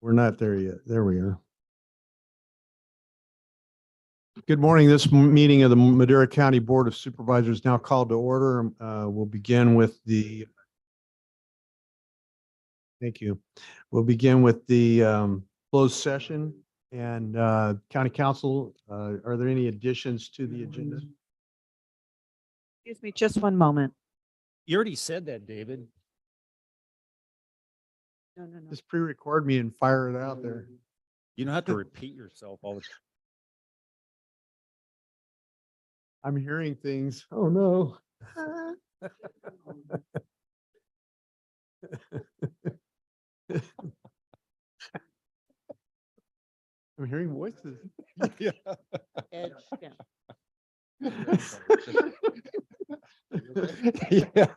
We're not there yet. There we are. Good morning. This meeting of the Madera County Board of Supervisors now called to order. We'll begin with the, thank you. We'll begin with the closed session and County Council. Are there any additions to the agenda? Excuse me, just one moment. You already said that, David. No. Just pre-record me and fire it out there. You don't have to repeat yourself all the time. I'm hearing things. Oh, no. I'm hearing voices. Yeah. Edge down. Yeah.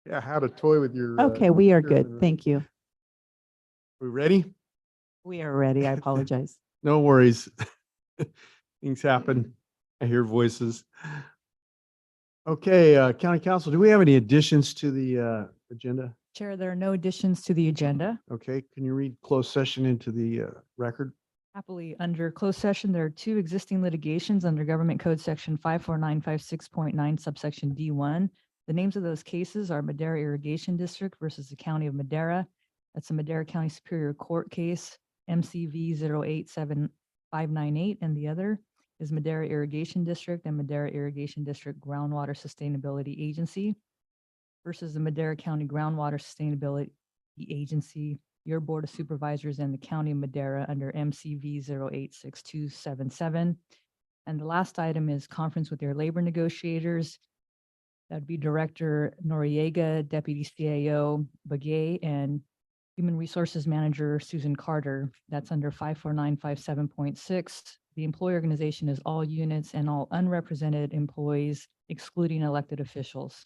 Yeah, how to toy with your. Okay, we are children, good. right? Thank you. We ready? We are ready. I apologize. No worries. Things happen. I hear voices. Okay, County Council, do we have any additions to the agenda? Chair, there are no additions to the agenda. Okay, can you read closed session into the record? Happily, under closed session, there are two existing litigations under Government Code Section 54956.9 subsection D1. The names of those cases are Madera Irrigation District versus the County of Madera. That's a Madera County Superior Court case, MCV 087598, and the other is Madera Irrigation District and Madera Irrigation District Groundwater Sustainability Agency versus the Madera County Groundwater Sustainability Agency, your Board of Supervisors, and the County of Madera under MCV 086277. And the last item is conference with your labor negotiators. That'd be Director Noriega, Deputy CAO Bagay, and Human Resources Manager Susan Carter. That's under 54957.6. The employee organization is all units and all unrepresented employees, excluding elected officials.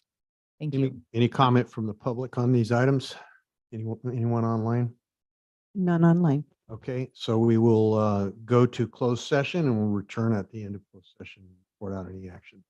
Thank you. Any comment from the public on these items? Anyone online? None online. Okay, so we will go to closed session and we'll return at the end of closed session, report out any action.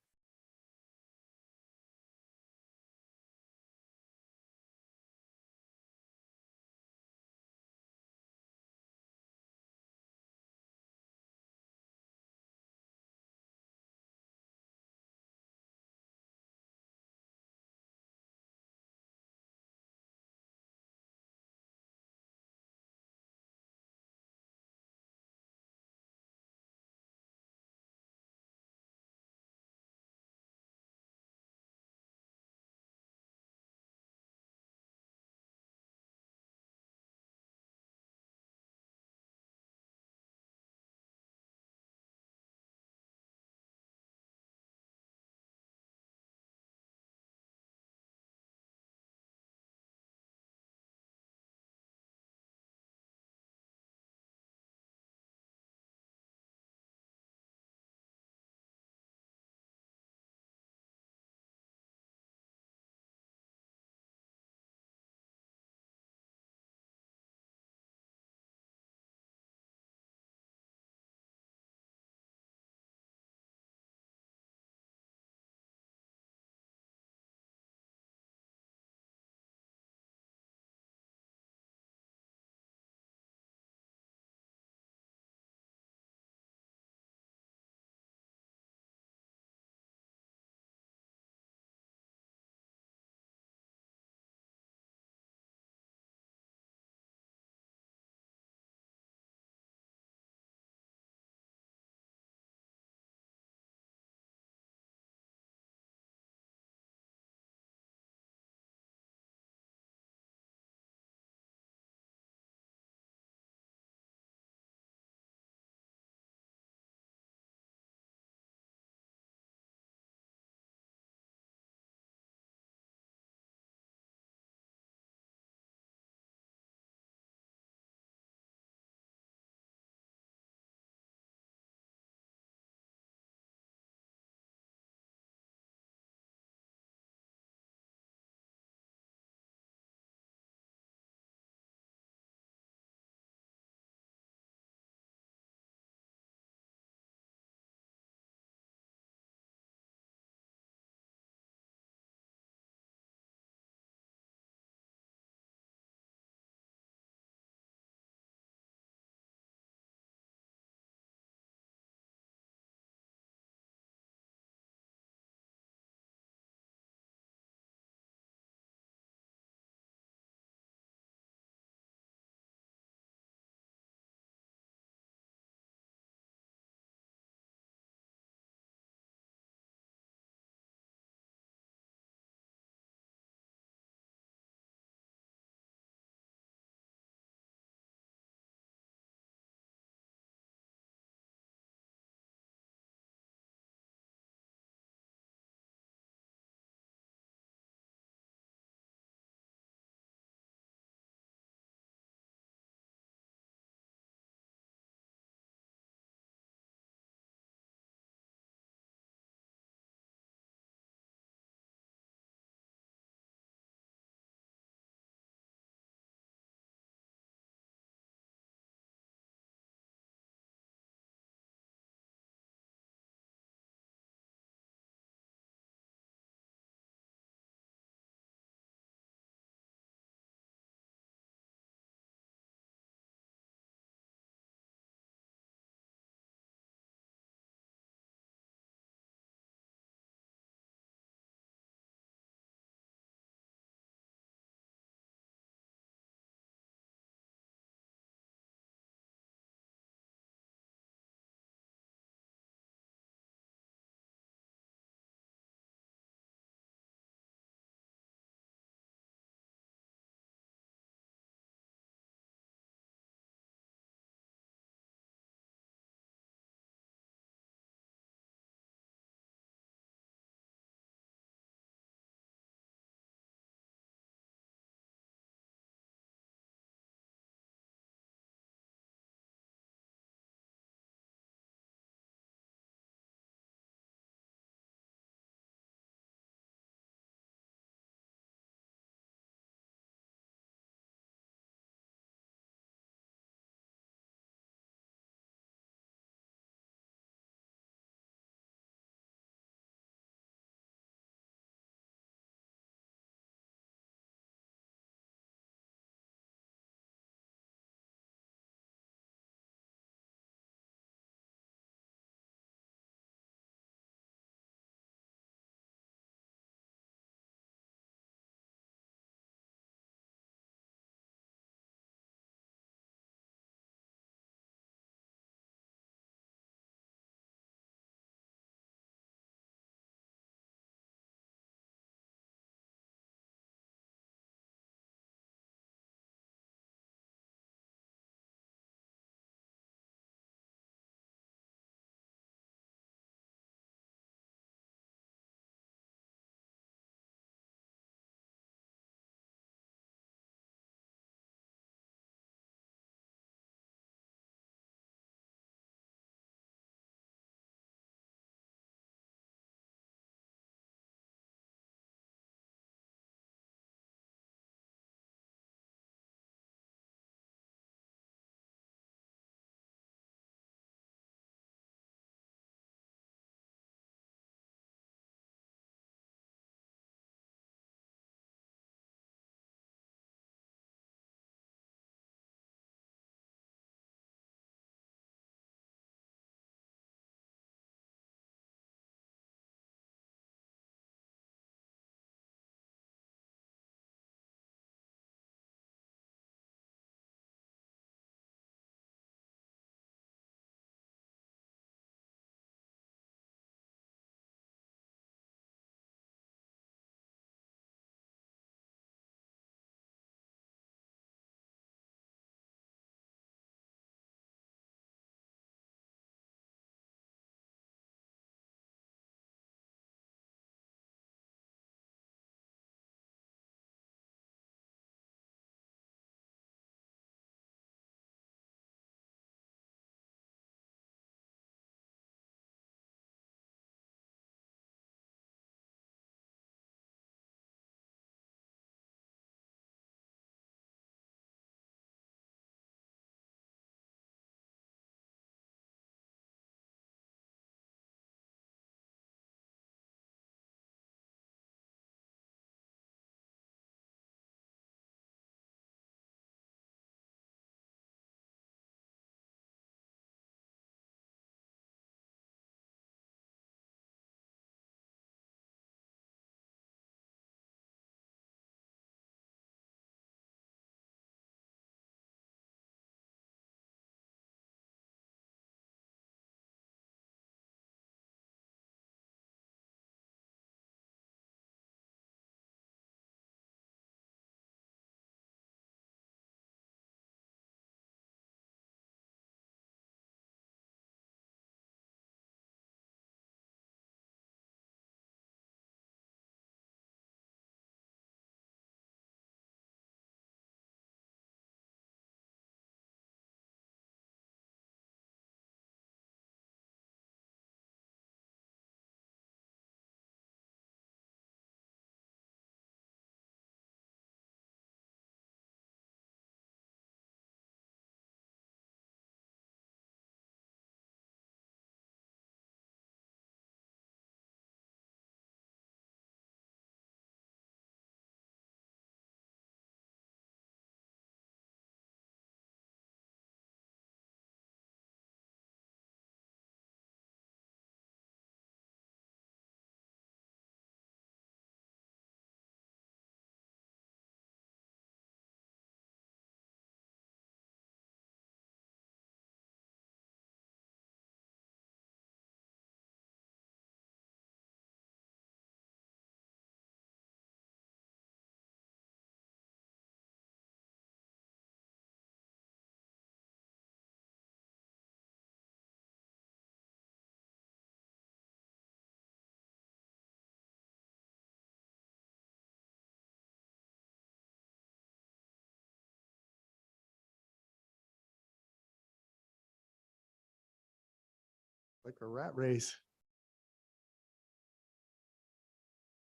Like a rat race.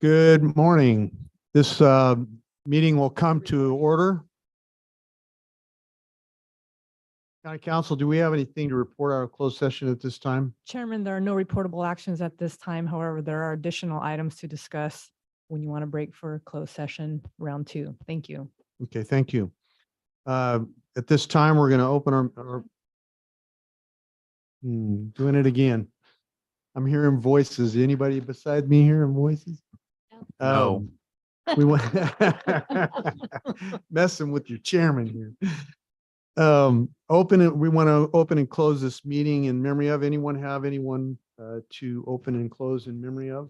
Good morning. This meeting will come to order. County Council, do we have anything to report out of closed session at this time? Chairman, there are no reportable actions at this time. However, there are additional items to discuss when you want to break for closed session round 2. Thank you. Okay, thank you. At this time, we're going to open doing it again. I'm hearing voices. Anybody beside me hearing voices? No. We want messing with your chairman here. Open it. We want to open and close this meeting in memory of. Anyone have anyone to open and close in memory of?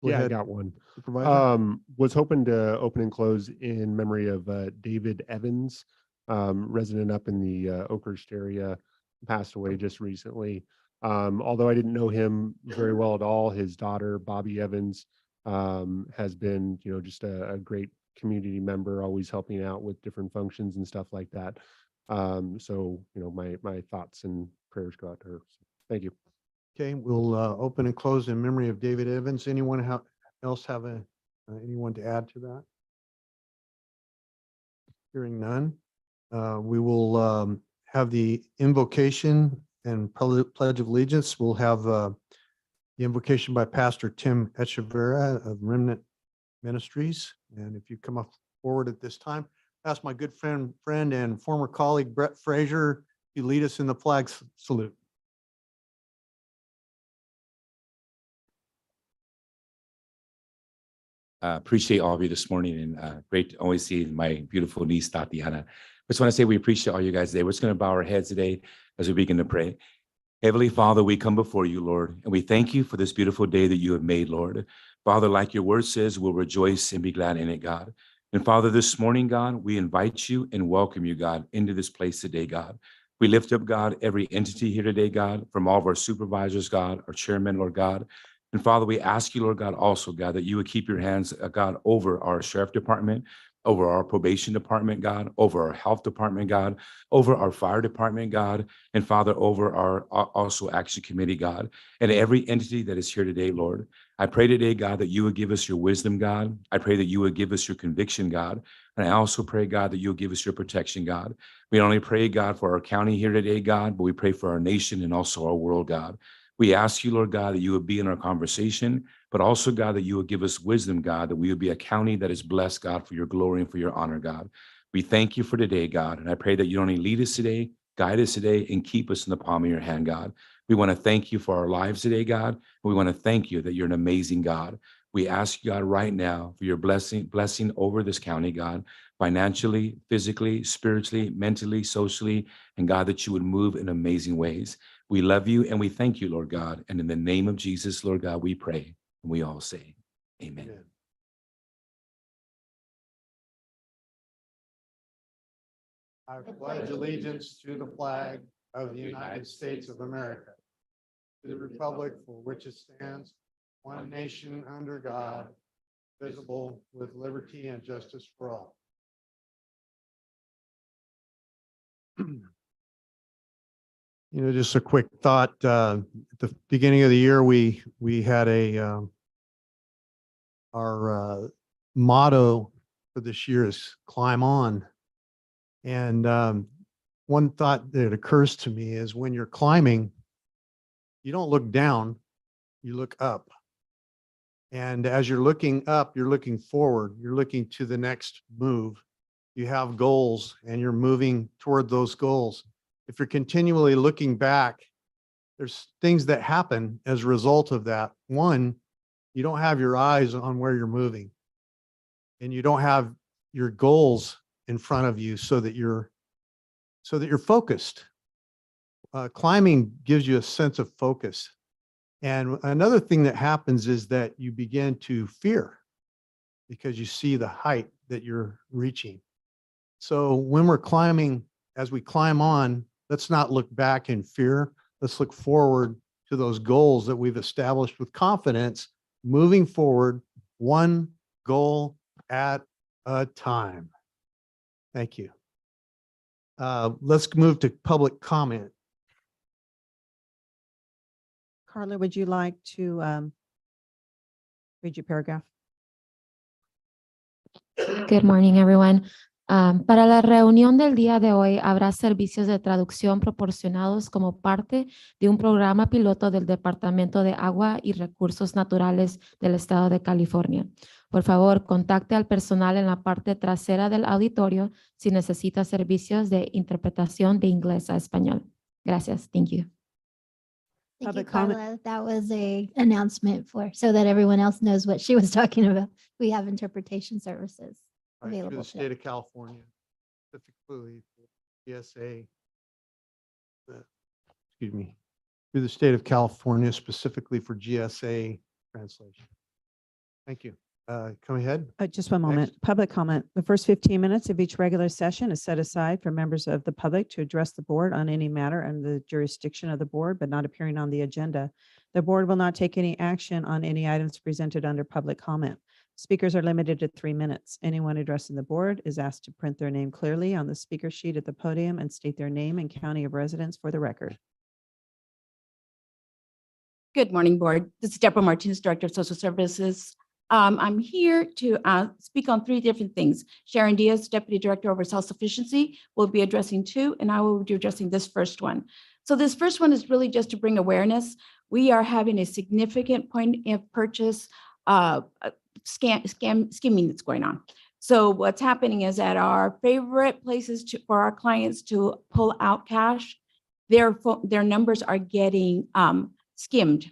Go Yeah, I ahead, got one. Supervisor. Was hoping to open and close in memory of David Evans, resident up in the Oakhurst area, passed away just recently. Although I didn't know him very well at all, his daughter, Bobby Evans, has been, just a great community member, always helping out with different functions and stuff like that. So, my thoughts and prayers go out to her. Thank you. Okay, we'll open and close in memory of David Evans. Anyone else have anyone to add to that? Hearing none, we will have the invocation and pledge of allegiance. We'll have the invocation by Pastor Tim Echeverria of Remnant Ministries. And if you come up forward at this time, ask my good friend and former colleague Brett Frazier to lead us in the flag salute. Appreciate all of you this morning, and great to always see my beautiful niece, Tatiana. Just want to say we appreciate all you guys today. We're just going to bow our heads today as we begin to pray. Heavenly Father, we come before you, Lord, and we thank you for this beautiful day that you have made, Lord. Father, like your word says, we'll rejoice and be glad in it, God. And Father, this morning, God, we invite you and welcome you, God, into this place today, God. We lift up, God, every entity here today, God, from all of our supervisors, God, our chairman, Lord God. And Father, we ask you, Lord God, also, God, that you would keep your hands, God, over our sheriff department, over our probation department, God, over our health department, God, over our fire department, God, and Father, over our also action committee, God, and every entity that is here today, Lord. I pray today, God, that you would give us your wisdom, God. I pray that you would give us your conviction, God. And I also pray, God, that you'll give us your protection, God. We not only pray, God, for our county here today, God, but we pray for our nation and also our world, God. We ask you, Lord God, that you would be in our conversation, but also, God, that you would give us wisdom, God, that we would be a county that is blessed, God, for your glory and for your honor, God. We thank you for today, God, and I pray that you not only lead us today, guide us today, and keep us in the palm of your hand, God. We want to thank you for our lives today, God. We want to thank you that you're an amazing God. We ask you, God, right now for your blessing over this county, God, financially, physically, spiritually, mentally, socially, and God, that you would move in amazing ways. We love you and we thank you, Lord God. And in the name of Jesus, Lord God, we pray. And we all say, amen. Amen. I pledge allegiance to the flag of the United States of America, to the republic for which it stands, one nation under God, visible with liberty and justice for all. Just a quick thought. At the beginning of the year, we had our motto for this year is climb on. And one thought that occurs to me is when you're climbing, you don't look down, you look up. And as you're looking up, you're looking forward, you're looking to the next move. You have goals and you're moving toward those goals. If you're continually looking back, there's things that happen as a result of that. One, you don't have your eyes on where you're moving, and you don't have your goals in front of you so that you're focused. Climbing gives you a sense of focus. And another thing that happens is that you begin to fear because you see the height that you're reaching. So when we're climbing, as we climb on, let's not look back in fear. Let's look forward to those goals that we've established with confidence, moving forward, one goal at a time. Thank you. Let's move to public comment. Carla, would you like to read your paragraph? Good morning, everyone. Para la reunión del día de hoy habrá servicios de traducción proporcionados como parte de un programa piloto del Departamento de Agua y Recursos Naturales del Estado de California. Por favor, contacte al personal en la parte trasera del auditorio si necesita servicios de interpretación de inglés a español. Gracias. Thank you. Thank you, Public comment. Carla. That was a announcement so that everyone else knows what she was talking about. We have interpretation services Right, through available. the state of California, specifically for GSA. Excuse me, through the state of California, specifically for GSA translation. Thank you. Come ahead. Just one moment. Next. Public comment. The first 15 minutes of each regular session is set aside for members of the public to address the board on any matter under the jurisdiction of the board, but not appearing on the agenda. The board will not take any action on any items presented under public comment. Speakers are limited to 3 minutes. Anyone addressing the board is asked to print their name clearly on the speaker sheet at the podium and state their name and county of residence for the record. Good morning, Board. This is Deborah Martinez, Director of Social Services. I'm here to speak on 3 different things. Sharon Diaz, Deputy Director over Self-Sufficiency, will be addressing 2, and I will be addressing this first one. So this first one is really just to bring awareness. We are having a significant point of purchase skimming that's going on. So what's happening is that our favorite places for our clients to pull out cash, their numbers are getting skimmed.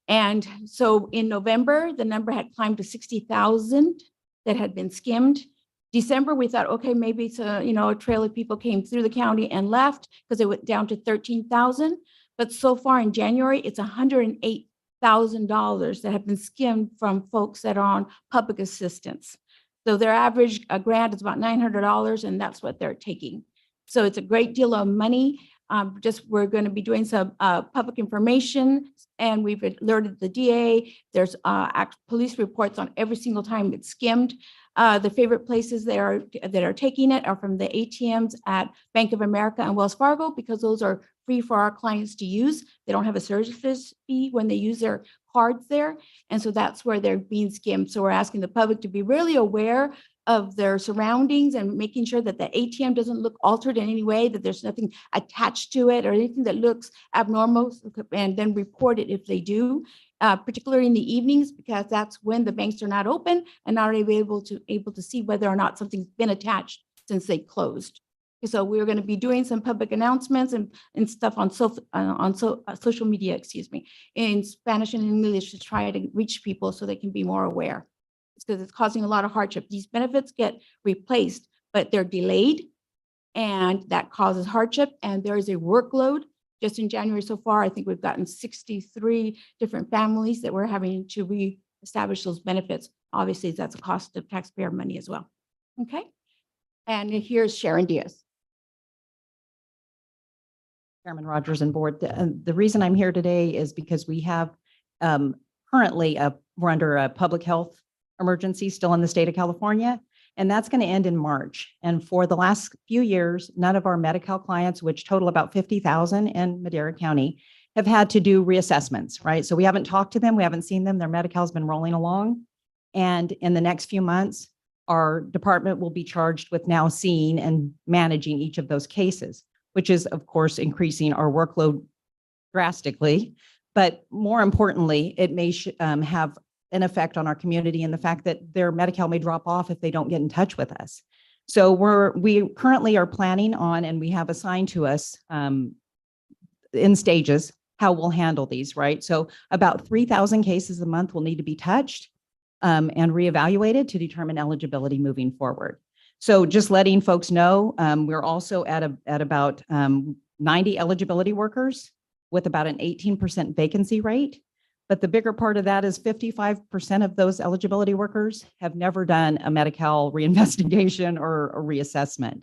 And so in November, the number had climbed to 60,000 that had been skimmed. December, we thought, okay, maybe it's a trail of people came through the county and left because it went down to 13,000. But so far in January, it's $108,000 that have been skimmed from folks that are on public assistance. So their average grant is about $900, and that's what they're taking. So it's a great deal of money. We're going to be doing some public information, and we've alerted the DA. There's police reports on every single time it's skimmed. The favorite places that are taking it are from the ATMs at Bank of America and Wells Fargo, because those are free for our clients to use. They don't have a service fee when they use their cards there. And so that's where they're being skimmed. So we're asking the public to be really aware of their surroundings and making sure that the ATM doesn't look altered in any way, that there's nothing attached to it or anything that looks abnormal, and then report it if they do, particularly in the evenings, because that's when the banks are not open and not able to see whether or not something's been attached since they closed. So we're going to be doing some public announcements and stuff on social media, in Spanish and English to try to reach people so they can be more aware. It's because it's causing a lot of hardship. These benefits get replaced, but they're delayed, and that causes hardship. And there is a workload. Just in January so far, I think we've gotten 63 different families that we're having to reestablish those benefits. Obviously, that's a cost of taxpayer money as well. Okay. And here's Sharon Diaz. Chairman Rogers and Board. The reason I'm here today is because we have currently we're under a public health emergency still in the state of California, and that's going to end in March. And for the last few years, none of our Medi-Cal clients, which total about 50,000 in Madera County, have had to do reassessments, right? So we haven't talked to them. We haven't seen them. Their Medi-Cal has been rolling along. And in the next few months, our department will be charged with now seeing and managing each of those cases, which is, of course, increasing our workload drastically. But more importantly, it may have an effect on our community and the fact that their Medi-Cal may drop off if they don't get in touch with us. So we currently are planning on, and we have assigned to us in stages, how we'll handle these, right? So about 3,000 cases a month will need to be touched and reevaluated to determine eligibility moving forward. So just letting folks know, we're also at about 90 eligibility workers with about an 18% vacancy rate. But the bigger part of that is 55% of those eligibility workers have never done a Medi-Cal reinvestigation or a reassessment.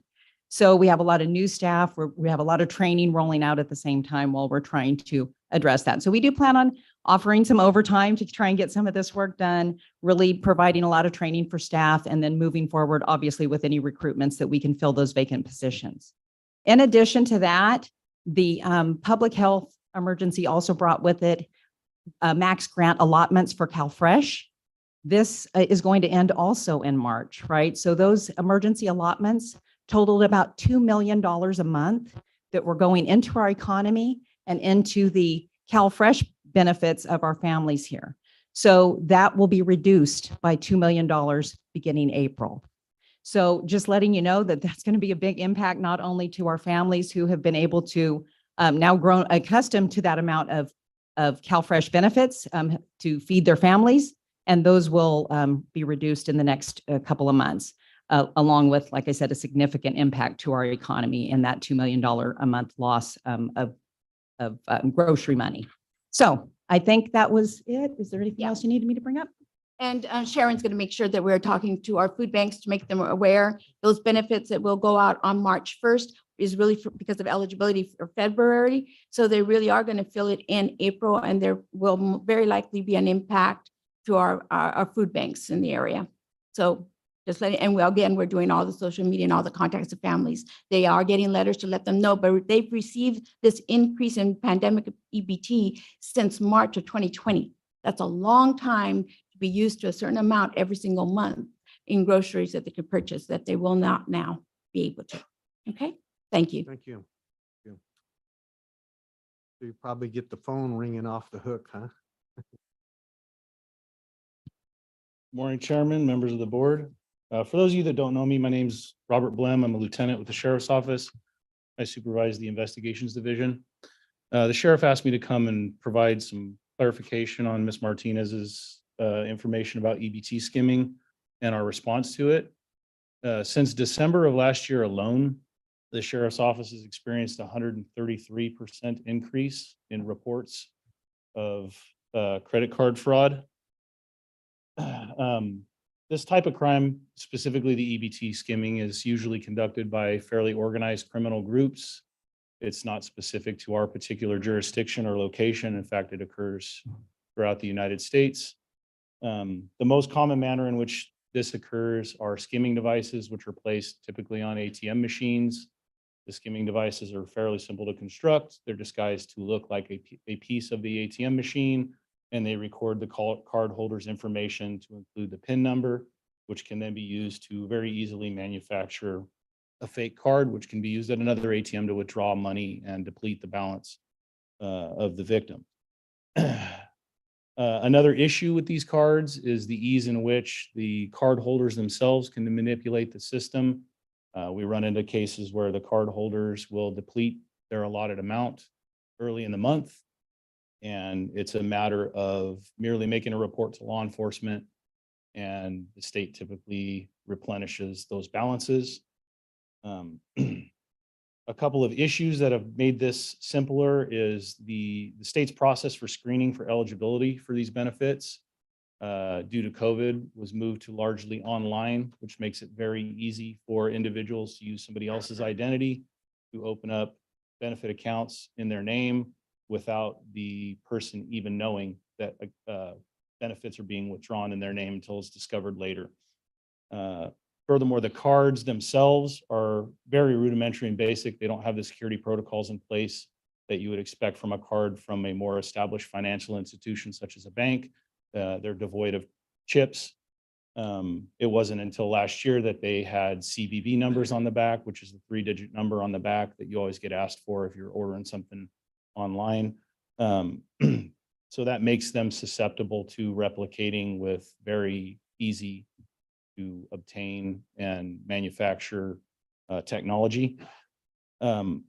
So we have a lot of new staff. We have a lot of training rolling out at the same time while we're trying to address that. So we do plan on offering some overtime to try and get some of this work done, really providing a lot of training for staff, and then moving forward, obviously, with any recruitments that we can fill those vacant positions. In addition to that, the public health emergency also brought with it max grant allotments for CalFresh. This is going to end also in March, right? So those emergency allotments totaled about $2 million a month that were going into our economy and into the CalFresh benefits of our families here. So that will be reduced by $2 million beginning April. So just letting you know that that's going to be a big impact, not only to our families who have been able to now grown accustomed to that amount of CalFresh benefits to feed their families, and those will be reduced in the next couple of months, along with, like I said, a significant impact to our economy and that $2 million a month loss of grocery money. So I think that was it. Is there anything else you needed me to bring up? And Sharon's going to make sure that we're talking to our food banks to make them aware. Those benefits that will go out on March 1st is really because of eligibility for February. So they really are going to fill it in April, and there will very likely be an impact to our food banks in the area. So just letting, and we're doing all the social media and all the contacts of families. They are getting letters to let them know, but they've received this increase in pandemic EBT since March of 2020. That's a long time to be used to a certain amount every single month in groceries that they could purchase that they will not now be able to. Okay, thank you. Thank you. So you probably get the phone ringing off the hook, huh? Morning, Chairman, members of the board. For those of you that don't know me, my name's Robert Blem. I'm a lieutenant with the Sheriff's Office. I supervise the Investigations Division. The sheriff asked me to come and provide some clarification on Ms. Martinez's information about EBT skimming and our response to it. Since December of last year alone, the Sheriff's Office has experienced a 133% increase in reports of credit card fraud. This type of crime, specifically the EBT skimming, is usually conducted by fairly organized criminal groups. It's not specific to our particular jurisdiction or location. In fact, it occurs throughout the United States. The most common manner in which this occurs are skimming devices, which are placed typically on ATM machines. The skimming devices are fairly simple to construct. They're disguised to look like a piece of the ATM machine, and they record the card holder's information to include the PIN number, which can then be used to very easily manufacture a fake card, which can be used at another ATM to withdraw money and deplete the balance of the victim. Another issue with these cards is the ease in which the card holders themselves can manipulate the system. We run into cases where the card holders will deplete their allotted amount early in the month, and it's a matter of merely making a report to law enforcement, and the state typically replenishes those balances. A couple of issues that have made this simpler is the state's process for screening for eligibility for these benefits due to COVID was moved to largely online, which makes it very easy for individuals to use somebody else's identity to open up benefit accounts in their name without the person even knowing that benefits are being withdrawn in their name until it's discovered later. Furthermore, the cards themselves are very rudimentary and basic. They don't have the security protocols in place that you would expect from a card from a more established financial institution such as a bank. They're devoid of chips. It wasn't until last year that they had CVV numbers on the back, which is the 3-digit number on the back that you always get asked for if you're ordering something online. So that makes them susceptible to replicating with very easy to obtain and manufacture technology. The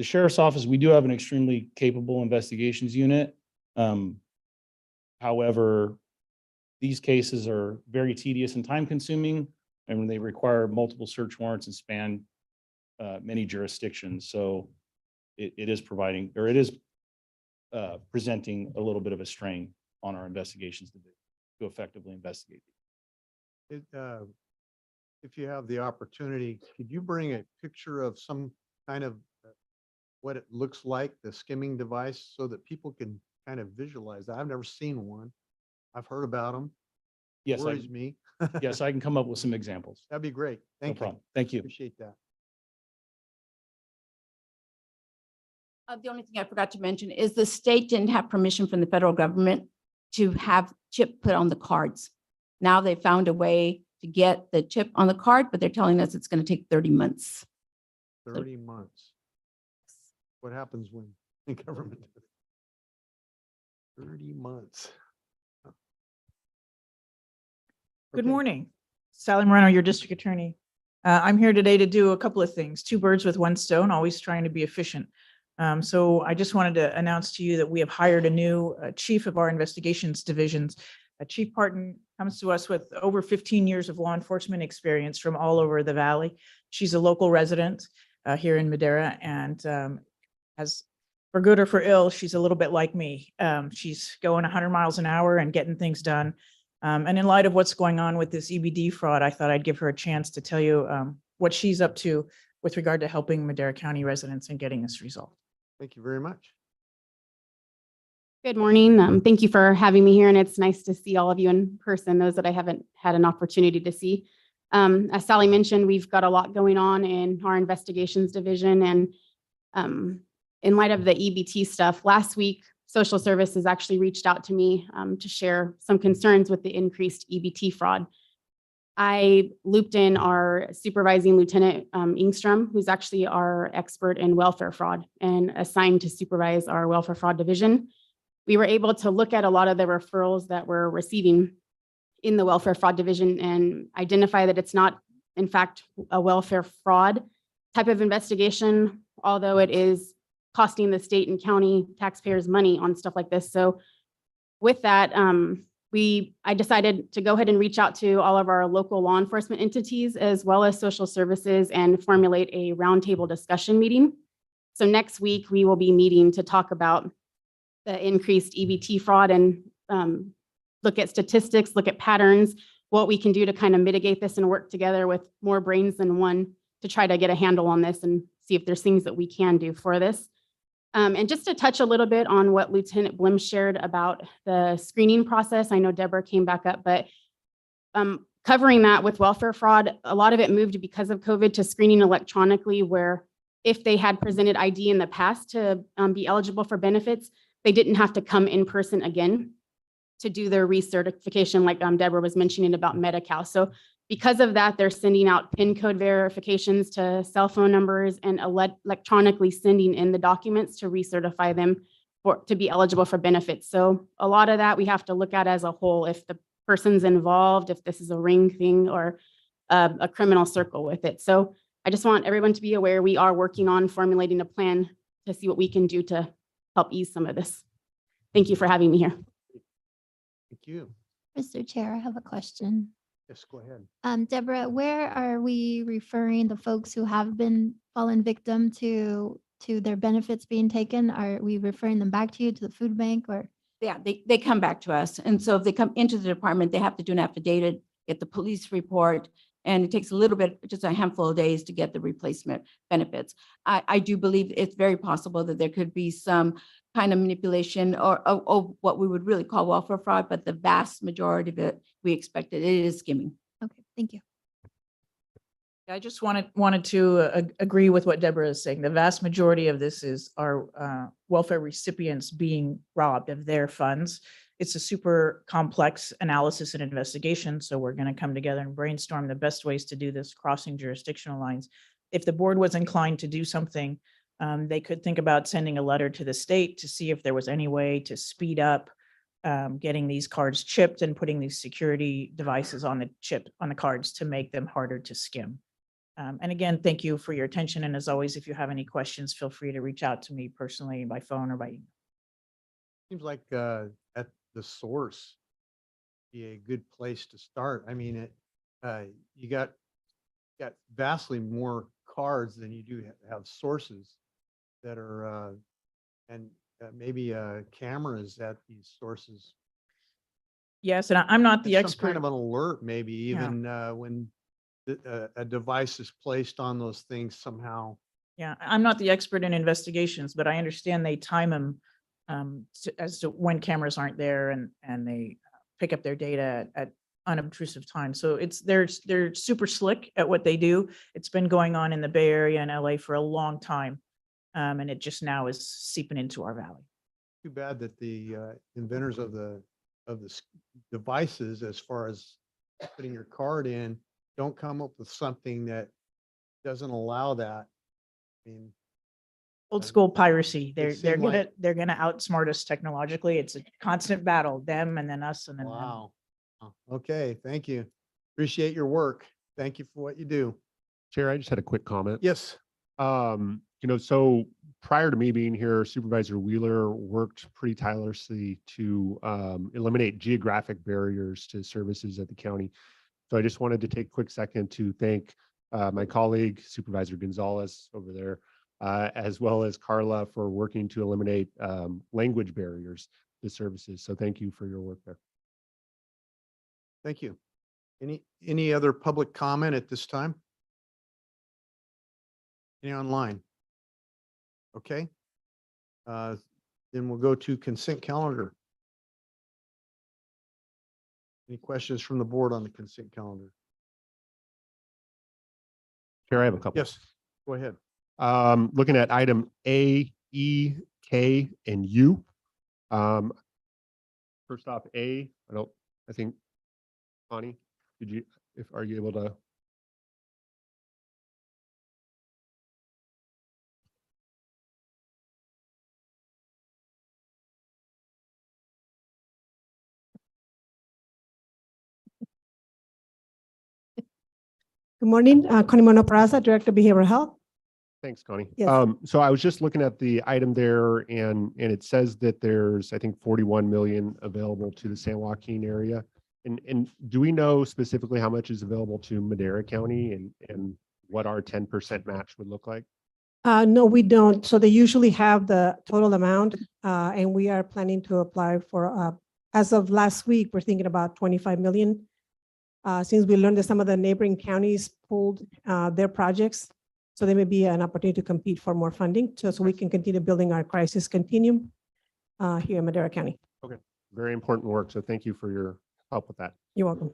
Sheriff's Office, we do have an extremely capable investigations unit. However, these cases are very tedious and time consuming, and they require multiple search warrants and span many jurisdictions. So it is providing, or it is presenting a little bit of a strain on our investigations to effectively investigate. If you have the opportunity, could you bring a picture of some kind of what it looks like, the skimming device, so that people can kind of visualize that? I've never seen one. I've heard about them. Yes, Worries me. yes, I can come up with some examples. That'd be great. No Thank you. problem. Thank you. Appreciate that. The only thing I forgot to mention is the state didn't have permission from the federal government to have chip put on the cards. Now they found a way to get the chip on the card, but they're telling us it's going to take 30 months. 30 months. What happens when the government? 30 months. Good Okay. morning. Sally Moreno, your district attorney. I'm here today to do a couple of things, two birds with one stone, always trying to be efficient. So I just wanted to announce to you that we have hired a new chief of our investigations divisions. Chief Parton comes to us with over 15 years of law enforcement experience from all over the valley. She's a local resident here in Madera, and as for good or for ill, she's a little bit like me. She's going 100 miles an hour and getting things done. And in light of what's going on with this EBD fraud, I thought I'd give her a chance to tell you what she's up to with regard to helping Madera County residents in getting this resolved. Thank you very much. Good morning. Thank you for having me here, and it's nice to see all of you in person, those that I haven't had an opportunity to see. As Sally mentioned, we've got a lot going on in our investigations division, and in light of the EBT stuff, last week, Social Services actually reached out to me to share some concerns with the increased EBT fraud. I looped in our supervising Lieutenant Ingstrom, who's actually our expert in welfare fraud and assigned to supervise our welfare fraud division. We were able to look at a lot of the referrals that we're receiving in the welfare fraud division and identify that it's not, in fact, a welfare fraud type of investigation, although it is costing the state and county taxpayers money on stuff like this. So with that, I decided to go ahead and reach out to all of our local law enforcement entities as well as social services and formulate a roundtable discussion meeting. So next week we will be meeting to talk about the increased EBT fraud and look at statistics, look at patterns, what we can do to kind of mitigate this and work together with more brains than one to try to get a handle on this and see if there's things that we can do for this. And just to touch a little bit on what Lieutenant Blim shared about the screening process, I know Deborah came back up, but covering that with welfare fraud, a lot of it moved because of COVID to screening electronically, where if they had presented ID in the past to be eligible for benefits, they didn't have to come in person again to do their recertification, like Deborah was mentioning about Medi-Cal. So because of that, they're sending out PIN code verifications to cell phone numbers and electronically sending in the documents to recertify them to be eligible for benefits. So a lot of that we have to look at as a whole, if the person's involved, if this is a ring thing or a criminal circle with it. So I just want everyone to be aware we are working on formulating a plan to see what we can do to help ease some of this. Thank you for having me here. Thank you. Mr. Chair, I have a question. Yes, go ahead. Deborah, where are we referring the folks who have been fallen victim to their benefits being taken? Are we referring them back to you, to the food bank, or? Yeah, they come back to us. And so if they come into the department, they have to do an affidavit, get the police report, and it takes a little bit, just a handful of days to get the replacement benefits. I do believe it's very possible that there could be some kind of manipulation or what we would really call welfare fraud, but the vast majority of it, we expected it is skimming. Okay, thank you. I just wanted to agree with what Deborah is saying. The vast majority of this is our welfare recipients being robbed of their funds. It's a super complex analysis and investigation, so we're going to come together and brainstorm the best ways to do this crossing jurisdictional lines. If the board was inclined to do something, they could think about sending a letter to the state to see if there was any way to speed up getting these cards chipped and putting these security devices on the cards to make them harder to skim. And again, thank you for your attention. And as always, if you have any questions, feel free to reach out to me personally by phone or by email. Seems like at the source be a good place to start. I mean, you got vastly more cards than you do have sources that are and maybe cameras at these sources. Yes, and I'm not the Some expert. kind of an alert, maybe even when a device is placed on those things somehow. Yeah, I'm not the expert in investigations, but I understand they time them as to when cameras aren't there, and they pick up their data at unobtrusive times. So they're super slick at what they do. It's been going on in the Bay Area and LA for a long time. And it just now is seeping into our valley. Too bad that the inventors of devices, as far as putting your card in, don't come up with something that doesn't allow that. I mean, Old school piracy. They're seemed like- they're gonna outsmart us technologically. It's a constant battle, them and then us and then them. wow. Okay, thank you. Appreciate your work. Thank you for what you do. Chair, I just had a quick comment. Yes. So prior to me being here, Supervisor Wheeler worked pretty tirelessly to eliminate geographic barriers to services at the county. So I just wanted to take a quick second to thank my colleague Supervisor Gonzalez over there, as well as Carla for working to eliminate language barriers to services. So thank you for your work there. Thank you. Any other public comment at this time? Any online? Okay. Then we'll go to consent calendar. Any questions from the board on the consent calendar? Chair, I have a couple. Yes, go ahead. Looking at item A, E, K, and U. First off, I think, Connie, are you able to? Good morning, Connie Mona Peraza, Director of Behavioral Health. Thanks, Connie. Yes. So I was just looking at the item there and it says that there's, I think, 41 million available to the San Joaquin area. And do we know specifically how much is available to Madera County and what our 10% match would look like? No, we don't. So they usually have the total amount, and we are planning to apply for, as of last week, we're thinking about 25 million. Since we learned that some of the neighboring counties pulled their projects, so there may be an opportunity to compete for more funding, so we can continue building our crisis continuum here in Madera County. Okay, very important work. So thank you for your help with that. You're welcome.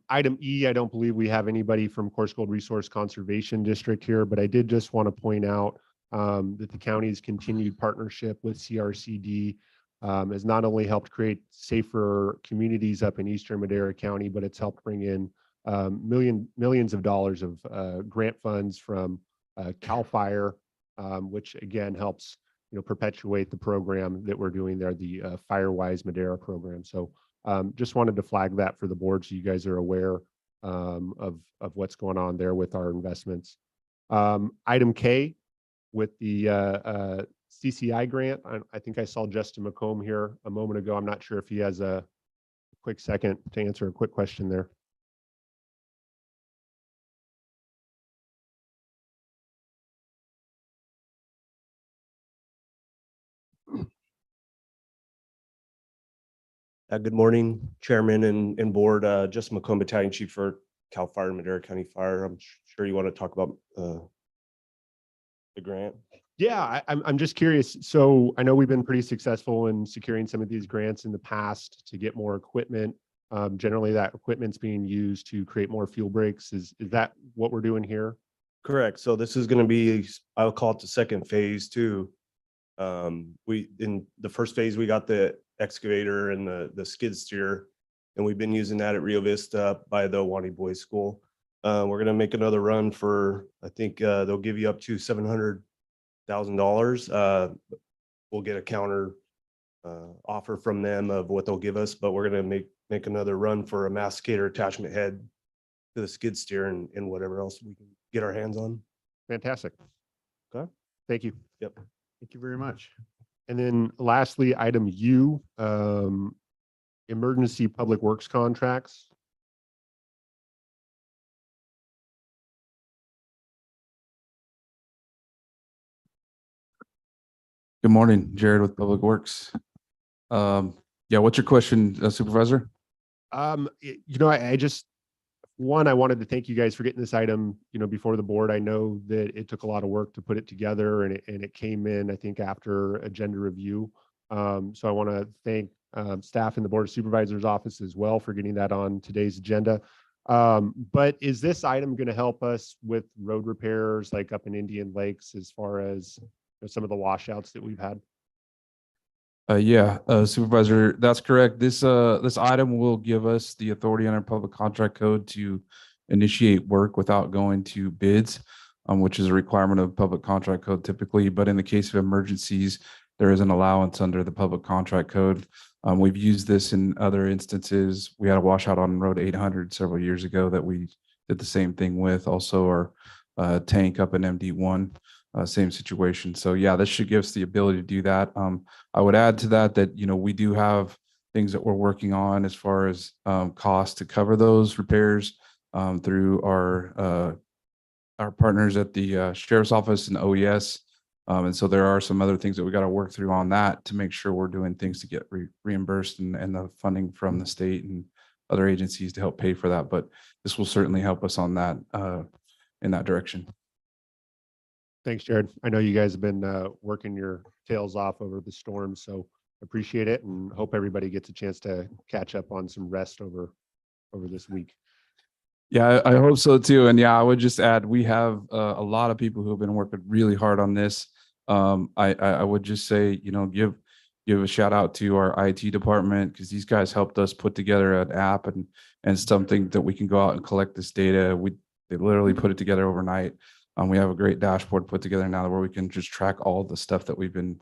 Item E, I don't believe we have anybody from Coarse Gold Resource Conservation District here, but I did just want to point out that the county's continued partnership with CRCD has not only helped create safer communities up in Eastern Madera County, but it's helped bring in millions of dollars of grant funds from CAL FIRE, which again helps perpetuate the program that we're doing there, the FireWise Madera program. So just wanted to flag that for the board so you guys are aware of what's going on there with our investments. Item K with the CCI grant. I think I saw Justin McComb here a moment ago. I'm not sure if he has a quick second to answer a quick question there. Good morning, Chairman and Board. Justin McComb, Battalion Chief for CAL FIRE and Madera County Fire. I'm sure you want to talk about the grant. Yeah, I'm just curious. So I know we've been pretty successful in securing some of these grants in the past to get more equipment. Generally, that equipment's being used to create more fuel breaks. Is that what we're doing here? Correct. So this is going to be, I'll call it the second phase too. In the first phase, we got the excavator and the skid steer, and we've been using that at Rio Vista by the Wani Boys School. We're going to make another run for, I think they'll give you up to $700,000. We'll get a counter offer from them of what they'll give us, but we're going to make another run for a masticator attachment head to the skid steer and whatever else we can get our hands on. Fantastic. Okay. Thank you. Yep. Thank you very much. And then lastly, item U, emergency public works contracts. Good morning, Jared with Public Works. Yeah, what's your question, Supervisor? I just, I wanted to thank you guys for getting this item, before the board. I know that it took a lot of work to put it together and it came in, I think, after agenda review. So I want to thank staff in the Board of Supervisors office as well for getting that on today's agenda. But is this item going to help us with road repairs like up in Indian Lakes as far as some of the washouts that we've had? Yeah, Supervisor, that's correct. This item will give us the authority under public contract code to initiate work without going to bids, which is a requirement of public contract code typically. But in the case of emergencies, there is an allowance under the public contract code. We've used this in other instances. We had a washout on Road 800 several years ago that we did the same thing with. Also, our tank up in MD1. Same situation. So yeah, this should give us the ability to do that. I would add to that we do have things that we're working on as far as costs to cover those repairs through our partners at the Sheriff's Office and OES. And so there are some other things that we got to work through on that to make sure we're doing things to get reimbursed and the funding from the state and other agencies to help pay for that. But this will certainly help us on that in that direction. Thanks, Jared. I know you guys have been working your tails off over the storm, so appreciate it and hope everybody gets a chance to catch up on some rest over this week. Yeah, I hope so too. And yeah, I would just add, we have a lot of people who have been working really hard on this. I would just say, give a shout out to our IT department because these guys helped us put together an app and something that we can go out and collect this data. They literally put it together overnight. We have a great dashboard put together now where we can just track all the stuff that we've been,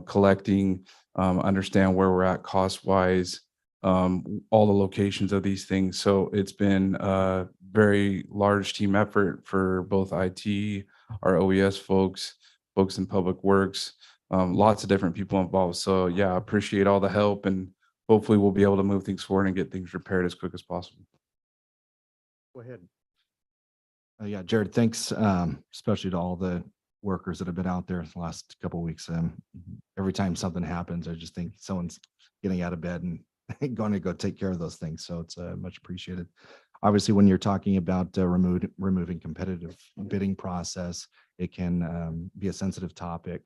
collecting, understand where we're at cost wise, all the locations of these things. So it's been a very large team effort for both IT, our OES folks in public works, lots of different people involved. So yeah, I appreciate all the help and hopefully we'll be able to move things forward and get things repaired as quick as possible. Go ahead. Yeah, Jared, thanks, especially to all the workers that have been out there the last couple of weeks. Every time something happens, I just think someone's getting out of bed and going to go take care of those things. So it's much appreciated. Obviously, when you're talking about removing competitive bidding process, it can be a sensitive topic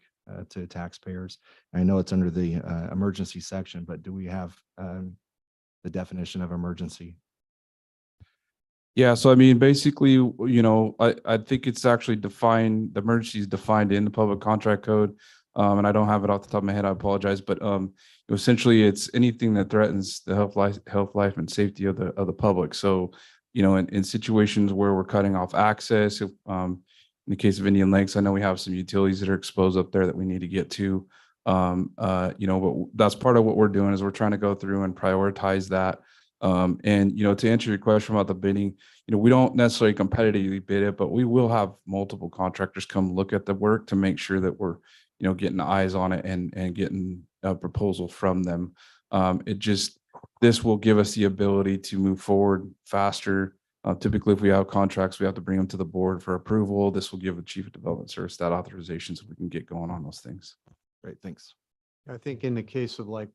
to taxpayers. I know it's under the emergency section, but do we have the definition of emergency? Yeah, so I mean, basically, I think it's actually defined, the emergency is defined in the public contract code. And I don't have it off the top of my head, I apologize, but essentially it's anything that threatens the health, life and safety of the public. So, in situations where we're cutting off access, in the case of Indian Lakes, I know we have some utilities that are exposed up there that we need to get to. But that's part of what we're doing is we're trying to go through and prioritize that. And to answer your question about the bidding, we don't necessarily competitively bid it, but we will have multiple contractors come look at the work to make sure that we're getting eyes on it and getting a proposal from them. This will give us the ability to move forward faster. Typically, if we have contracts, we have to bring them to the board for approval. This will give the chief of development service that authorization so we can get going on those things. Great, thanks. I think in the case of like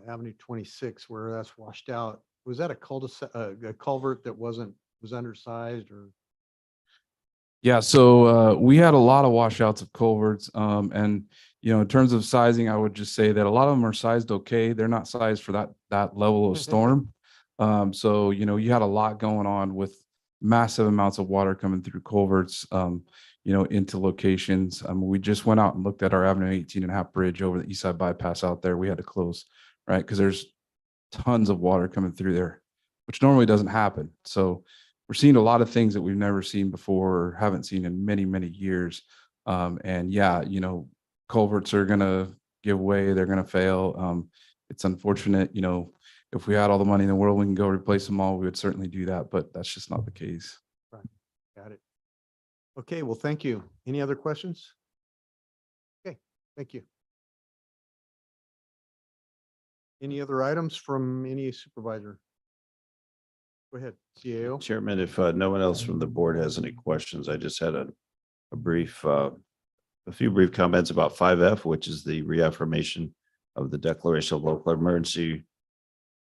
Avenue 26, where that's washed out, was that a cul-de-sac, a culvert that was undersized or? Yeah, so we had a lot of washouts of culverts. And in terms of sizing, I would just say that a lot of them are sized okay. They're not sized for that level of storm. So you had a lot going on with massive amounts of water coming through culverts. Into locations. We just went out and looked at our Avenue 18.5 bridge over the East Side bypass out there. We had to close, right? Because there's tons of water coming through there, which normally doesn't happen. So we're seeing a lot of things that we've never seen before or haven't seen in many, many years. And yeah, culverts are going to give way. They're going to fail. It's unfortunate, if we had all the money in the world, we can go replace them all. We would certainly do that, but that's just not the case. Right. Got it. Okay, well, thank you. Any other questions? Okay, thank you. Any other items from any supervisor? Go ahead, CAO. Chairman, if no one else from the board has any questions, I just had a few brief comments about 5F, which is the reaffirmation of the declaration of local emergency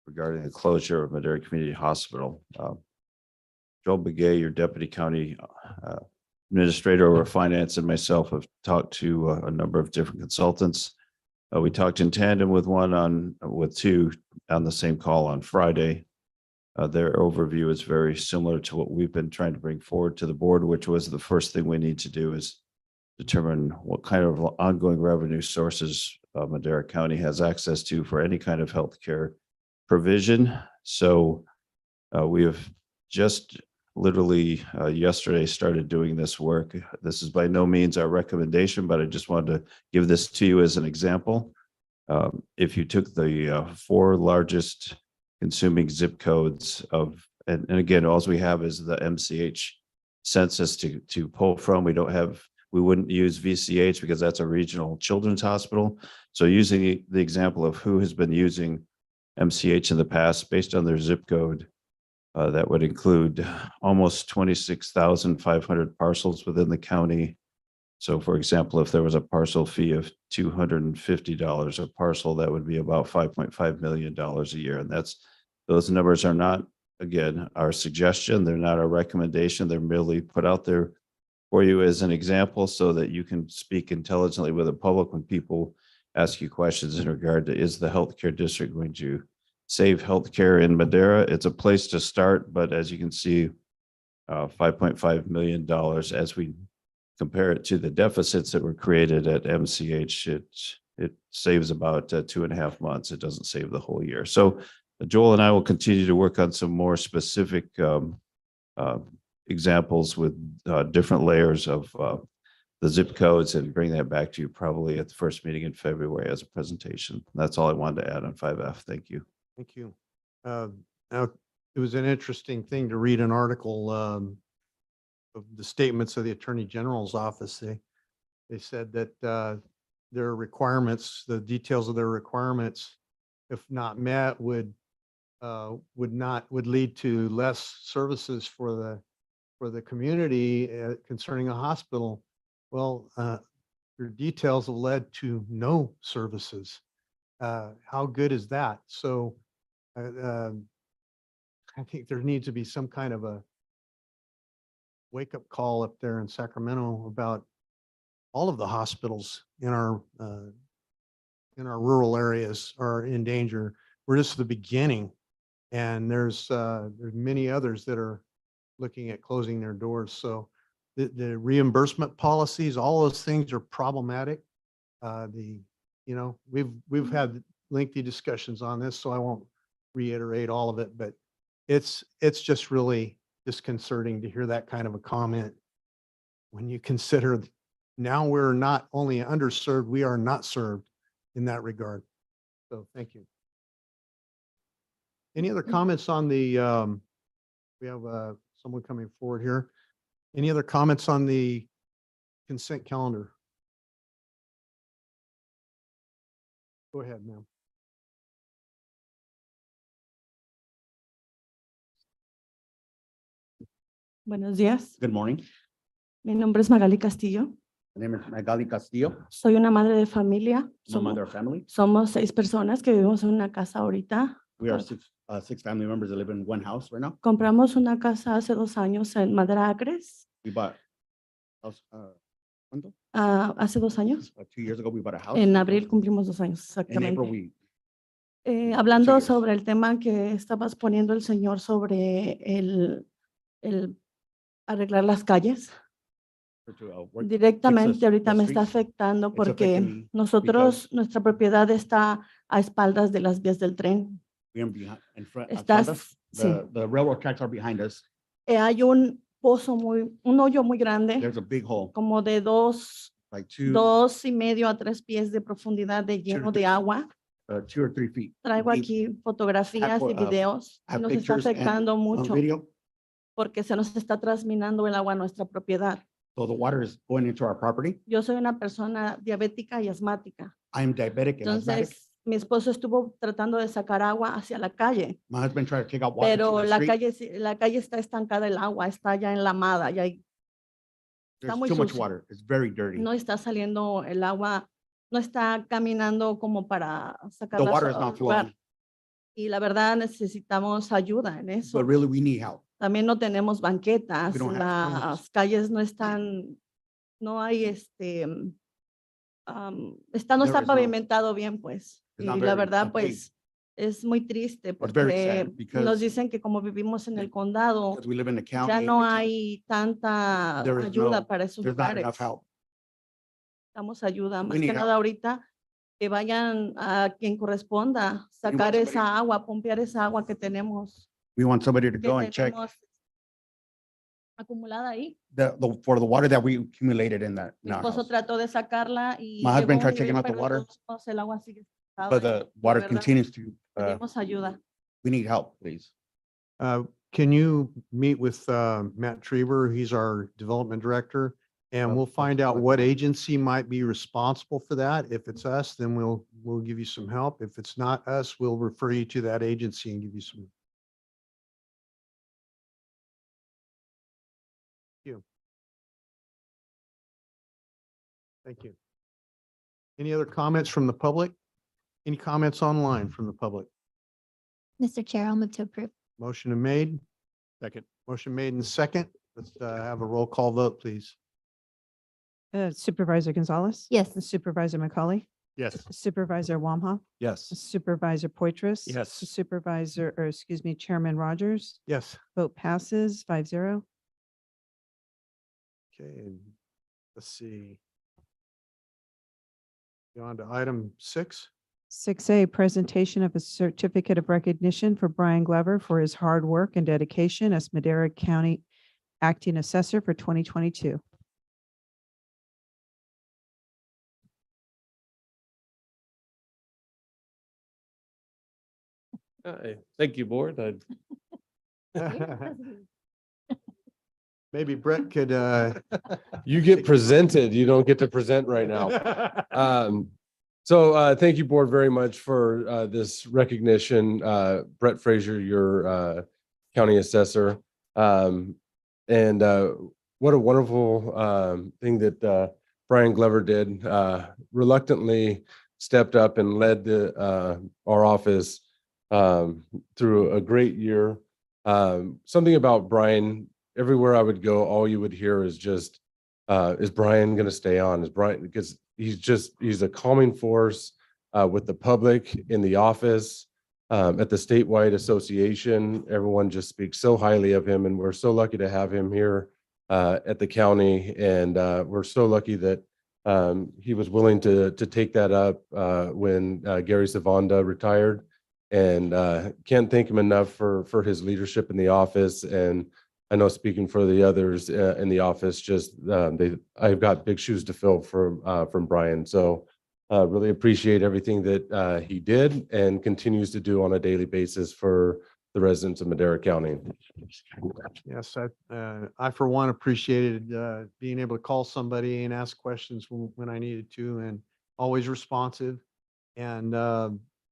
regarding the closure of Madera Community Hospital. Joel Begay, your deputy county administrator over finance, and myself have talked to a number of different consultants. We talked in tandem with two on the same call on Friday. Their overview is very similar to what we've been trying to bring forward to the board, which was the first thing we need to do is determine what kind of ongoing revenue sources Madera County has access to for any kind of healthcare provision. So we have just literally yesterday started doing this work. This is by no means our recommendation, but I just wanted to give this to you as an example. If you took the 4 largest consuming zip codes of, and again, all we have is the MCH census to pull from. We wouldn't use VCH because that's a regional children's hospital. So using the example of who has been using MCH in the past based on their zip code, that would include almost 26,500 parcels within the county. So for example, if there was a parcel fee of $250 a parcel, that would be about $5.5 million a year. And those numbers are not, again, our suggestion. They're not our recommendation. They're merely put out there for you as an example so that you can speak intelligently with the public when people ask you questions in regard to, is the healthcare district going to save healthcare in Madera? It's a place to start, but as you can see, $5.5 million as we compare it to the deficits that were created at MCH, it saves about 2.5 months. It doesn't save the whole year. So Joel and I will continue to work on some more specific examples with different layers of the zip codes and bring that back to you probably at the first meeting in February as a presentation. That's all I wanted to add on 5F. Thank you. Thank you. Now, it was an interesting thing to read an article of the statements of the Attorney General's office. They said that their requirements, the details of their requirements, if not met, would lead to less services for the community concerning a hospital. Well, their details have led to no services. How good is that? So I think there needs to be some kind of a wake-up call up there in Sacramento about all of the hospitals in our rural areas are in danger. We're just the beginning, and there's many others that are looking at closing their doors. So the reimbursement policies, all those things are problematic. We've had lengthy discussions on this, so I won't reiterate all of it, but it's just really disconcerting to hear that kind of a comment when you consider now we're not only underserved, we are not served in that regard. So thank you. Any other comments on the, we have someone coming forward here. Any other comments on the consent calendar? Go ahead, ma'am. Buenos días. Good morning. Mi nombre es Magali Castillo. My name is Magali Castillo. Soy una madre de familia. I'm a mother of family. Somos 6 personas que vivimos en una casa ahorita. We are six family members that live in one house right now. Compramos una casa hace 2 años en Madera Acres. We bought house, ¿cuánto? Hace 2 años. 2 years ago, we bought a house. En abril cumplimos 2 años, In exactamente. April, Hablando 2 years. sobre el tema que estabas poniendo el señor sobre el arreglar las calles. Directamente ahorita me está afectando porque nosotros, nuestra propiedad está a espaldas de las vías del tren. Estás, sí. The railroad tracks are behind us. Hay un pozo un hoyo muy grande, There's a big hole, como de 2 like 2.5 a 3 pies de profundidad de lleno de agua. 2 or 3 feet. Traigo deep. aquí fotografías y videos. I have Nos está pictures and afectando mucho video. porque se nos está transminando el agua a nuestra propiedad. So the water is going into our property. Yo soy una persona diabética y asmática. I am diabetic and asthmatic. Entonces, mi esposo estuvo tratando de sacar agua hacia la calle, My husband tried to take out water to pero the la street. la calle está estancada, el agua está ya enlamada, ya There's muy too much sucio. water. It's very dirty. no está saliendo el agua, no está caminando como para The sacarla water is al not lugar. flowing, Y la verdad necesitamos ayuda en eso. but really we need help. También no tenemos banquetas, We don't have las spoons. calles no están, no hay no There está is no- pavimentado bien, pues. It's Y not la very verdad, unpaved. pues, es muy triste It's very sad porque because- nos dicen que como vivimos en el condado, Because we live in the ya county. no hay tanta There is ayuda no- para esos There's not lugares. enough help. Necesitamos ayuda, We más que need nada help. ahorita, que vayan a quien corresponda, sacar somebody- esa agua, pompear esa agua que tenemos, We want somebody to que go and check tenemos acumulada ahí. for the water that we accumulated in that. Mi in our esposo house. trató de sacarla y My llegó husband un tried taking nivel, out the pero de water, todos modos el agua sigue estancada but y the de water verdad continues to, pedimos ayuda. we need help, please. Can you meet with Matt Trieber? He's our development director. And we'll find out what agency might be responsible for that. If it's us, then we'll give you some help. If it's not us, we'll refer you to that agency and give you some. Thank you. Thank you. Any other comments from the public? Any comments online from the public? Mr. Chair, I'll move to approve. Motion made. Second. Motion made and second. Let's have a roll call vote, please. Supervisor Gonzalez. Yes. Supervisor McCauley. Yes. Supervisor Wamhaugh. Yes. Supervisor Poitras. Yes. Supervisor, or excuse me, Chairman Rogers. Yes. Vote passes 5-0. Okay, and let's see. Go on to item 6. 6A, presentation of a certificate of recognition for Brian Glover for his hard work and dedication as Madera County Acting Assessor for 2022. Thank you, board. Maybe Brett could, You get presented, you don't get to present right now. So thank you, board, very much for this recognition. Brett Frazier, your county assessor. And what a wonderful thing that Brian Glover did. Reluctantly stepped up and led our office through a great year. Something about Brian, everywhere I would go, all you would hear is just, is Brian going to stay on? Is Brian, because he's a calming force with the public in the office, at the statewide association. Everyone just speaks so highly of him, and we're so lucky to have him here at the county. And we're so lucky that he was willing to take that up when Gary Savanda retired. And can't thank him enough for his leadership in the office. And I know, speaking for the others in the office, just I've got big shoes to fill from Brian. So really appreciate everything that he did and continues to do on a daily basis for the residents of Madera County. yes, I for one appreciated being able to call somebody and ask questions when I needed to, and always responsive, and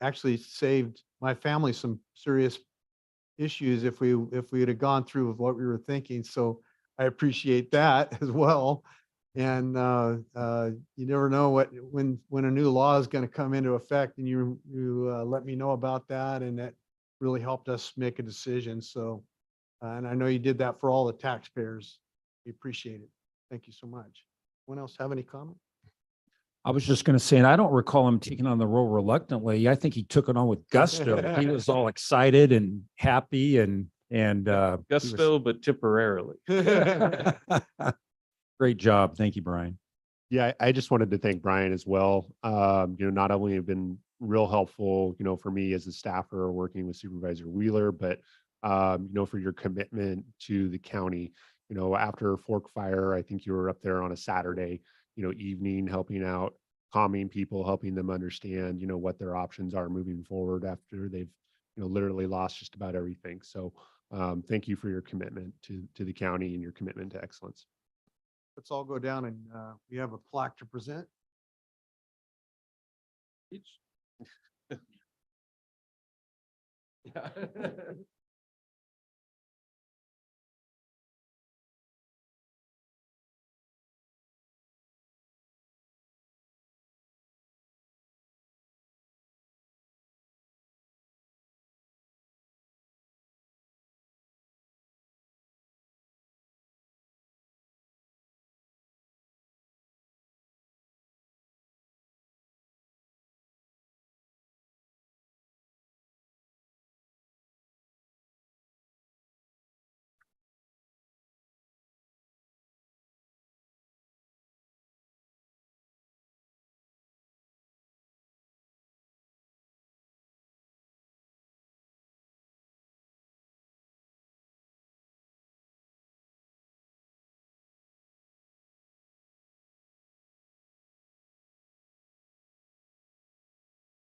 actually saved my family some serious issues if we had have gone through with what we were thinking. So I appreciate that as well. And you never know when a new law is going to come into effect, and you let me know about that, and that really helped us make a decision. So, and I know you did that for all the taxpayers. We appreciate it. Thank you so much. Anyone else have any comment? I was just going to say, and I don't recall him taking on the role reluctantly. I think he took it on with gusto. He was all excited and happy and Gusto, but temporarily. Great job. Thank you, Brian. Yeah, I just wanted to thank Brian as well. Not only have been real helpful, for me as a staffer working with Supervisor Wheeler, but for your commitment to the county. After Fork Fire, I think you were up there on a Saturday, evening, helping out, calming people, helping them understand, what their options are moving forward after they've, literally lost just about everything. So thank you for your commitment to the county and your commitment to excellence. Let's all go down, and we have a plaque to present.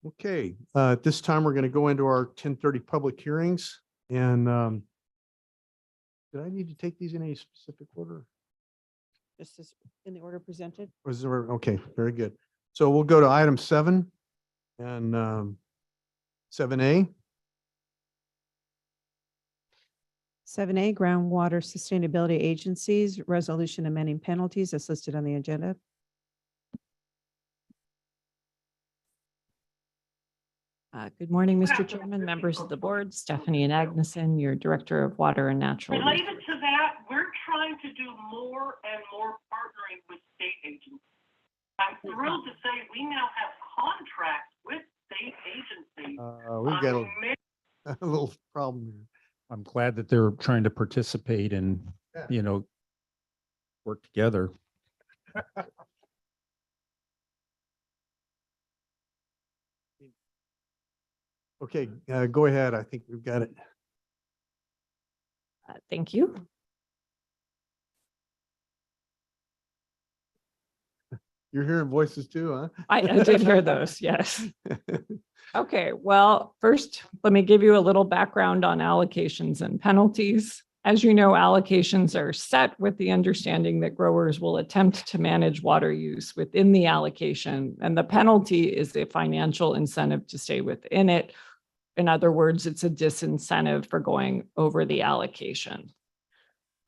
Okay, at this time, we're going to go into our 10:30 public hearings and did I need to take these in any specific order? This is in the order presented. Was there, okay, very good. So we'll go to item 7 and 7A. 7A, Groundwater Sustainability Agencies, resolution amending penalties as listed on the agenda. Good morning, Mr. Chairman, members of the board, Stephanie and Agneson, your Director of Water and Natural Resources. Related to that, we're trying to do more and more partnering with state agencies. I'm thrilled to say we now have contracts with state agencies. We've got a little problem here. I'm glad that they're trying to participate and, Yeah. Work together. Okay, go ahead. I think we've got it. Thank you. You're hearing voices too, huh? I did hear those, yes. Okay, well, first, let me give you a little background on allocations and penalties. As you know, allocations are set with the understanding that growers will attempt to manage water use within the allocation, and the penalty is a financial incentive to stay within it. In other words, it's a disincentive for going over the allocation.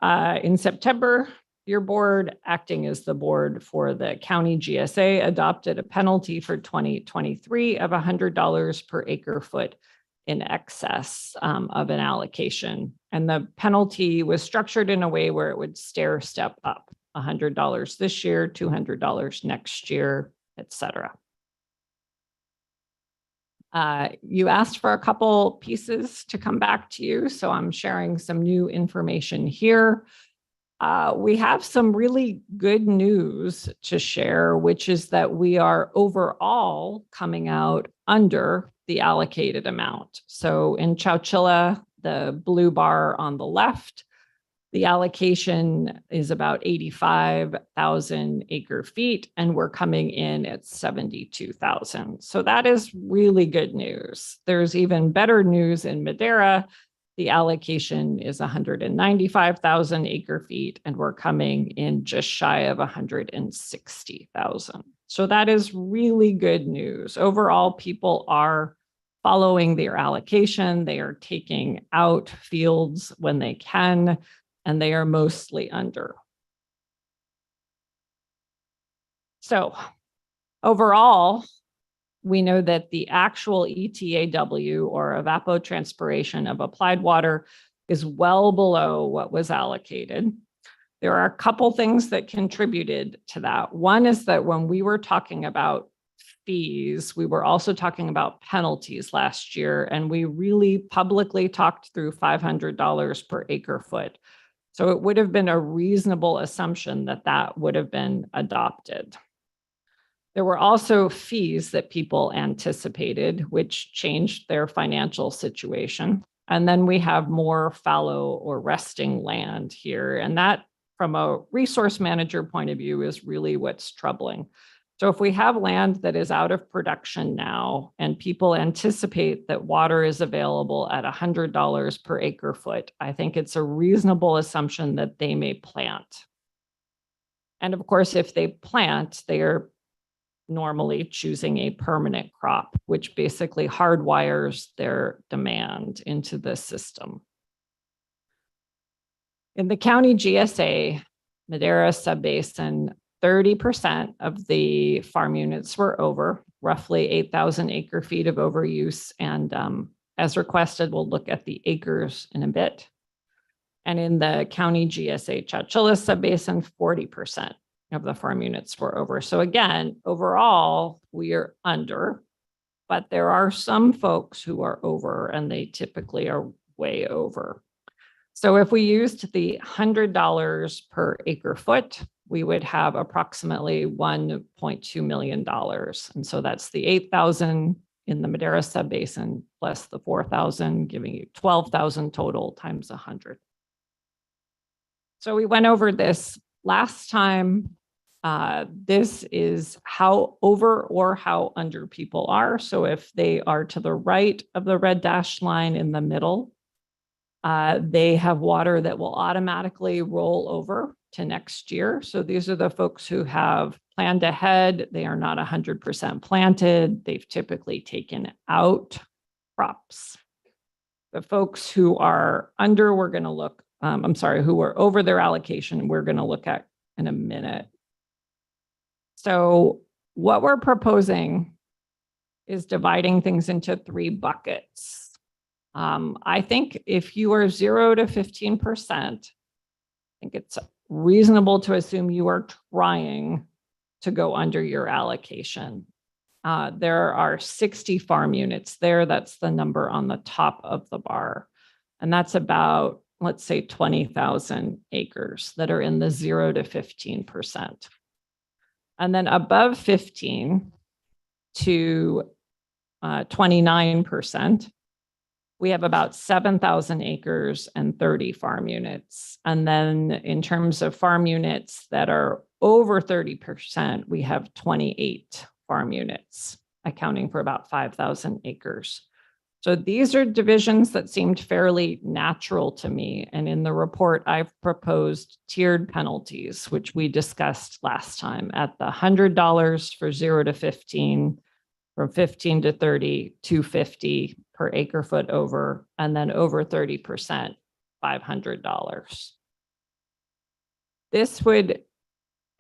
In September, your board, acting as the board for the county GSA, adopted a penalty for 2023 of $100 per acre foot in excess of an allocation. And the penalty was structured in a way where it would stair step up, $100 this year, $200 next year, et cetera. You asked for a couple pieces to come back to you, so I'm sharing some new information here. We have some really good news to share, which is that we are overall coming out under the allocated amount. So in Chowchilla, the blue bar on the left, the allocation is about 85,000 acre feet, and we're coming in at 72,000. So that is really good news. There's even better news in Madera. The allocation is 195,000 acre feet, and we're coming in just shy of 160,000. So that is really good news. Overall, people are following their allocation. They are taking out fields when they can, and they are mostly under. So overall, we know that the actual ETAW, or evapotranspiration of applied water, is well below what was allocated. There are a couple things that contributed to that. One is that when we were talking about fees, we were also talking about penalties last year, and we really publicly talked through $500 per acre foot. So it would have been a reasonable assumption that that would have been adopted. There were also fees that people anticipated, which changed their financial situation. And then we have more fallow or resting land here. And that, from a resource manager point of view, is really what's troubling. So if we have land that is out of production now, and people anticipate that water is available at $100 per acre foot, I think it's a reasonable assumption that they may plant. And of course, if they plant, they are normally choosing a permanent crop, which basically hardwires their demand into the system. In the county GSA, Madera Subbasin, 30% of the farm units were over, roughly 8,000 acre feet of overuse. And as requested, we'll look at the acres in a bit. And in the county GSA Chowchilla Subbasin, 40% of the farm units were over. So again, overall, we are under, but there are some folks who are over, and they typically are way over. So if we used the $100 per acre foot, we would have approximately $1.2 million. And so that's the 8,000 in the Madera Subbasin plus the 4,000, giving you 12,000 total times 100. So we went over this last time. This is how over or how under people are. So if they are to the right of the red dashed line in the middle, they have water that will automatically roll over to next year. So these are the folks who have planned ahead. They are not 100% planted. They've typically taken out crops. The folks who are under, we're going to look, who are over their allocation, we're going to look at in a minute. So what we're proposing is dividing things into 3 buckets. I think if you are 0 to 15%, I think it's reasonable to assume you are trying to go under your allocation. There are 60 farm units there. That's the number on the top of the bar. And that's about, let's say, 20,000 acres that are in the 0 to 15%. And then above 15 to 29%, we have about 7,000 acres and 30 farm units. And then in terms of farm units that are over 30%, we have 28 farm units, accounting for about 5,000 acres. So these are divisions that seemed fairly natural to me. And in the report, I've proposed tiered penalties, which we discussed last time at the $100 for 0 to 15, from 15 to 30, $250 per acre foot over, and then over 30%, $500. This would,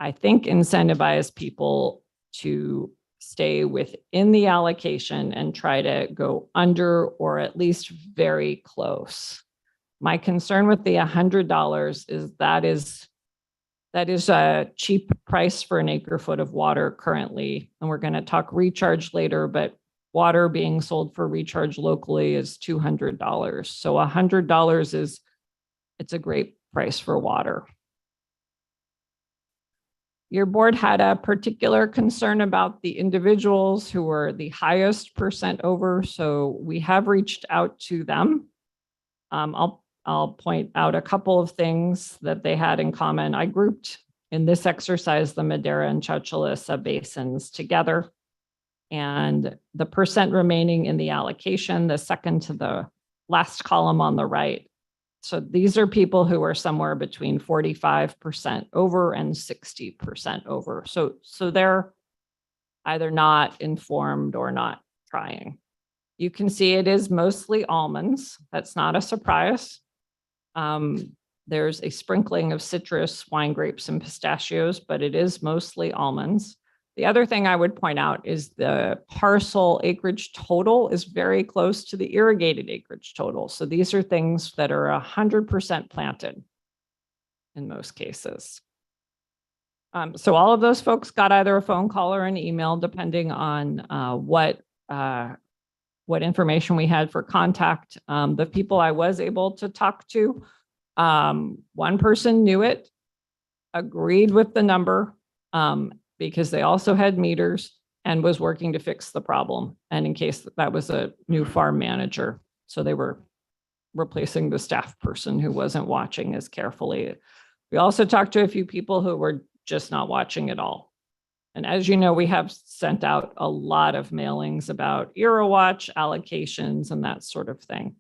I think, incentivize people to stay within the allocation and try to go under or at least very close. My concern with the $100 is that is a cheap price for an acre foot of water currently. And we're going to talk recharge later, but water being sold for recharge locally is $200. So $100 it's a great price for water. Your board had a particular concern about the individuals who were the highest percent over. So we have reached out to them. I'll point out a couple of things that they had in common. I grouped in this exercise the Madera and Chachalissa basins together. And the percent remaining in the allocation, the second to the last column on the right. So these are people who are somewhere between 45% over and 60% over. So they're either not informed or not trying. You can see it is mostly almonds. That's not a surprise. There's a sprinkling of citrus, wine grapes, and pistachios, but it is mostly almonds. The other thing I would point out is the parcel acreage total is very close to the irrigated acreage total. So these are things that are 100% planted in most cases. So all of those folks got either a phone call or an email, depending on what information we had for contact. The people I was able to talk to, one person knew it, agreed with the number, because they also had meters and was working to fix the problem. And in case that was a new farm manager. So they were replacing the staff person who wasn't watching as carefully. We also talked to a few people who were just not watching at all. And as you know, we have sent out a lot of mailings about EraWatch allocations and that sort of thing.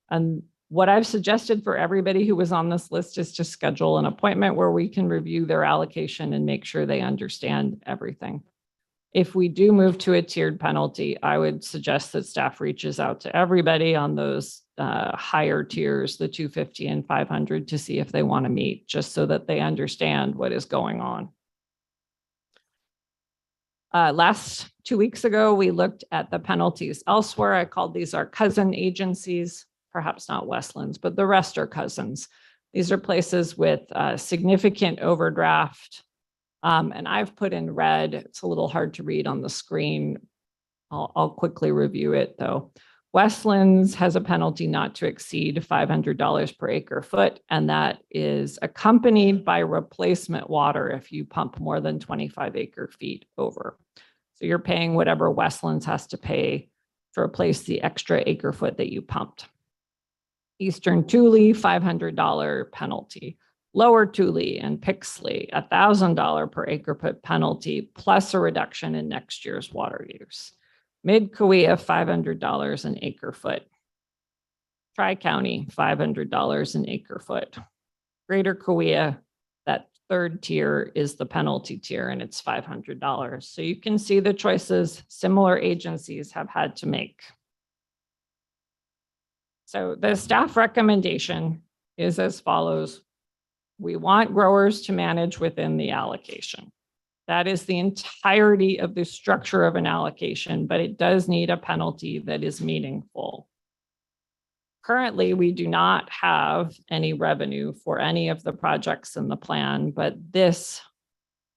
And what I've suggested for everybody who was on this list is to schedule an appointment where we can review their allocation and make sure they understand everything. If we do move to a tiered penalty, I would suggest that staff reaches out to everybody on those higher tiers, the 250 and 500, to see if they want to meet, just so that they understand what is going on. Last 2 weeks ago, we looked at the penalties elsewhere. I called these our cousin agencies. Perhaps not Westlands, but the rest are cousins. These are places with significant overdraft. And I've put in red, it's a little hard to read on the screen. I'll quickly review it though. Westlands has a penalty not to exceed $500 per acre foot, and that is accompanied by replacement water if you pump more than 25 acre feet over. So you're paying whatever Westlands has to pay to replace the extra acre foot that you pumped. Eastern Tule, $500 penalty. Lower Tule and Pixley, $1,000 per acre foot penalty plus a reduction in next year's water use. Mid Cahuilla, $500 an acre foot. Tri-County, $500 an acre foot. Greater Cahuilla, that third tier is the penalty tier and it's $500. So you can see the choices similar agencies have had to make. So the staff recommendation is as follows. We want growers to manage within the allocation. That is the entirety of the structure of an allocation, but it does need a penalty that is meaningful. Currently, we do not have any revenue for any of the projects in the plan, but this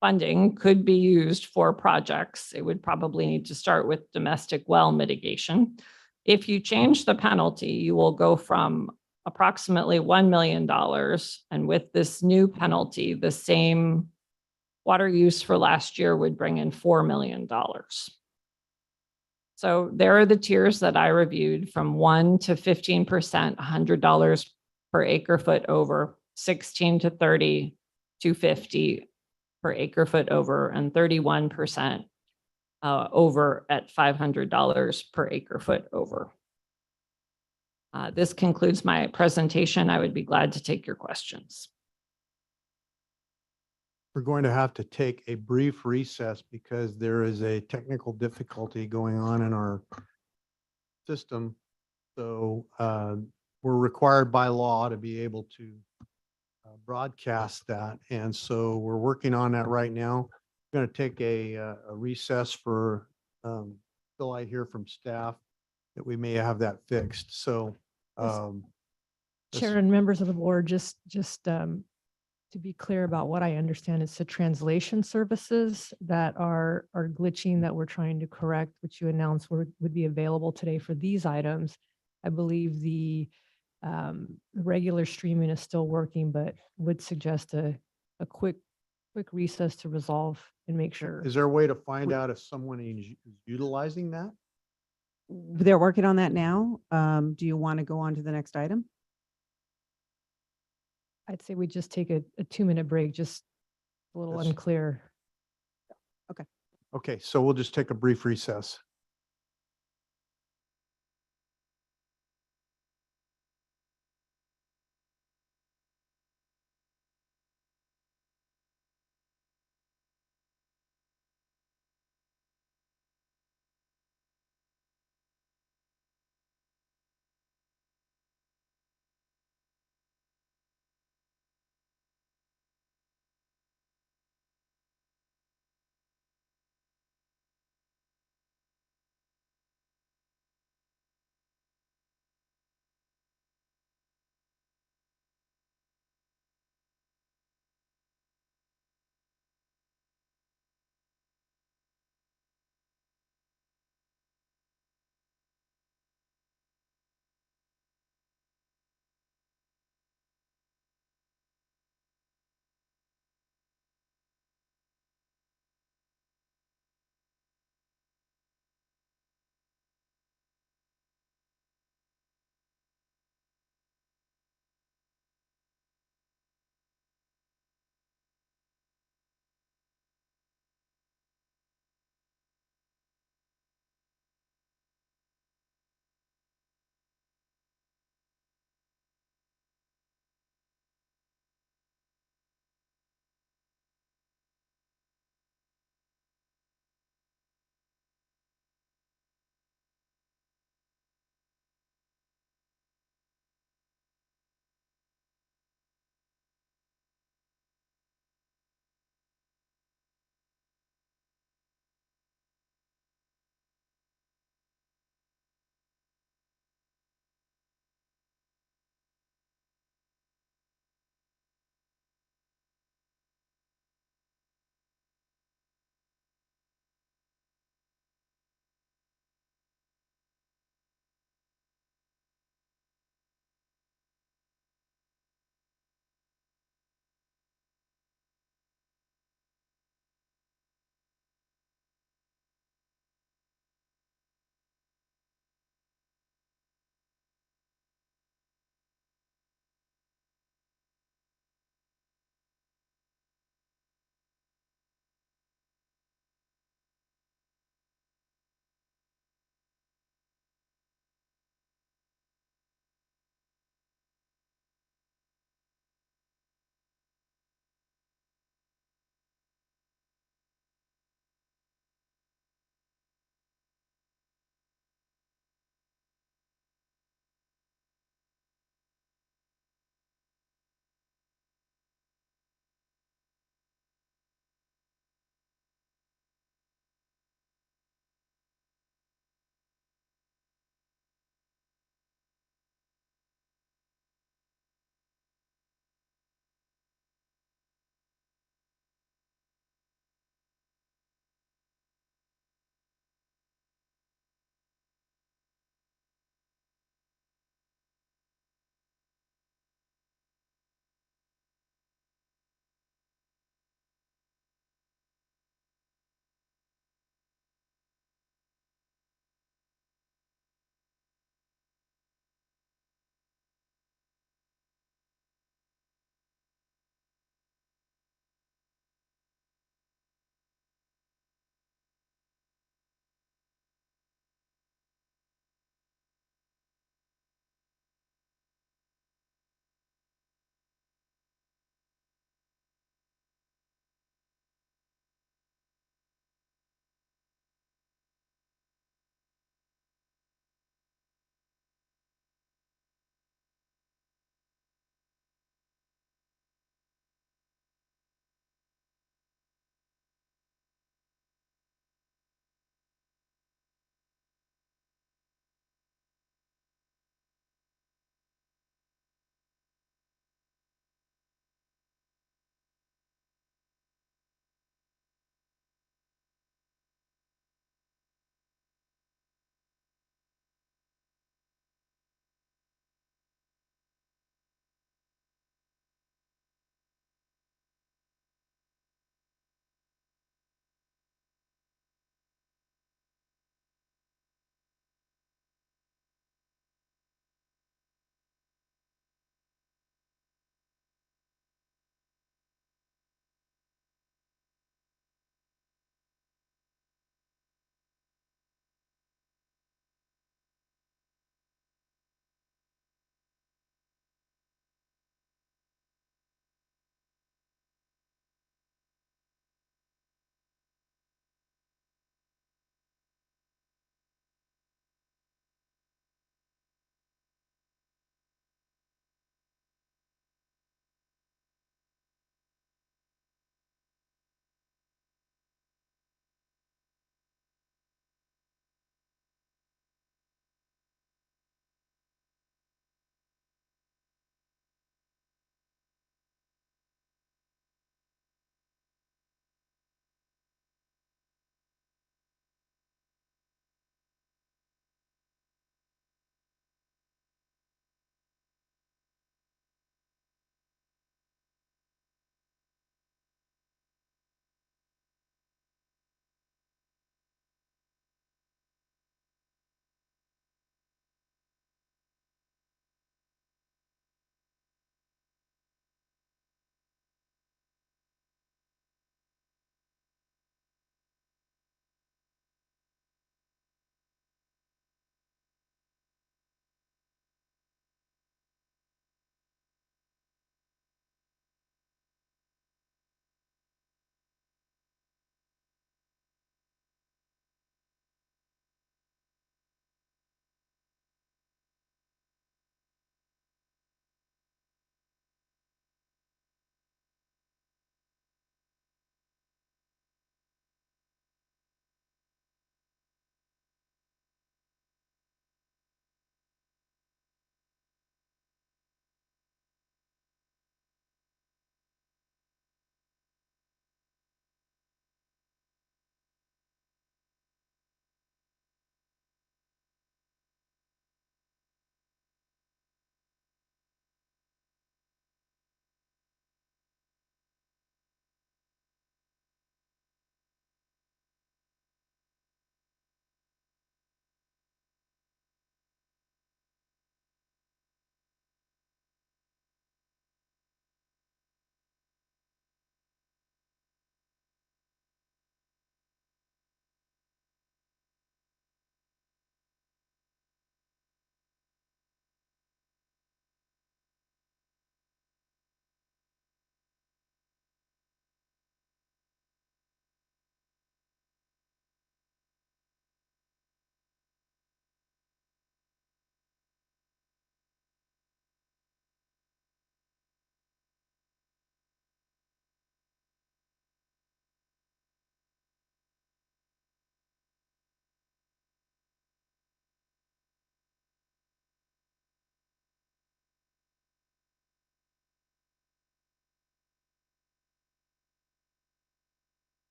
funding could be used for projects. It would probably need to start with domestic well mitigation. If you change the penalty, you will go from approximately $1 million. And with this new penalty, the same water use for last year would bring in $4 million. So there are the tiers that I reviewed from 1 to 15%, $100 per acre foot over, 16 to 30, $250 per acre foot over, and 31% over at $500 per acre foot over. This concludes my presentation. I would be glad to take your questions. We're going to have to take a brief recess because there is a technical difficulty going on in our system. So we're required by law to be able to broadcast that. And so we're working on that right now. Going to take a recess for till I hear from staff that we may have that fixed. So let's- Chair and members of the board, just to be clear about what I understand, it's the translation services that are glitching that we're trying to correct, which you announced would be available today for these items. I believe the regular streaming is still working, but would suggest a quick recess to resolve and make sure. Is there a way to find out if someone is utilizing that? They're working on that now. Do you want to go on to the next item? I'd say we just take a 2-minute break, just a little Yes. unclear. Okay, so we'll just take a brief recess.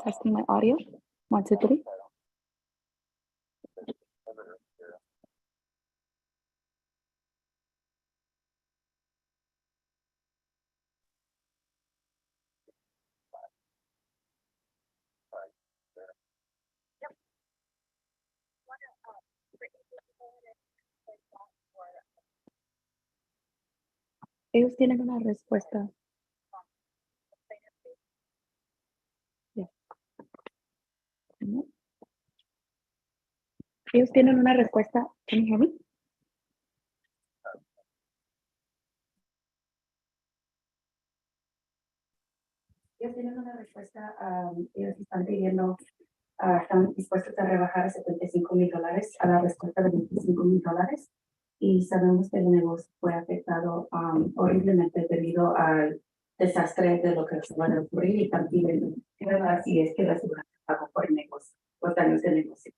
Testing my audio. 1, 2, 3. Ellos tienen una respuesta. Yeah. Ellos tienen una respuesta. Can you hear me? Ellos tienen una respuesta. Ellos están pidiendo, están dispuestos a rebajar a $75,000 a la respuesta de $25,000. Y sabemos que el negocio fue afectado horriblemente debido al desastre de lo que acaba de ocurrir y también así es que la seguridad pagó por el negocio, los daños del negocio.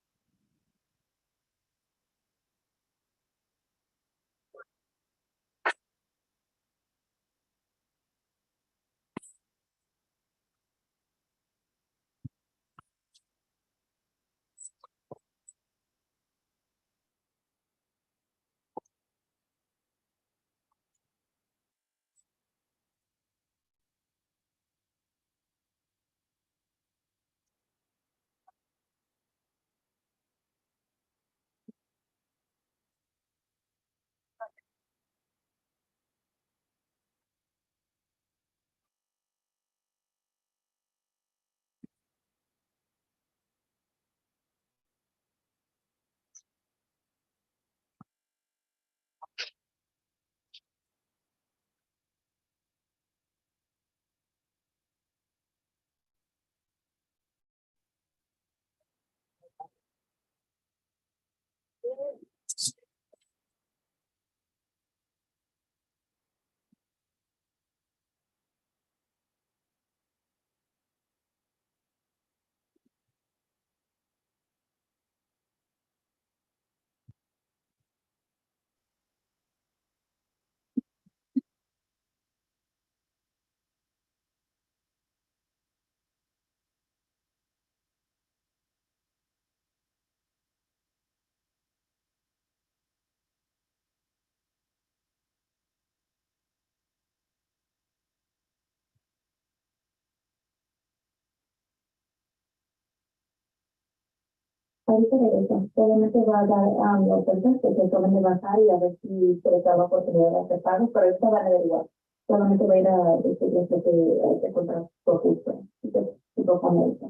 Ahorita regresa, solamente va a dar los centros que se tomen de bajar y a ver si se les da la oportunidad de hacer pagos, pero ahorita van a averiguar. Solamente va a ir a decirles lo que se contrató justo. Entonces, ahorita.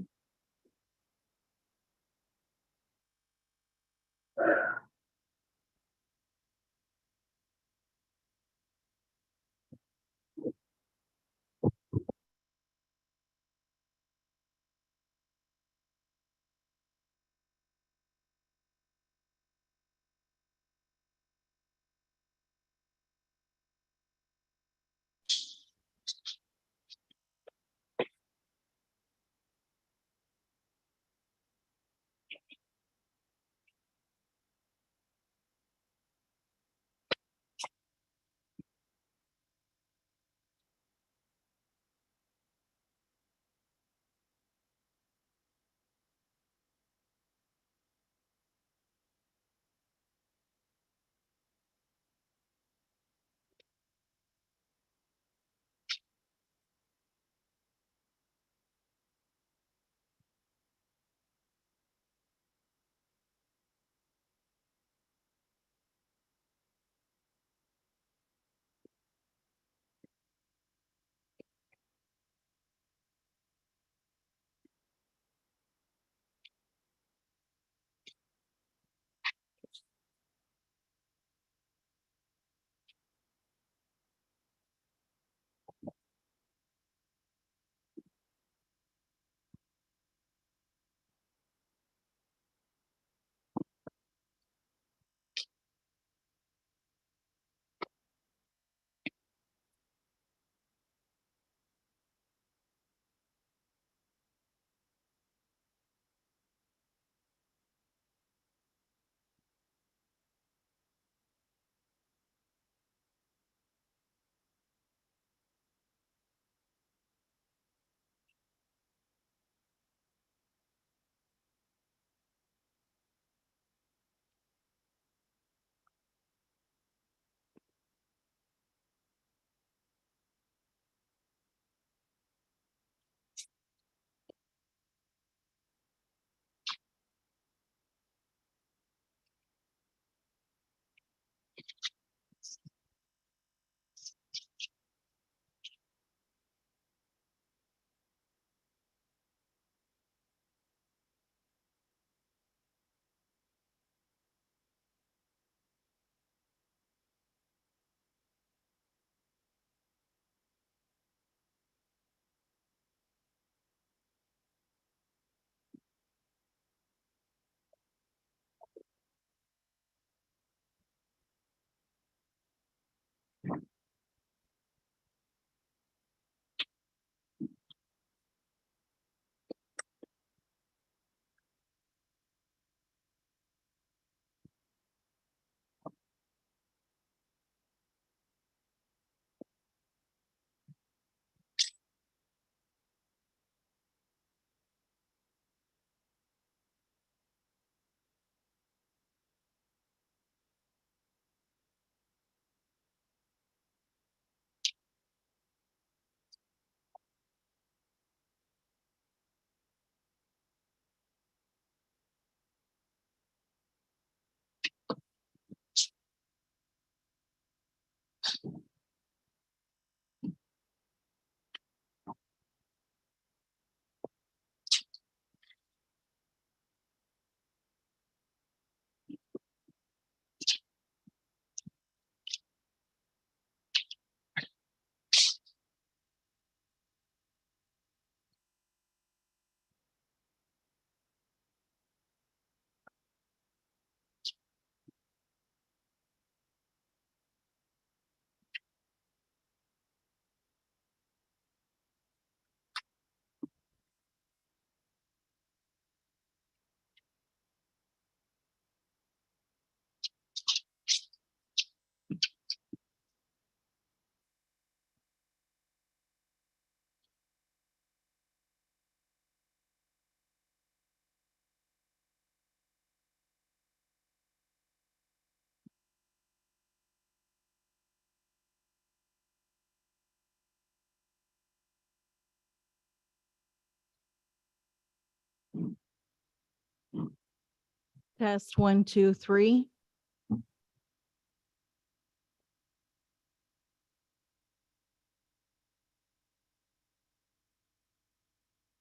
Test 1, 2, 3.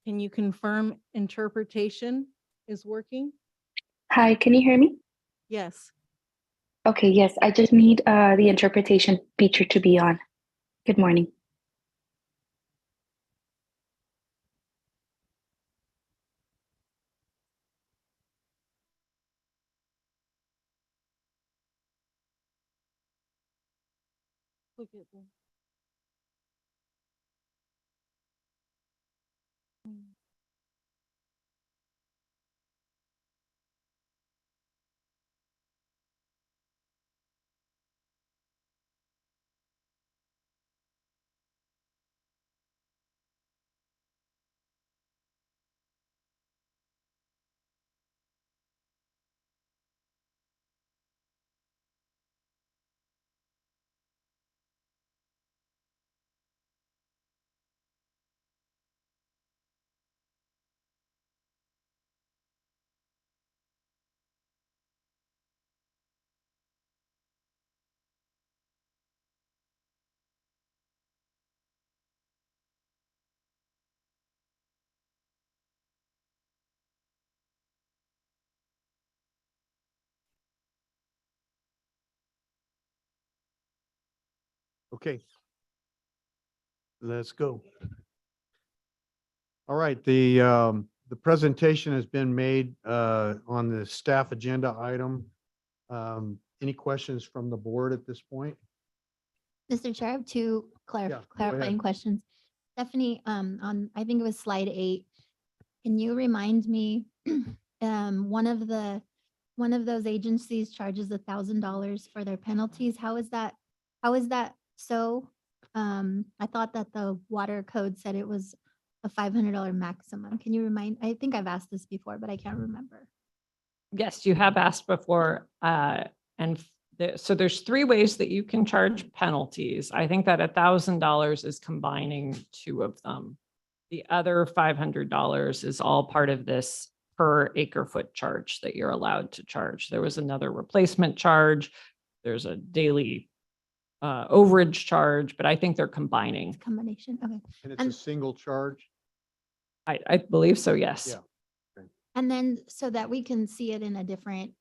Can you confirm interpretation is working? Hi, can you hear me? Yes. Okay, yes, I just need the interpretation feature to be on. Good morning. Look at them. Okay. Let's go. All right, the presentation has been made on the staff agenda item. Any questions from the board at this point? Mr. Chair, I have two Yeah, go clarifying ahead. questions. Stephanie, on, I think it was slide 8, can you remind me, one of those agencies charges $1,000 for their penalties. How is that so? I thought that the water code said it was a $500 maximum. Can you remind, I think I've asked this before, but I can't remember. Yes, you have asked before, so there's 3 ways that you can charge penalties. I think that $1,000 is combining 2 of them. The other $500 is all part of this per acre foot charge that you're allowed to charge. There was another replacement charge. There's a daily overage charge, but I think they're combining. Combination, okay. And it's a single charge? I believe so, yes. Yeah. And then so that we can see it in a different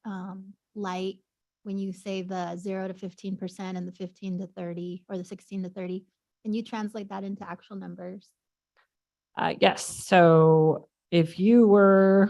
light, when you say the 0 to 15% and the 15 to 30 or the 16 to 30, can you translate that into actual numbers? Yes, so if you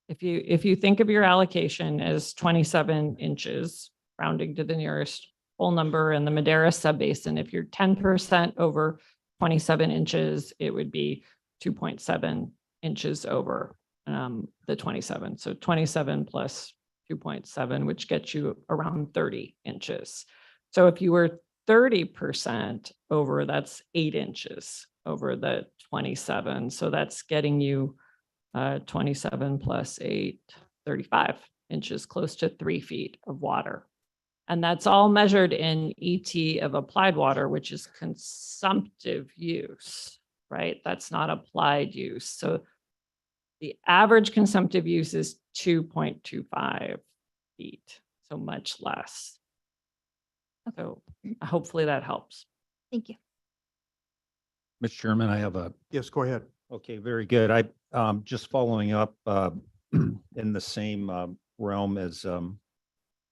think of your allocation as 27 inches, rounding to the nearest whole number in the Madera subbasin, if you're 10% over 27 inches, it would be 2.7 inches over the 27. So 27 plus 2.7, which gets you around 30 inches. So if you were 30% over, that's 8 inches over the 27. So that's getting you 27 plus 8, 35 inches, close to 3 feet of water. And that's all measured in ET of applied water, which is consumptive use, right? That's not applied use. So the average consumptive use is 2.25 feet, so much less. So hopefully that helps. Thank you. Mr. Chairman, I have Yes, go ahead. okay, very good. Just following up in the same realm as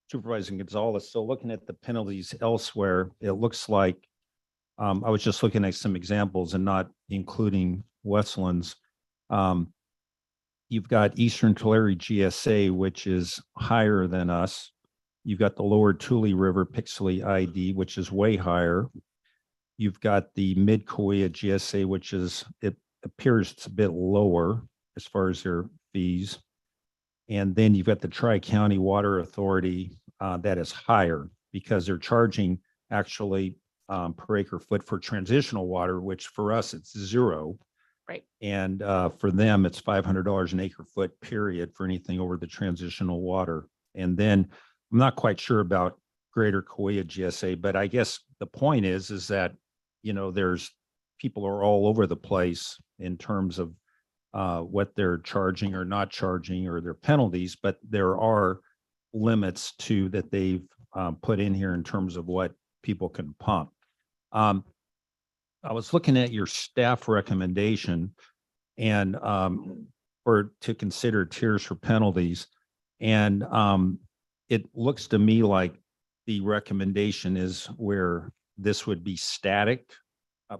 Supervisor Gonzalez. So looking at the penalties elsewhere, it looks like I was just looking at some examples and not including Westlands. You've got Eastern Tulare GSA, which is higher than us. You've got the Lower Tule River Pixley ID, which is way higher. You've got the Mid Kauai GSA, which is, it appears it's a bit lower as far as their fees. And then you've got the Tri-County Water Authority that is higher because they're charging actually per acre foot for transitional water, which for us it's 0. Right. And for them, it's $500 an acre foot period for anything over the transitional water. And then I'm not quite sure about Greater Kauai GSA, but I guess the point is that, you know, there's people are all over the place in terms of what they're charging or not charging or their penalties, but there are limits to that they've put in here in terms of what people can pump. I was looking at your staff recommendation and or to consider tiers for penalties. And it looks to me like the recommendation is where this would be static,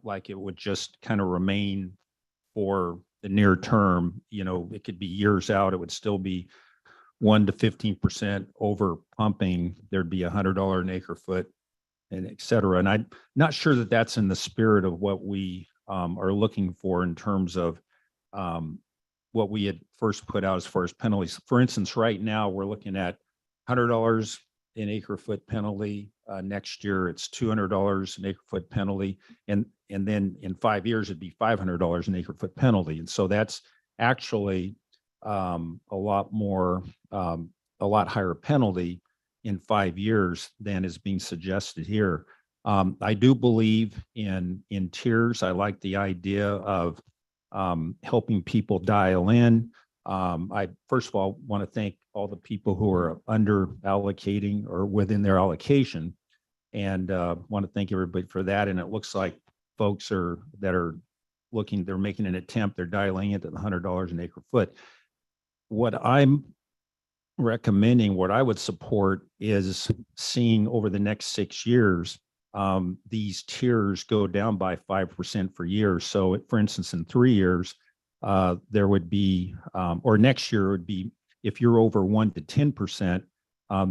like it would just kind of remain for the near term. You know, it could be years out, it would still be 1 to 15% over pumping. There'd be $100 an acre foot and et cetera. And I'm not sure that that's in the spirit of what we are looking for in terms of what we had first put out as far as penalties. For instance, right now, we're looking at $100 an acre foot penalty. Next year, it's $200 an acre foot penalty. And then in 5 years, it'd be $500 an acre foot penalty. And so that's actually a lot more, a lot higher penalty in 5 years than is being suggested here. I do believe in tiers. I like the idea of helping people dial in. I first of all want to thank all the people who are under allocating or within their allocation, and want to thank everybody for that. And it looks like folks that are looking, they're making an attempt, they're dialing into the $100 an acre foot. What I'm recommending, what I would support is seeing over the next 6 years, these tiers go down by 5% for years. So for instance, in 3 years, there would be, or next year would be, if you're over 1 to 10%,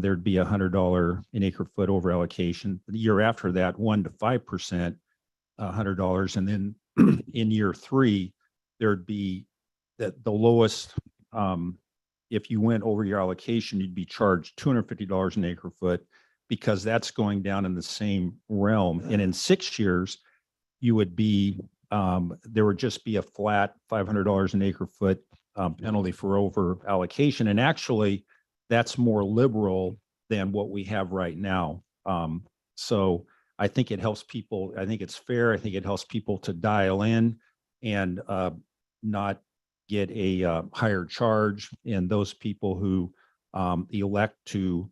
there'd be $100 an acre foot over allocation. The year after that, 1 to 5%, $100. And then in year 3, there'd be the lowest, if you went over your allocation, you'd be charged $250 an acre foot, because that's going down in the same realm. And in 6 years, you would be, there would just be a flat $500 an acre foot penalty for over allocation. And actually, that's more liberal than what we have right now. So I think it helps people. I think it's fair. I think it helps people to dial in and not get a higher charge. And those people who elect to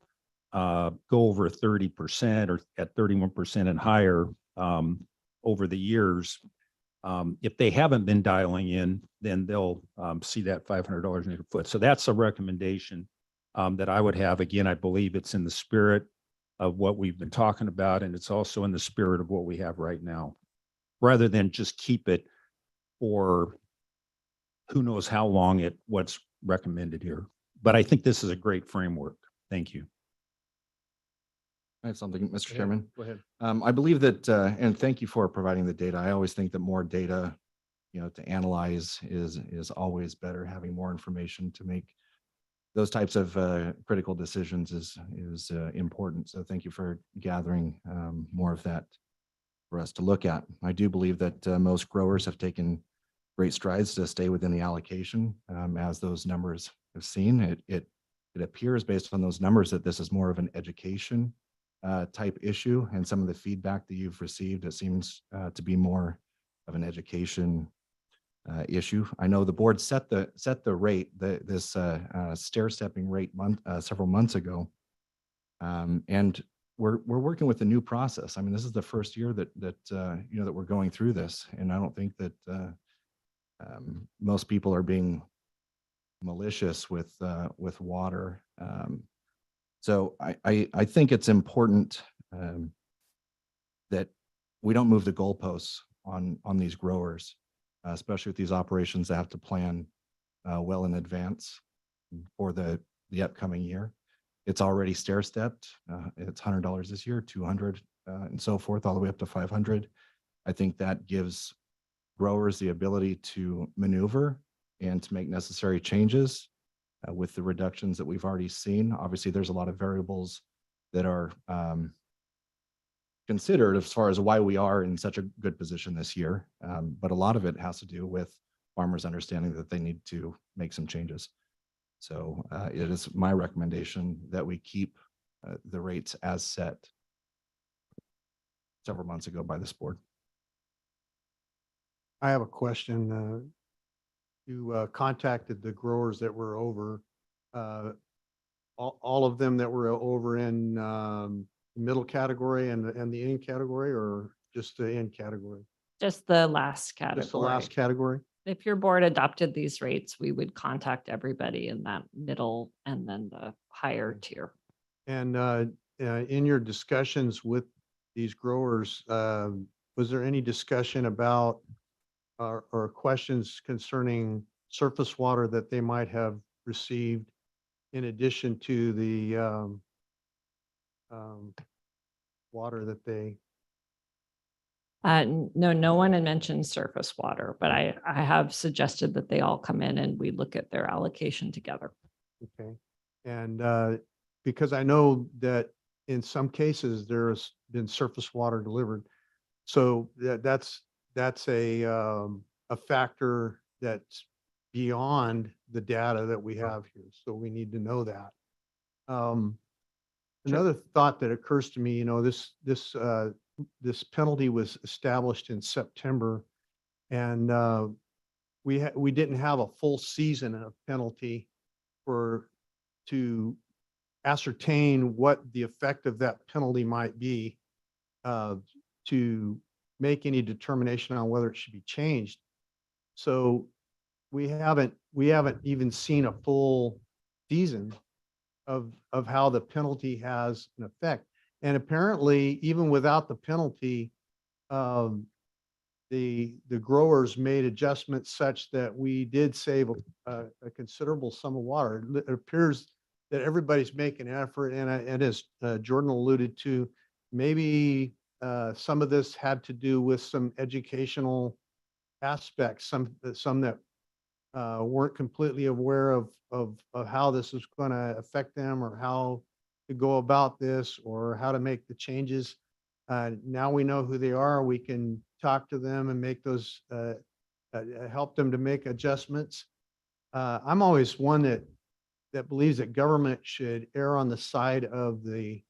go over 30% or at 31% and higher over the years, if they haven't been dialing in, then they'll see that $500 an acre foot. So that's a recommendation that I would have. Again, I believe it's in the spirit of what we've been talking about, and it's also in the spirit of what we have right now, rather than just keep it for who knows how long what's recommended here. But I think this is a great framework. Thank you. I have something, Mr. Go ahead. Chairman. Go ahead. I believe that, and thank you for providing the data. I always think that more data, to analyze is always better. Having more information to make those types of critical decisions is important. So thank you for gathering more of that for us to look at. I do believe that most growers have taken great strides to stay within the allocation. As those numbers have seen, it appears based on those numbers that this is more of an education type issue, and some of the feedback that you've received, it seems to be more of an education issue. I know the board set the rate, this stair-stepping rate several months ago, and we're working with a new process. I mean, this is the first year that that we're going through this, and I don't think that most people are being malicious with water. So I think it's important that we don't move the goalposts on these growers, especially with these operations that have to plan well in advance for the upcoming year. It's already stair-stepped. It's $100 this year, $200, and so forth, all the way up to $500. I think that gives growers the ability to maneuver and to make necessary changes with the reductions that we've already seen. Obviously, there's a lot of variables that are considered as far as why we are in such a good position this year. But a lot of it has to do with farmers understanding that they need to make some changes. So it is my recommendation that we keep the rates as set several months ago by this board. I have a question. you contacted the growers that were over, all of them that were over in middle category and the in category, or just the in category? Just the last category. Just the last category? If your board adopted these rates, we would contact everybody in that middle and then the higher tier. And in your discussions with these growers, was there any discussion about or questions concerning surface water that they might have received in addition to the water that they? No, no one had mentioned surface water, but I have suggested that they all come in and we look at their allocation together. Okay. And because I know that in some cases there's been surface water delivered. So that's a factor that's beyond the data that we have here. So we need to know that. Another thought that occurs to me, this penalty was established in September, and we didn't have a full season of penalty to ascertain what the effect of that penalty might be, to make any determination on whether it should be changed. So we haven't even seen a full season of how the penalty has an effect. And apparently, even without the penalty, the growers made adjustments such that we did save a considerable sum of water. It appears that everybody's making an effort, and as Jordan alluded to, maybe some of this had to do with some educational aspects, some that weren't completely aware of how this is going to affect them, or how to go about this, or how to make the changes. Now we know who they are. We can talk to them and make those, help them to make adjustments. I'm always one that believes that government should err on the side of the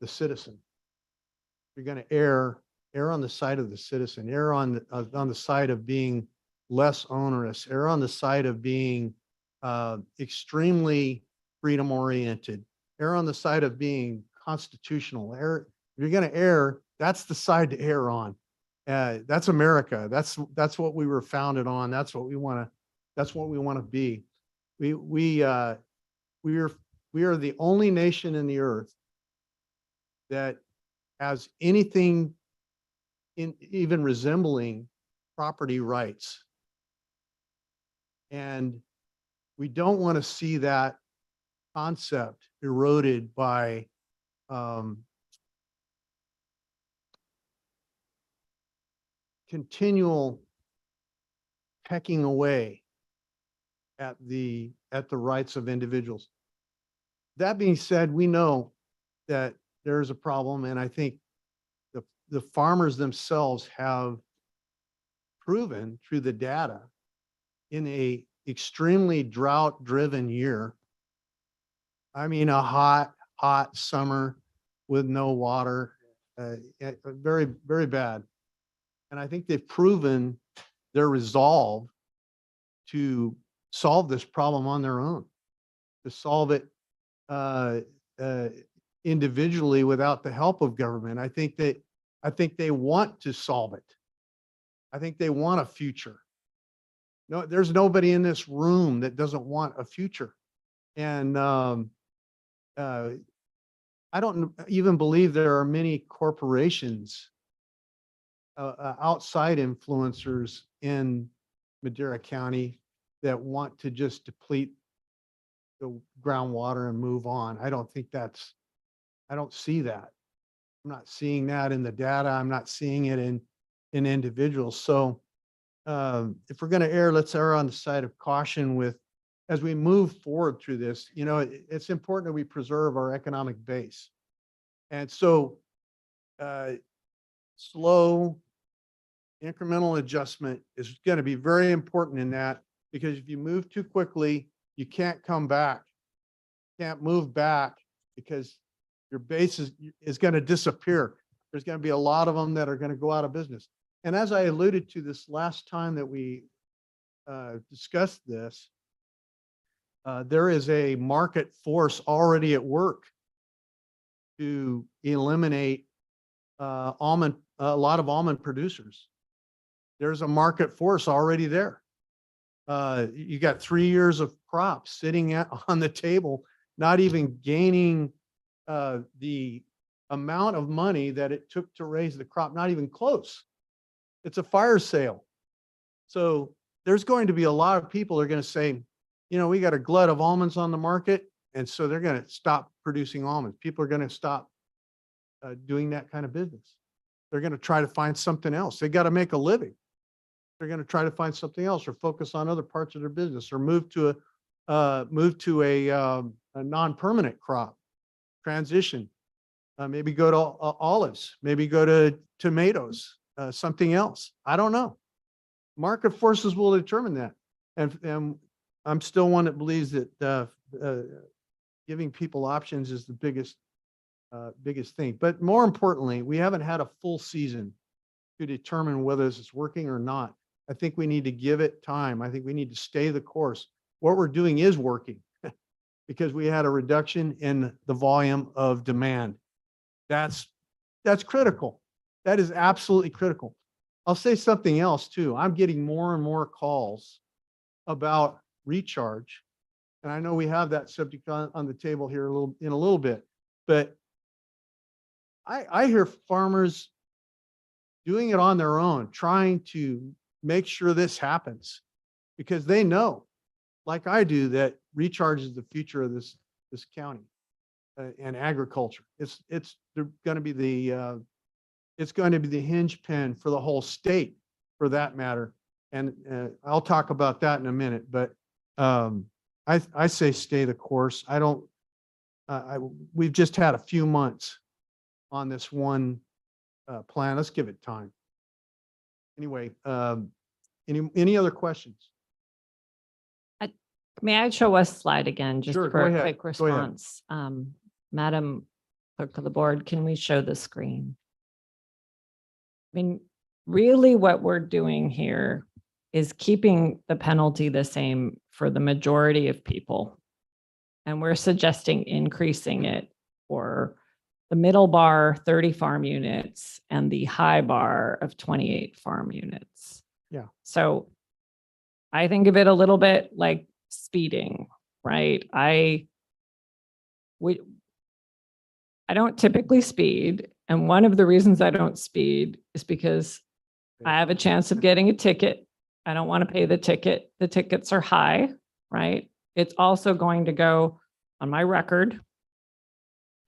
citizen. If you're going to err on the side of the citizen, err on the side of being less onerous, err on the side of being extremely freedom oriented, err on the side of being constitutional. If you're going to err, that's the side to err on. That's America. That's what we were founded on. That's what we want to be. We are the only nation in the earth that has anything even resembling property rights. And we don't want to see that concept eroded by continual pecking away at the rights of individuals. That being said, we know that there's a problem, and I think the farmers themselves have proven through the data in a extremely drought-driven year. I mean, a hot summer with no water, very, very bad. And I think they've proven their resolve to solve this problem on their own, to solve it individually without the help of government. I think they want to solve it. I think they want a future. No, there's nobody in this room that doesn't want a future. And I don't even believe there are many corporations, outside influencers in Madera County that want to just deplete the groundwater and move on. I don't see that. I'm not seeing that in the data. I'm not seeing it in individuals. So if we're going to err, let's err on the side of caution as we move forward through this. It's important that we preserve our economic base. And so slow incremental adjustment is going to be very important in that, because if you move too quickly, you can't come back. You can't move back because your base is going to disappear. There's going to be a lot of them that are going to go out of business. And as I alluded to this last time that we discussed this, there is a market force already at work to eliminate a lot of almond producers. There's a market force already there. You got 3 years of crops sitting on the table, not even gaining the amount of money that it took to raise the crop, not even close. It's a fire sale. So there's going to be a lot of people that are going to say, you know, we got a glut of almonds on the market. And so they're going to stop producing almonds. People are going to stop doing that kind of business. They're going to try to find something else. They got to make a living. They're going to try to find something else or focus on other parts of their business or move to a non-permanent crop, transition. Maybe go to olives, maybe go to tomatoes, something else. I don't know. Market forces will determine that. And I'm still one that believes that giving people options is the biggest thing. But more importantly, we haven't had a full season to determine whether this is working or not. I think we need to give it time. I think we need to stay the course. What we're doing is working because we had a reduction in the volume of demand. That's critical. That is absolutely critical. I'll say something else too. I'm getting more and more calls about recharge. And I know we have that subject on the table here in a little bit, but I hear farmers doing it on their own, trying to make sure this happens because they know, like I do, that recharge is the future of this county and agriculture. It's going to be the hinge pin for the whole state, for that matter. And I'll talk about that in a minute. But I say stay the course. We've just had a few months on this one plan. Let's give it time. Anyway, any other questions? May I show a slide again, just Sure, go for a ahead. quick Go ahead. response? Madam Clerk of the Board, can we show the screen? I mean, really what we're doing here is keeping the penalty the same for the majority of people. And we're suggesting increasing it for the middle bar, 30 farm units, and the high bar of 28 farm units. Yeah. So I think of it a little bit like speeding, right? I don't typically speed. And one of the reasons I don't speed is because I have a chance of getting a ticket. I don't want to pay the ticket. The tickets are high, right? It's also going to go on my record.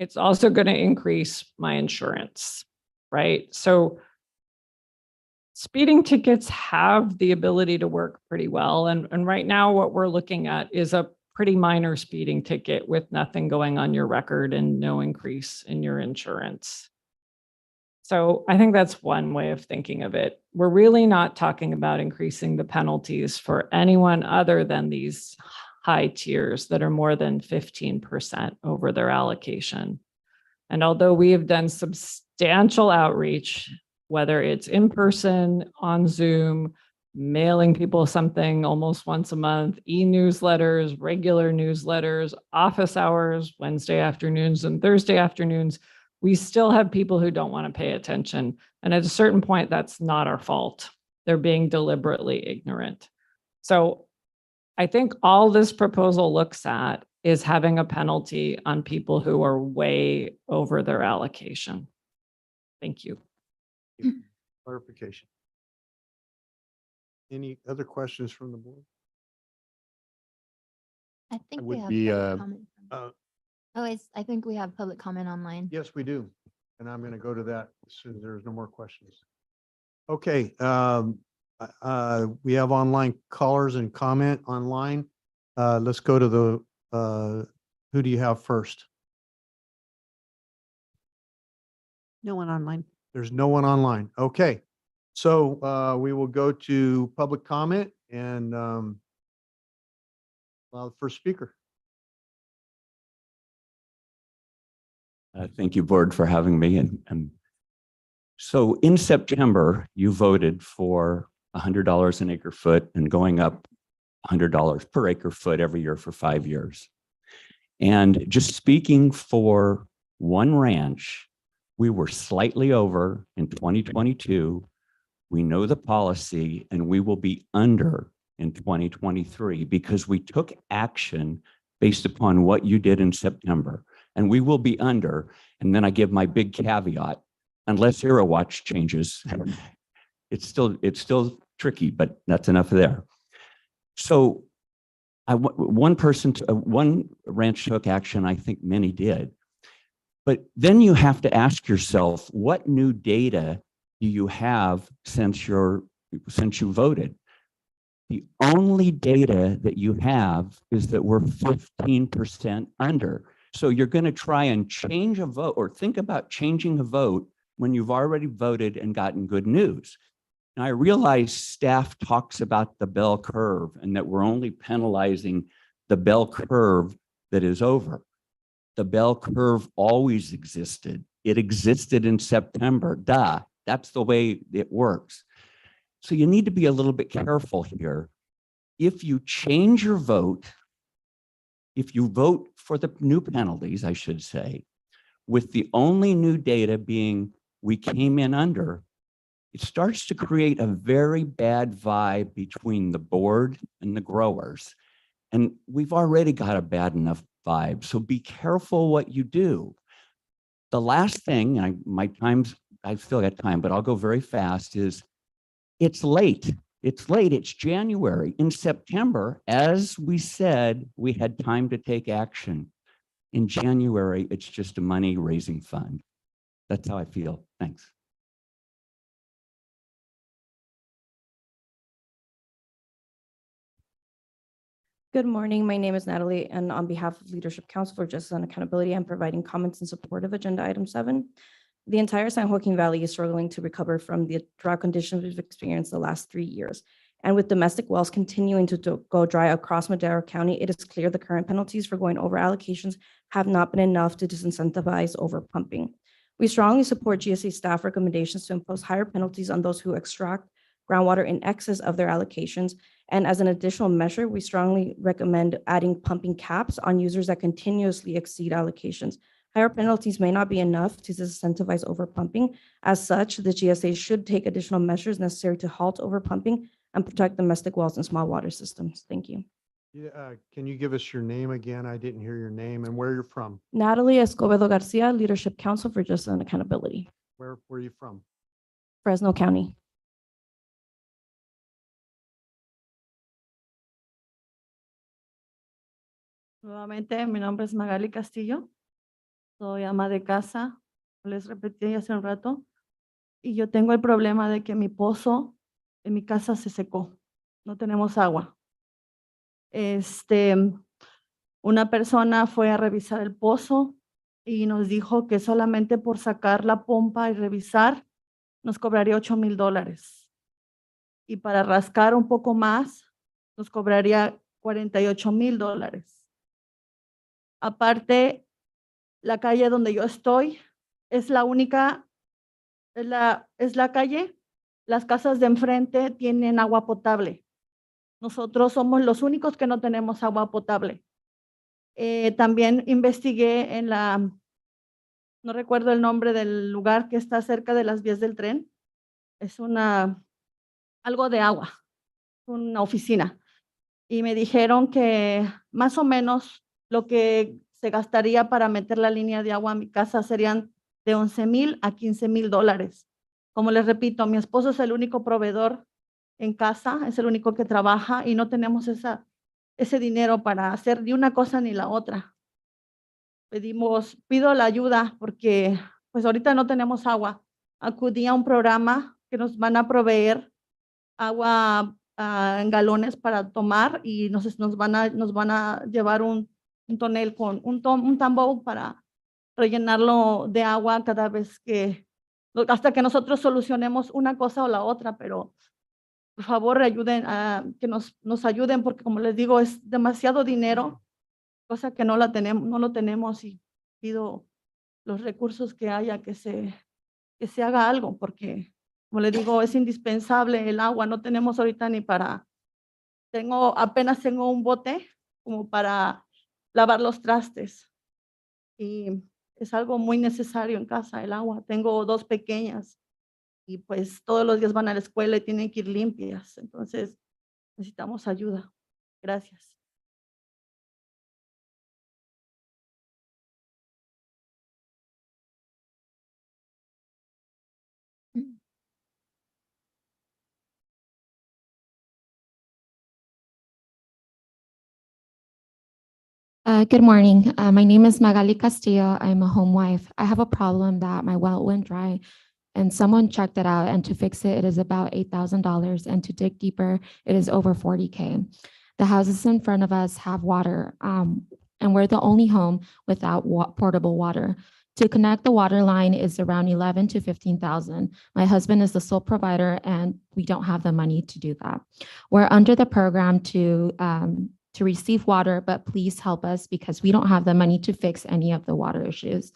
It's also going to increase my insurance, right? So speeding tickets have the ability to work pretty well. And right now what we're looking at is a pretty minor speeding ticket with nothing going on your record and no increase in your insurance. So I think that's one way of thinking of it. We're really not talking about increasing the penalties for anyone other than these high tiers that are more than 15% over their allocation. And although we have done substantial outreach, whether it's in person, on Zoom, mailing people something almost once a month, e-newsletters, regular newsletters, office hours, Wednesday afternoons and Thursday afternoons, we still have people who don't want to pay attention. And at a certain point, that's not our fault. They're being deliberately ignorant. So I think all this proposal looks at is having a penalty on people who are way over their allocation. Thank you. Clarification. Any other questions from the board? I think we would have be, public comment. uh, I think we have public comment online. Yes, we do. And I'm going to go to that as soon as there's no more questions. Okay. We have online callers and comment online. Let's go to the, who do you have first? No one online. There's no one online. Okay. So we will go to public comment and allow the first speaker. Thank you, board, for having me. And so in September, you voted for $100 an acre foot and going up $100 per acre foot every year for 5 years. And just speaking for one ranch, we were slightly over in 2022. We know the policy, and we will be under in 2023 because we took action based upon what you did in September. And we will be under. And then I give my big caveat, unless Hero Watch changes, it's still tricky, but that's enough there. So one ranch took action, I think many did. But then you have to ask yourself, what new data do you have since you voted? The only data that you have is that we're 15% under. So you're going to try and change a vote or think about changing a vote when you've already voted and gotten good news. Now, I realize staff talks about the bell curve and that we're only penalizing the bell curve that is over. The bell curve always existed. It existed in September. Duh, that's the way it works. So you need to be a little bit careful here. If you change your vote, if you vote for the new penalties, I should say, with the only new data being we came in under, it starts to create a very bad vibe between the board and the growers. And we've already got a bad enough vibe. So be careful what you do. The last thing, I've still got time, but I'll go very fast, is it's late. It's late. It's January. In September, as we said, we had time to take action. In January, it's just a money raising fund. That's how I feel. Thanks. Good morning. My name is Natalie, and on behalf of Leadership Council for Justice and Accountability, I'm providing comments in support of Agenda Item 7. The entire San Joaquin Valley is struggling to recover from the drought conditions we've experienced the last 3 years. And with domestic wells continuing to go dry across Madero County, it is clear the current penalties for going over allocations have not been enough to disincentivize over pumping. We strongly support GSA staff recommendations to impose higher penalties on those who extract groundwater in excess of their allocations. And as an additional measure, we strongly recommend adding pumping caps on users that continuously exceed allocations. Higher penalties may not be enough to disincentivize overpumping. As such, the GSA should take additional measures necessary to halt overpumping and protect domestic wells and small water systems. Thank you. Yeah, can you give us your name again? I didn't hear your name and where you're from. Natalie Escobedo Garcia, Leadership Council for Justice and Accountability, Where are you from? Fresno County. Nuevamente, mi nombre es Magali Castillo. Soy ama de casa, les repetí hace un rato, y yo tengo el problema de que mi pozo en mi casa se secó. No tenemos agua. Una persona fue a revisar el pozo y nos dijo que solamente por sacar la pompa y revisar nos cobraría $8,000. Y para rascar un poco más nos cobraría $48,000. Aparte, la calle donde yo estoy es la única, es la calle. Las casas de enfrente tienen agua potable. Nosotros somos los únicos que no tenemos agua potable. También investigué en no recuerdo el nombre del lugar que está cerca de las vías del tren. Es algo de agua, una oficina. Y me dijeron que más o menos lo que se gastaría para meter la línea de agua a mi casa serían de $11,000 a $15,000. Como les repito, mi esposo es el único proveedor en casa, es el único que trabaja y no tenemos ese dinero para hacer ni una cosa ni la otra. Pido la ayuda porque pues ahorita no tenemos agua. Acudí a un programa que nos van a proveer agua en galones para tomar y nos van a llevar un tonel con un tambo para rellenarlo de agua cada vez hasta que nosotros solucionemos una cosa o la otra, pero por favor ayuden que nos ayuden porque como les digo es demasiado dinero, cosa que no lo tenemos y pido los recursos que haya que se haga algo porque como les digo es indispensable el agua, no tenemos ahorita ni para Apenas tengo un bote como para lavar los trastes. Y es algo muy necesario en casa, el agua. Tengo 2 pequeñas y pues todos los días van a la escuela y tienen que ir limpias. Entonces necesitamos ayuda. Gracias. Good morning. My name is Magali Castillo. I'm a home wife. I have a problem that my well went dry and someone checked it out, and to fix it, it is about $8,000, and to dig deeper, it is over 40K. The houses in front of us have water, and we're the only home without portable water. To connect the water line is around 11 to 15,000. My husband is the sole provider, and we don't have the money to do that. We're under the program to receive water, but please help us because we don't have the money to fix any of the water issues.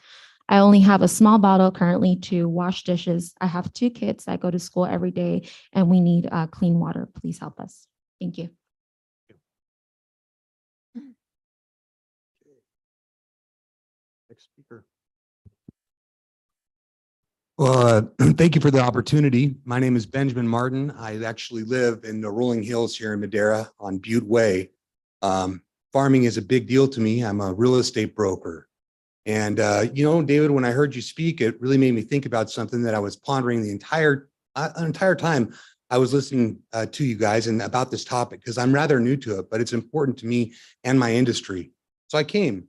I only have a small bottle currently to wash dishes. I have 2 kids that go to school every day, and we need clean water. Please help us. Thank you. Next speaker. Well, thank you for the opportunity. My name is Benjamin Martin. I actually live in the rolling hills here in Madera on Butte Way. Farming is a big deal to me. I'm a real estate broker. And, David, when I heard you speak, it really made me think about something that I was pondering the entire time I was listening to you guys and about this topic, because I'm rather new to it, but it's important to me and my industry. So I came.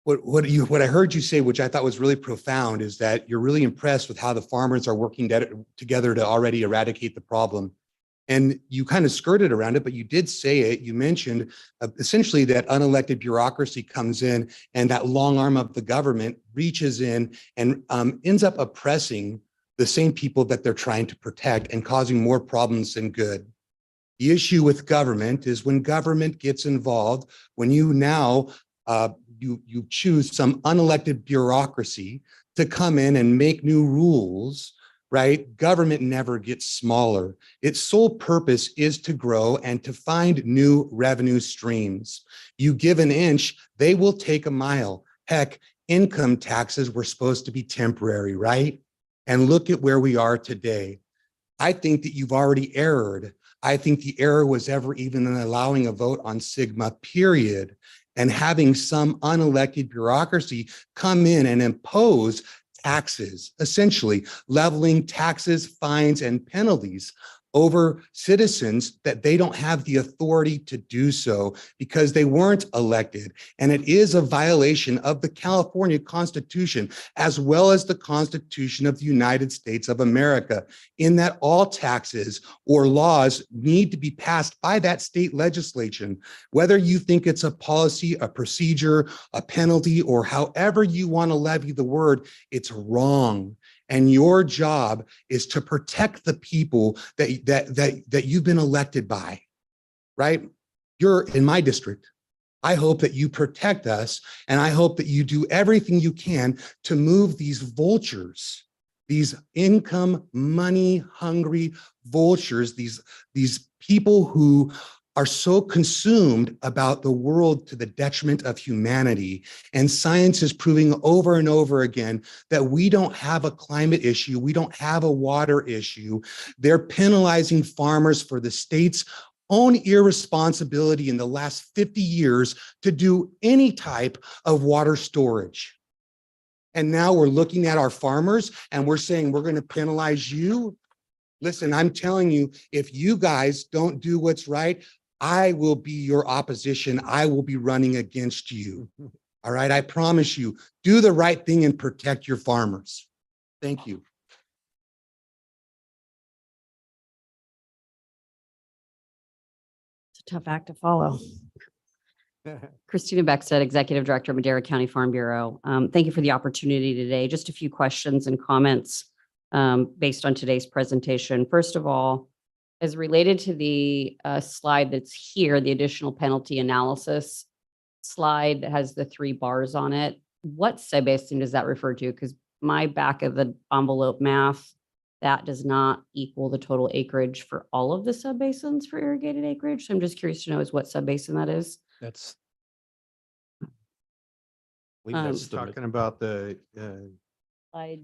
What I heard you say, which I thought was really profound, is that you're really impressed with how the farmers are working together to already eradicate the problem. And you kind of skirted around it, but you did say it. You mentioned essentially that unelected bureaucracy comes in and that long arm of the government reaches in and ends up oppressing the same people that they're trying to protect and causing more problems than good. The issue with government is when government gets involved, when you now you choose some unelected bureaucracy to come in and make new rules, right? Government never gets smaller. Its sole purpose is to grow and to find new revenue streams. You give an inch, they will take a mile. Heck, income taxes were supposed to be temporary, right? And look at where we are today. I think that you've already erred. I think the error was ever even in allowing a vote on Sigma, period, and having some unelected bureaucracy come in and impose taxes, essentially leveling taxes, fines, and penalties over citizens that they don't have the authority to do so because they weren't elected. And it is a violation of the California Constitution, as well as the Constitution of the United States of America, in that all taxes or laws need to be passed by that state legislation. Whether you think it's a policy, a procedure, a penalty, or however you want to levy the word, it's wrong. And your job is to protect the people that you've been elected by, right? You're in my district. I hope that you protect us, and I hope that you do everything you can to move these vultures, these income, money hungry vultures, these people who are so consumed about the world to the detriment of humanity. And science is proving over and over again that we don't have a climate issue. We don't have a water issue. They're penalizing farmers for the state's own irresponsibility in the last 50 years to do any type of water storage. And now we're looking at our farmers and we're saying, we're going to penalize you. Listen, I'm telling you, if you guys don't do what's right, I will be your opposition. I will be running against you. All right. I promise you, do the right thing and protect your farmers. Thank you. It's a tough act to follow. Christina Beckstead, Executive Director, Madera County Farm Bureau. Thank you for the opportunity today. Just a few questions and comments based on today's presentation. First of all, as related to the slide that's here, the additional penalty analysis slide that has the 3 bars on it, what subbasin does that refer to? Because my back of the envelope math that does not equal the total acreage for all of the subbasins for irrigated acreage. So I'm just curious to know is what subbasin that is. That's that's talking about the Slide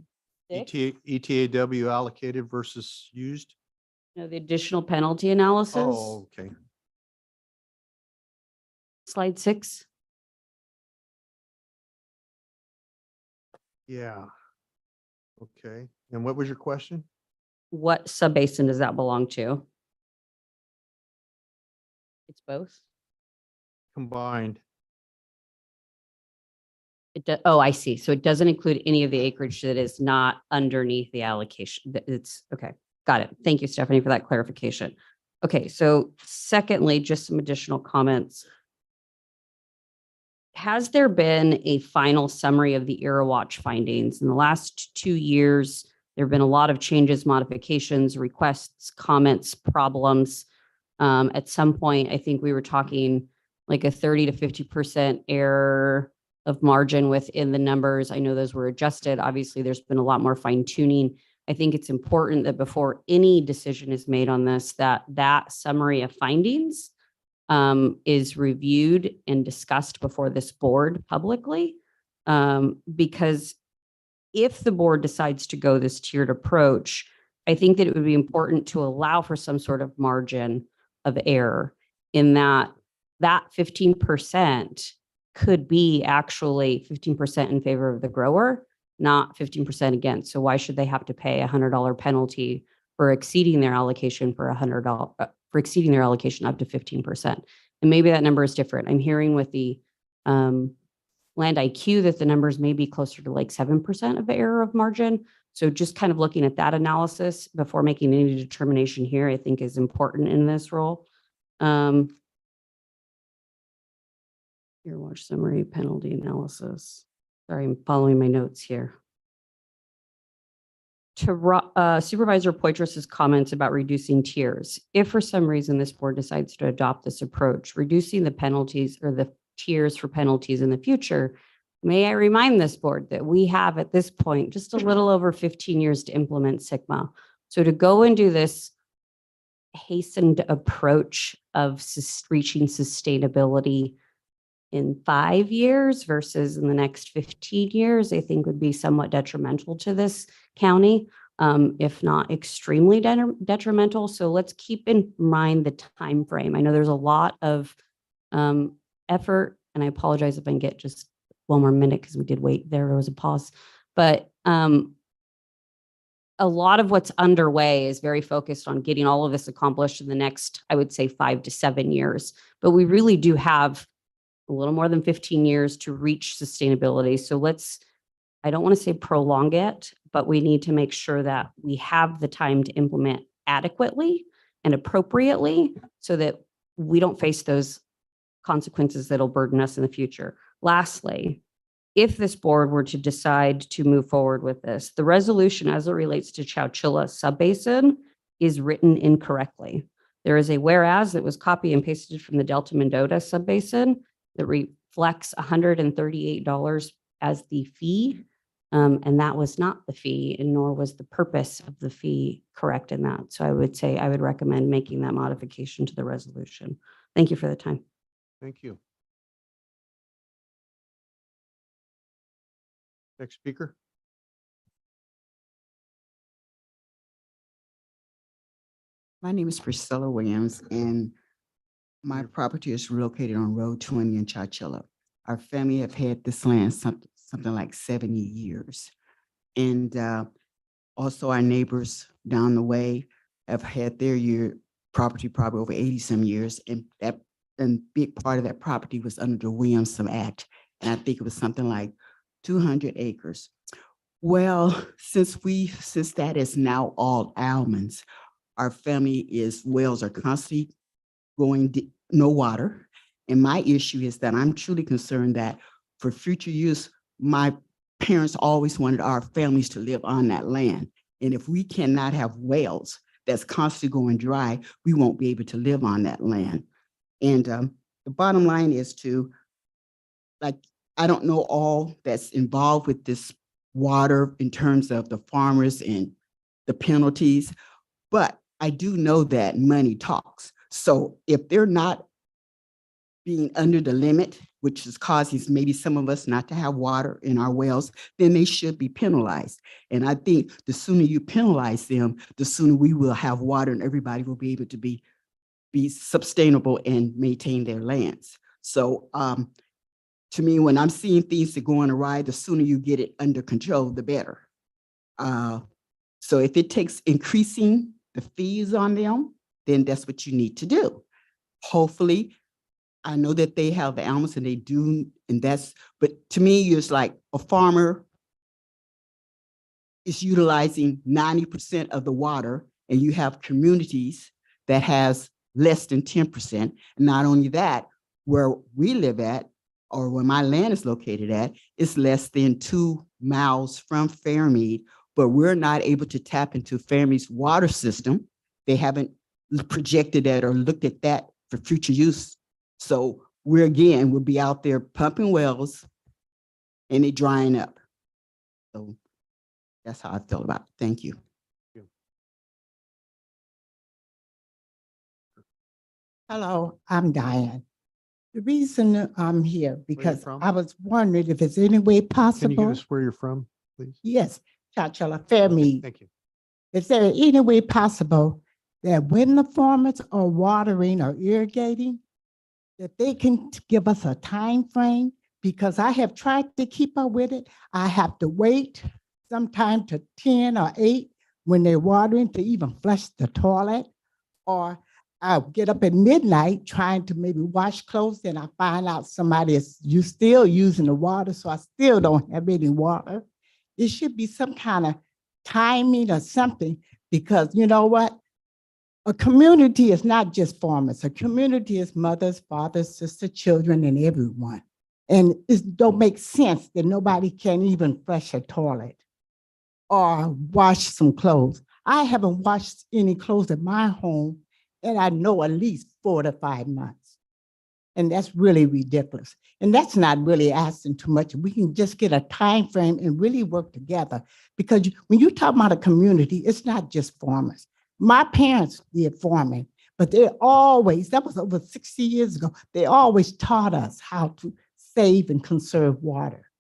6, ETAW allocated versus used. no, the additional penalty analysis. Oh, okay. Slide 6. Yeah. Okay. And what was your question? What subbasin does that belong to? It's both. Combined. Oh, I see. So it doesn't include any of the acreage that is not underneath the allocation. It's okay. Got it. Thank you, Stephanie, for that clarification. Okay, so secondly, just some additional comments. Has there been a final summary of the ERA Watch findings? In the last 2 years, there have been a lot of changes, modifications, requests, comments, problems. At some point, I think we were talking like a 30 to 50% error of margin within the numbers. I know those were adjusted. Obviously, there's been a lot more fine tuning. I think it's important that before any decision is made on this, that summary of findings is reviewed and discussed before this board publicly. Because if the board decides to go this tiered approach, I think that it would be important to allow for some sort of margin of error in that 15% could be actually 15% in favor of the grower, not 15% against. So why should they have to pay a $100 penalty for exceeding their allocation for $100 for exceeding their allocation up to 15%? And maybe that number is different. I'm hearing with the Land IQ that the numbers may be closer to like 7% of the error of margin. So just kind of looking at that analysis before making any determination here, I think is important in this role. Your watch summary penalty analysis. Sorry, I'm following my notes here. To Supervisor Poitras's comments about reducing tiers. If for some reason this board decides to adopt this approach, reducing the penalties or the tiers for penalties in the future, may I remind this board that we have at this point just a little over 15 years to implement SIGMA. So to go and do this hastened approach of reaching sustainability in 5 years versus in the next 15 years, I think would be somewhat detrimental to this county, if not extremely detrimental. So let's keep in mind the time frame. I know there's a lot of effort, and I apologize if I can get just one more minute because we did wait. There was a pause, but a lot of what's underway is very focused on getting all of this accomplished in the next, I would say, 5 to 7 years. But we really do have a little more than 15 years to reach sustainability. So I don't want to say prolong it, but we need to make sure that we have the time to implement adequately and appropriately so that we don't face those consequences that'll burden us in the future. Lastly, if this board were to decide to move forward with this, the resolution as it relates to Chowchilla Subbasin is written incorrectly. There is a whereas that was copy and pasted from the Delta Mendota Subbasin that reflects $138 as the fee. And that was not the fee, and nor was the purpose of the fee correct in that. So I would say I would recommend making that modification to the resolution. Thank you for the time. Thank you. Next speaker. My name is Priscilla Williams, and my property is located on Road 20 in Chowchilla. Our family have had this land something like 70 years. And also our neighbors down the way have had their property probably over 80 some years. And big part of that property was under the Williamson Act. And I think it was something like 200 acres. Well, since that is now all almonds, our wells are constantly going no water. And my issue is that I'm truly concerned that for future use, my parents always wanted our families to live on that land. And if we cannot have wells that's constantly going dry, we won't be able to live on that land. And the bottom line is I don't know all that's involved with this water in terms of the farmers and the penalties, but I do know that money talks. So if they're not being under the limit, which is causing maybe some of us not to have water in our wells, then they should be penalized. And I think the sooner you penalize them, the sooner we will have water and everybody will be able to be sustainable and maintain their lands. So to me, when I'm seeing things that go on awry, the sooner you get it under control, the better. So if it takes increasing the fees on them, then that's what you need to do. Hopefully, I know that they have the animals and they do, and but to me, it's like a farmer is utilizing 90% of the water, and you have communities that has less than 10%. And not only that, where we live at, or where my land is located at, it's less than 2 miles from Fairmead, but we're not able to tap into Fairmead's water system. They haven't projected that or looked at that for future use. So we'll be out there pumping wells and it drying up. So that's how I feel about it. Thank you. Hello, I'm Diane. The reason I'm here because from? I was wondering if there's any way Can you give possible. us where you're from, please? Yes, Chowchilla, Fairmead. Thank you. Is there any way possible that when the farmers are watering or irrigating, that they can give us a time frame? Because I have tried to keep up with it. I have to wait sometime to 10 or 8 when they're watering to even flush the toilet. Or I'll get up at midnight trying to maybe wash clothes, and I find out somebody is still using the water, so I still don't have any water. It should be some kind of timing or something, because you know what? A community is not just farmers. A community is mothers, fathers, sisters, children, and everyone. And it don't make sense that nobody can even flush a toilet or wash some clothes. I haven't washed any clothes at my home, and I know at least 4 to 5 months. And that's really ridiculous. And that's not really asking too much. We can just get a time frame and really work together. Because when you talk about a community, it's not just farmers. My parents did farming, but that was over 60 years ago, they always taught us how to save and conserve water.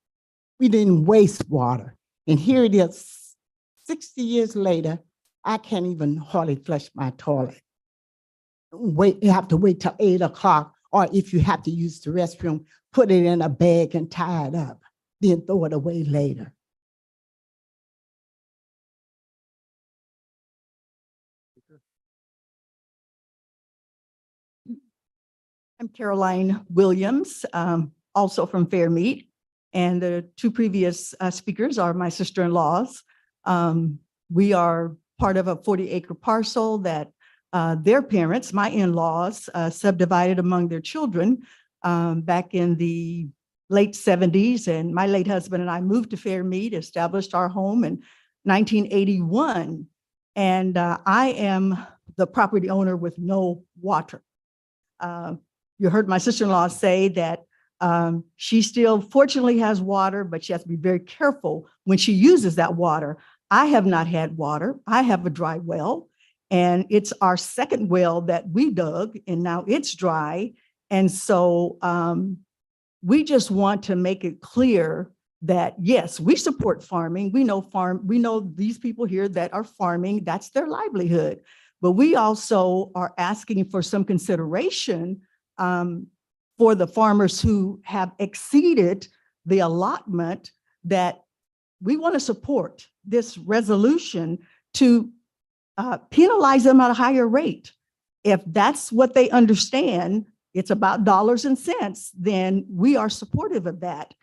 We didn't waste water. And here it is, 60 years later, I can't even hardly flush my toilet. You have to wait till 8 o'clock, or if you have to use the restroom, put it in a bag and tie it up, then throw it away later. I'm Caroline Williams, also from Fairmead. And the 2 previous speakers are my sister-in-laws. We are part of a 40-acre parcel that their parents, my in-laws, subdivided among their children back in the late 70s. And my late husband and I moved to Fairmead, established our home in 1981. And I am the property owner with no water. You heard my sister-in-law say that she still fortunately has water, but she has to be very careful when she uses that water. I have not had water. I have a dry well, and it's our second well that we dug, and now it's dry. And so we just want to make it clear that, yes, we support farming. We know these people here that are farming, that's their livelihood. But we also are asking for some consideration for the farmers who have exceeded the allotment, that we want to support this resolution to penalize them at a higher rate. If that's what they understand, it's about dollars and cents, then we are supportive of that.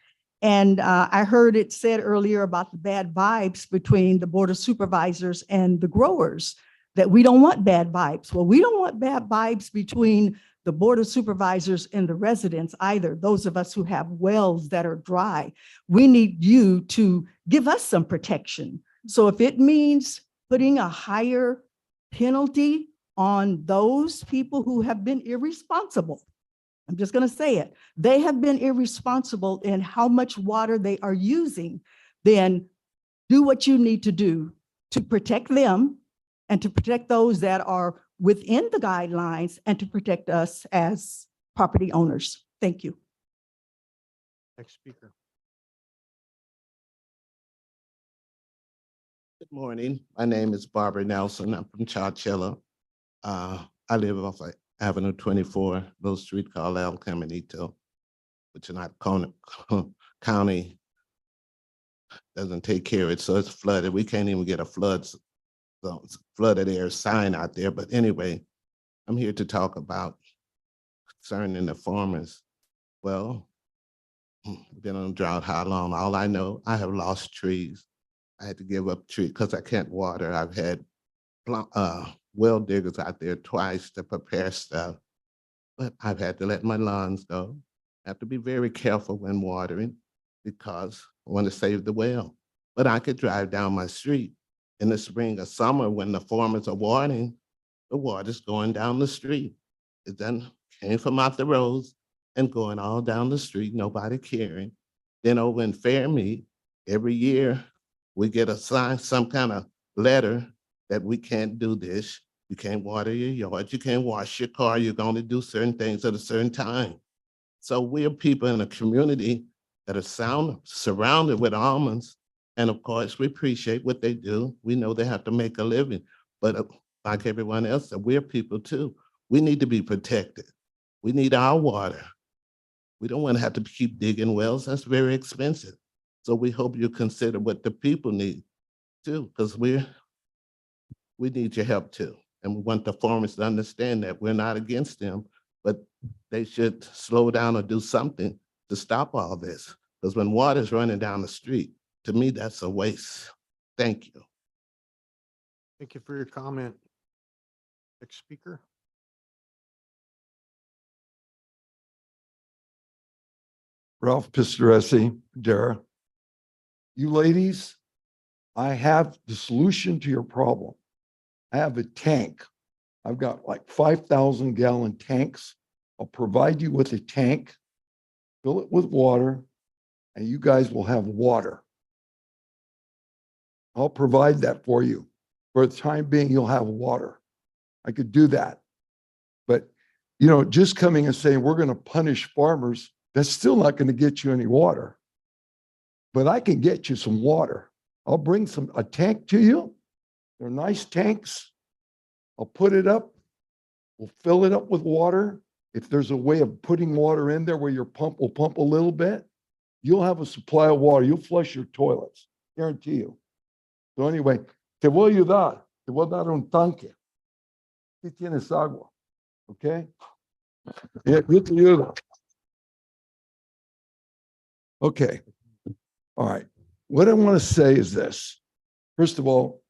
And I heard it said earlier about the bad vibes between the Board of Supervisors and the growers, that we don't want bad vibes. Well, we don't want bad vibes between the Board of Supervisors and the residents either, those of us who have wells that are dry. We need you to give us some protection. So if it means putting a higher penalty on those people who have been irresponsible, I'm just going to say it, they have been irresponsible in how much water they are using, then do what you need to do to protect them and to protect those that are within the guidelines and to protect us as property owners. Thank you. Next speaker. Good morning. My name is Barbara Nelson. I'm from Chowchilla. I live off of Avenue 24, little street called El Caminito, which is not county doesn't take care of it, so it's flooded. We can't even get a flooded air sign out there. But anyway, I'm here to talk about concerning the farmers. Well, we've been on drought how long? All I know, I have lost trees. I had to give up trees because I can't water. I've had well diggers out there twice to prepare stuff, but I've had to let my lawns go. I have to be very careful when watering because I want to save the well. But I could drive down my street in the spring or summer when the farmers are watering, the water's going down the street. It then came from out the roads and going all down the street, nobody caring. Then over in Fairmead, every year we get a sign, some kind of letter that we can't do this. You can't water your yard, you can't wash your car, you're going to do certain things at a certain time. So we're people in a community that are surrounded with almonds. And of course, we appreciate what they do. We know they have to make a living, but like everyone else, we're people too. We need to be protected. We need our water. We don't want to have to keep digging wells. That's very expensive. So we hope you consider what the people need too, because we need your help too. And we want the farmers to understand that we're not against them, but they should slow down or do something to stop all this. Because when water's running down the street, to me, that's a waste. Thank you. Thank you for your comment. Next speaker. Ralph Pistoresi, Dara. You ladies, I have the solution to your problem. I have a tank. I've got like 5,000 gallon tanks. I'll provide you with a tank, fill it with water, and you guys will have water. I'll provide that for you. For the time being, you'll have water. I could do that. But, you know, just coming and saying we're going to punish farmers, that's still not going to get you any water. But I can get you some water. I'll bring a tank to you. They're nice tanks. I'll put it up. We'll fill it up with water. If there's a way of putting water in there where your pump will pump a little bit, you'll have a supply of water. You'll flush your toilets. Guarantee you. So anyway, te voy a ayudar. Te voy a dar un tanque. ¿Sí tienes agua? Okay? Yeah, yo te ayudo. Okay. All right. What I want to say is this. First of all,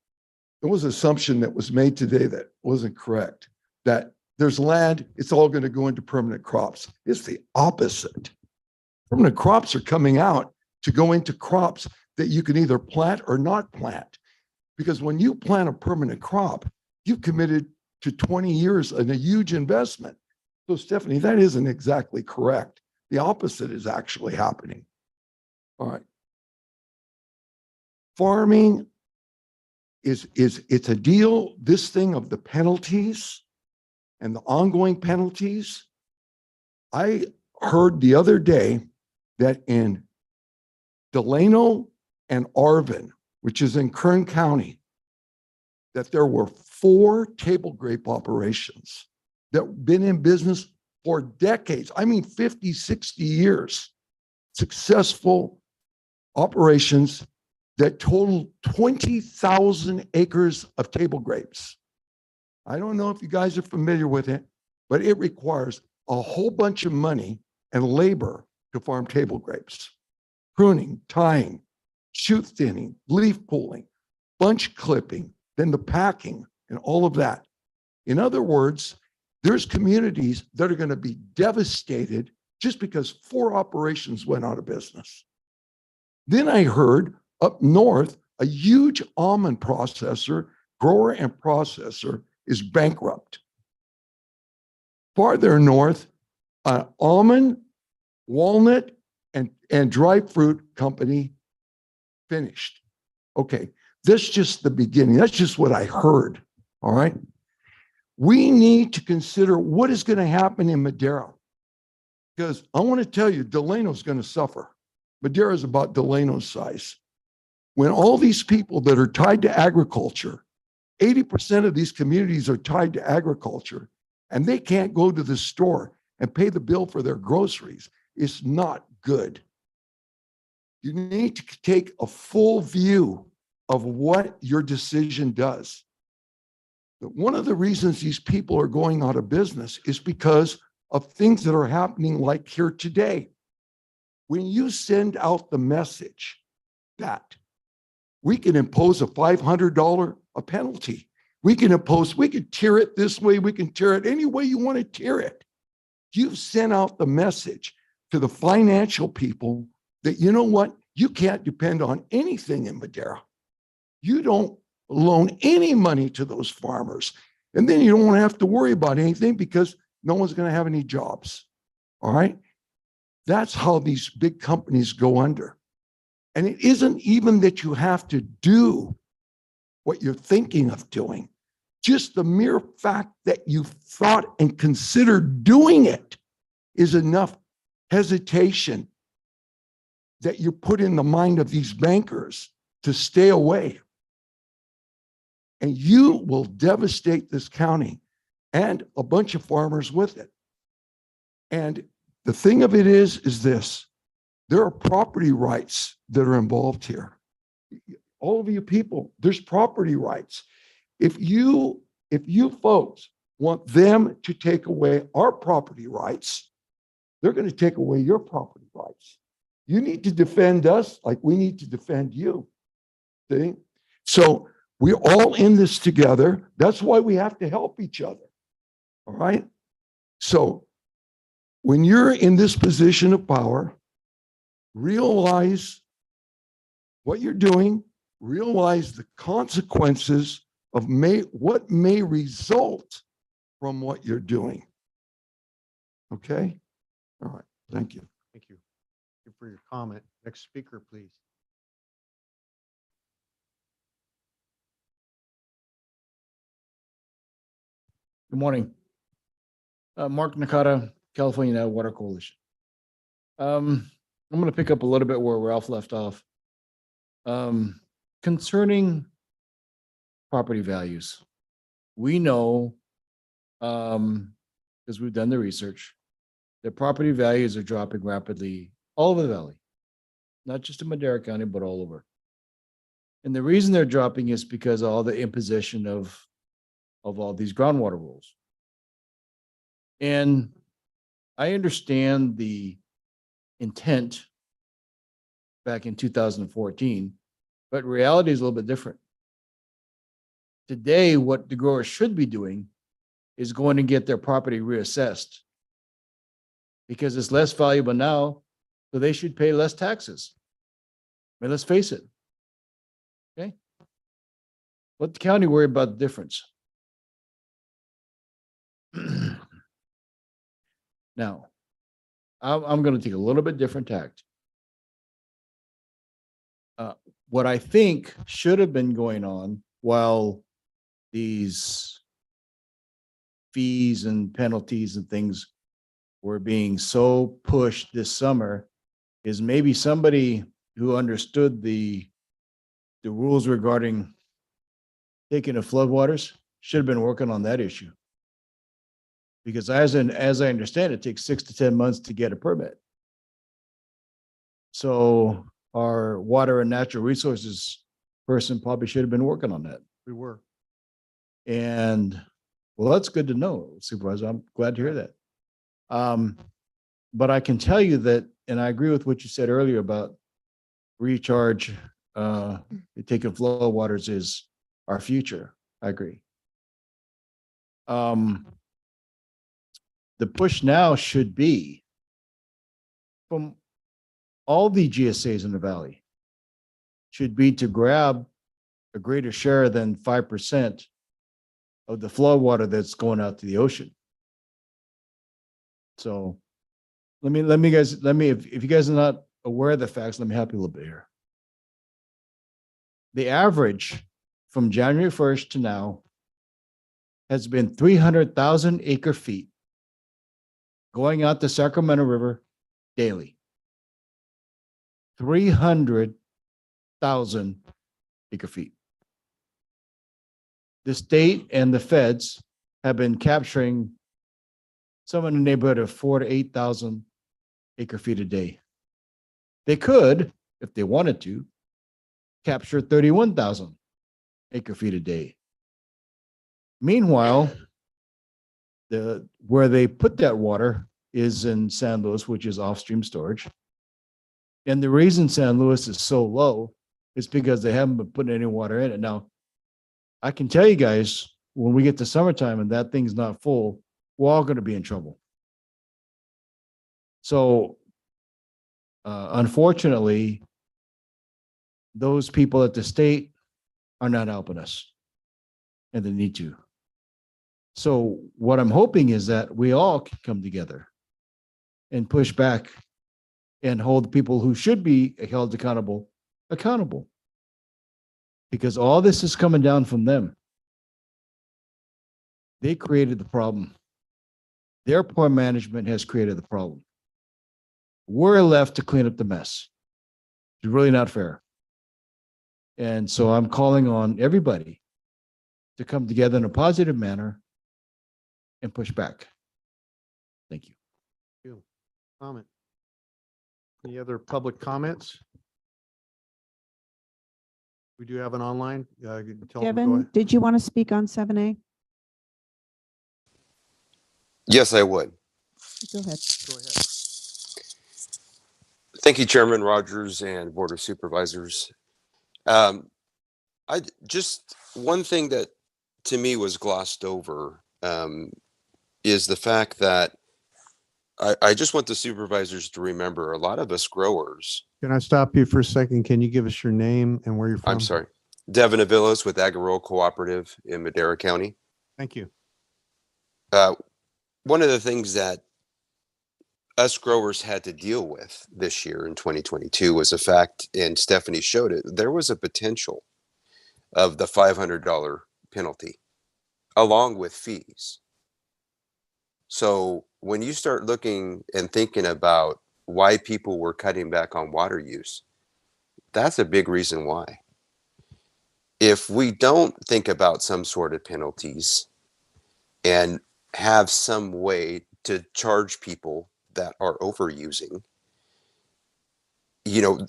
there was an assumption that was made today that wasn't correct, that there's land, it's all going to go into permanent crops. It's the opposite. Permanent crops are coming out to go into crops that you can either plant or not plant. Because when you plant a permanent crop, you've committed to 20 years and a huge investment. So Stephanie, that isn't exactly correct. The opposite is actually happening. All right. Farming it's a deal, this thing of the penalties and the ongoing penalties. I heard the other day that in Delano and Arvin, which is in Kern County, that there were 4 table grape operations that have been in business for decades. I mean, 50, 60 years, successful operations that total 20,000 acres of table grapes. I don't know if you guys are familiar with it, but it requires a whole bunch of money and labor to farm table grapes. Pruning, tying, shoot thinning, leaf pulling, bunch clipping, then the packing and all of that. In other words, there's communities that are going to be devastated just because 4 operations went out of business. Then I heard up north, a huge almond processor, grower and processor is bankrupt. Farther north, an almond, walnut, and dry fruit company finished. Okay, That's just the beginning. That's just what I heard. All right. We need to consider what is going to happen in Madera. Because I want to tell you, Delano's going to suffer. Madera is about Delano's size. When all these people that are tied to agriculture, 80% of these communities are tied to agriculture, and they can't go to the store and pay the bill for their groceries, it's not good. You need to take a full view of what your decision does. But one of the reasons these people are going out of business is because of things that are happening like here today. When you send out the message that we can impose a $500 a penalty, we can tear it this way, we can tear it any way you want to tear it. You've sent out the message to the financial people that, you know what, you can't depend on anything in Madera. You don't loan any money to those farmers. And then you don't want to have to worry about anything because no one's going to have any jobs. All right. That's how these big companies go under. And it isn't even that you have to do what you're thinking of doing. Just the mere fact that you've thought and considered doing it is enough hesitation that you put in the mind of these bankers to stay away. And you will devastate this county and a bunch of farmers with it. And the thing of it is this, there are property rights that are involved here. All of you people, there's property rights. If you folks want them to take away our property rights, they're going to take away your property rights. You need to defend us like we need to defend you. See? So we're all in this together. That's why we have to help each other. All right? So when you're in this position of power, realize what you're doing, realize the consequences of what may result from what you're doing. Okay? All right. Thank you. Thank you. Thank you for your comment. Next speaker, please. Good morning. Mark Nakata, California Water Coalition. I'm going to pick up a little bit where Ralph left off. Concerning property values, we know, because we've done the research, that property values are dropping rapidly all over the valley, not just in Madera County, but all over. And the reason they're dropping is because of all the imposition of all these groundwater rules. And I understand the intent back in 2014, but reality is a little bit different. Today, what the growers should be doing is going to get their property reassessed because it's less valuable now, so they should pay less taxes. I mean, let's face it. Okay? Let the county worry about the difference. Now, I'm going to take a little bit different tact. What I think should have been going on while these fees and penalties and things were being so pushed this summer is maybe somebody who understood the rules regarding taking the floodwaters should have been working on that issue. Because as I understand, it takes 6 to 10 months to get a permit. So our water and natural resources person probably should have been working on that. We were. And well, that's good to know, Supervisor. I'm glad to hear that. But I can tell you that, and I agree with what you said earlier about recharge, taking flow waters is our future. I agree. The push now should be from all the GSAs in the valley should be to grab a greater share than 5% of the flow water that's going out to the ocean. So let me, if you guys are not aware of the facts, let me help you a little bit here. the average from January 1st to now has been 300,000 acre feet going out the Sacramento River daily. 300,000 acre feet. The state and the feds have been capturing some in the neighborhood of 4,000 to 8,000 acre feet a day. They could, if they wanted to, capture 31,000 acre feet a day. Meanwhile, where they put that water is in San Luis, which is off-stream storage. And the reason San Luis is so low is because they haven't been putting any water in it. Now, I can tell you guys, when we get to summertime and that thing's not full, we're all going to be in trouble. So, unfortunately, those people at the state are not helping us, and they need to. So what I'm hoping is that we all can come together and push back and hold people who should be held accountable, accountable. Because all this is coming down from them. They created the problem. Their poor management has created the problem. We're left to clean up the mess. It's really not fair. And so I'm calling on everybody to come together in a positive manner and push back. Thank you. Comment. Any other public comments? We do have an online. Devin, did you want to speak on 7A? Yes, I would. Go ahead. Go ahead. Thank you, Chairman Rogers and Board of Supervisors. I just, one thing that to me was glossed over is the fact that I just want the supervisors to remember a lot of us growers. Can I stop you for a second? Can you give us your name and where you're from? I'm sorry. Devin Avilas with Agro Cooperative in Madera County. Thank you. One of the things that us growers had to deal with this year in 2022 was the fact, and Stephanie showed it, there was a potential of the $500 penalty along with fees. So when you start looking and thinking about why people were cutting back on water use, that's a big reason why. If we don't think about some sort of penalties and have some way to charge people that are overusing, you know,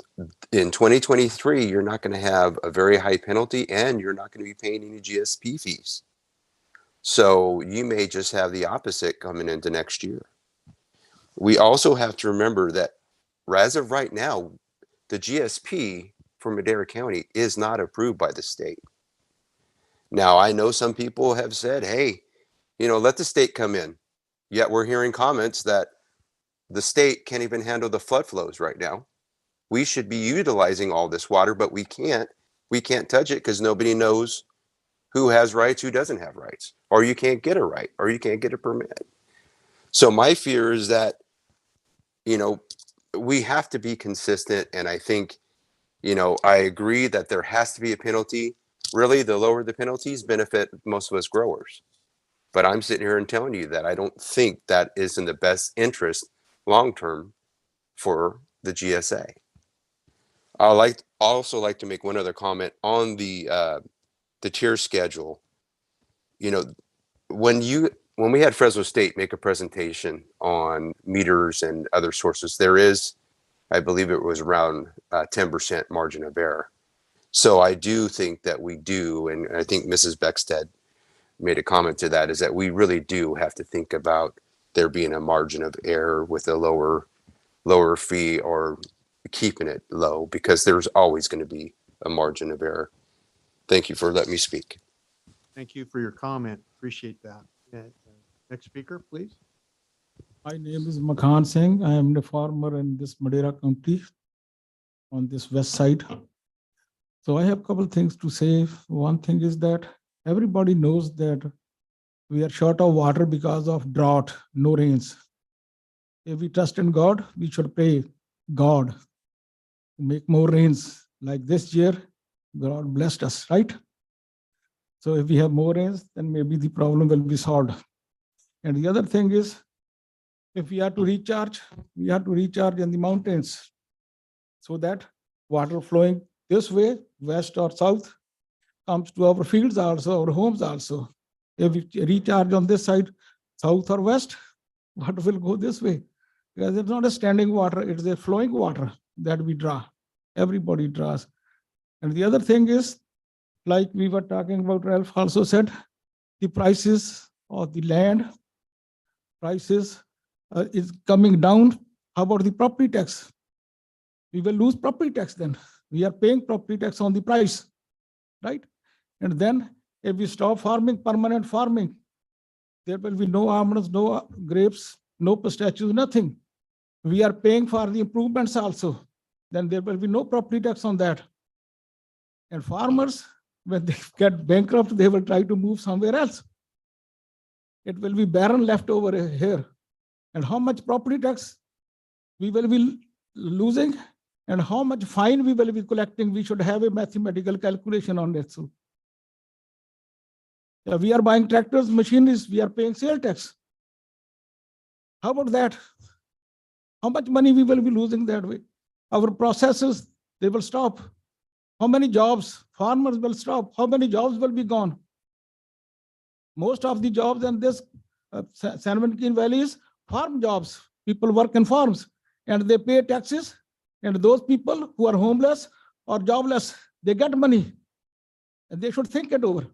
in 2023, you're not going to have a very high penalty and you're not going to be paying any GSP fees. So you may just have the opposite coming into next year. We also have to remember that as of right now, the GSP for Madera County is not approved by the state. Now, I know some people have said, hey, you know, let the state come in. Yet we're hearing comments that the state can't even handle the flood flows right now. We should be utilizing all this water, but we can't. We can't touch it because nobody knows who has rights, who doesn't have rights, or you can't get a right, or you can't get a permit. So my fear is that, you know, we have to be consistent. And I think, you know, I agree that there has to be a penalty. Really, the lower the penalties benefit most of us growers. But I'm sitting here and telling you that I don't think that is in the best interest long-term for the GSA. I also like to make one other comment on the tier schedule. You know, when we had Fresno State make a presentation on meters and other sources, there is, I believe it was around 10% margin of error. So I do think that we do, and I think Mrs. Beckstead made a comment to that, is that we really do have to think about there being a margin of error with a lower fee or keeping it low, because there's always going to be a margin of error. Thank you for letting me speak. Thank you for your comment. Appreciate that. Next speaker, please. My name is Makhan Singh. I am the farmer in this Madera County on this west side. So I have a couple of things to say. One thing is that everybody knows that we are short of water because of drought, no rains. If we trust in God, we should pray God to make more rains. Like this year, God blessed us, right? So if we have more rains, then maybe the problem will be solved. And the other thing is, if we have to recharge, we have to recharge in the mountains so that water flowing this way, west or south, comes to our fields also, our homes also. If we recharge on this side, south or west, water will go this way. Because it's not a standing water, it's a flowing water that we draw. Everybody draws. And the other thing is, like we were talking about, Ralph also said, the prices of the land, prices is coming down. How about the property tax? We will lose property tax then. We are paying property tax on the price, right? And then if we stop farming, permanent farming, there will be no almonds, no grapes, no pistachios, nothing. We are paying for the improvements also. Then there will be no property tax on that. And farmers, when they get bankrupt, they will try to move somewhere else. It will be barren left over here. And how much property tax we will be losing and how much fine we will be collecting, we should have a mathematical calculation on it. So we are buying tractors, machineries, we are paying sale tax. How about that? How much money we will be losing that way? Our processes, they will stop. How many jobs? Farmers will stop. How many jobs will be gone? Most of the jobs in this San Joaquin Valley is farm jobs. People work in farms and they pay taxes. And those people who are homeless or jobless, they get money. And they should think it over.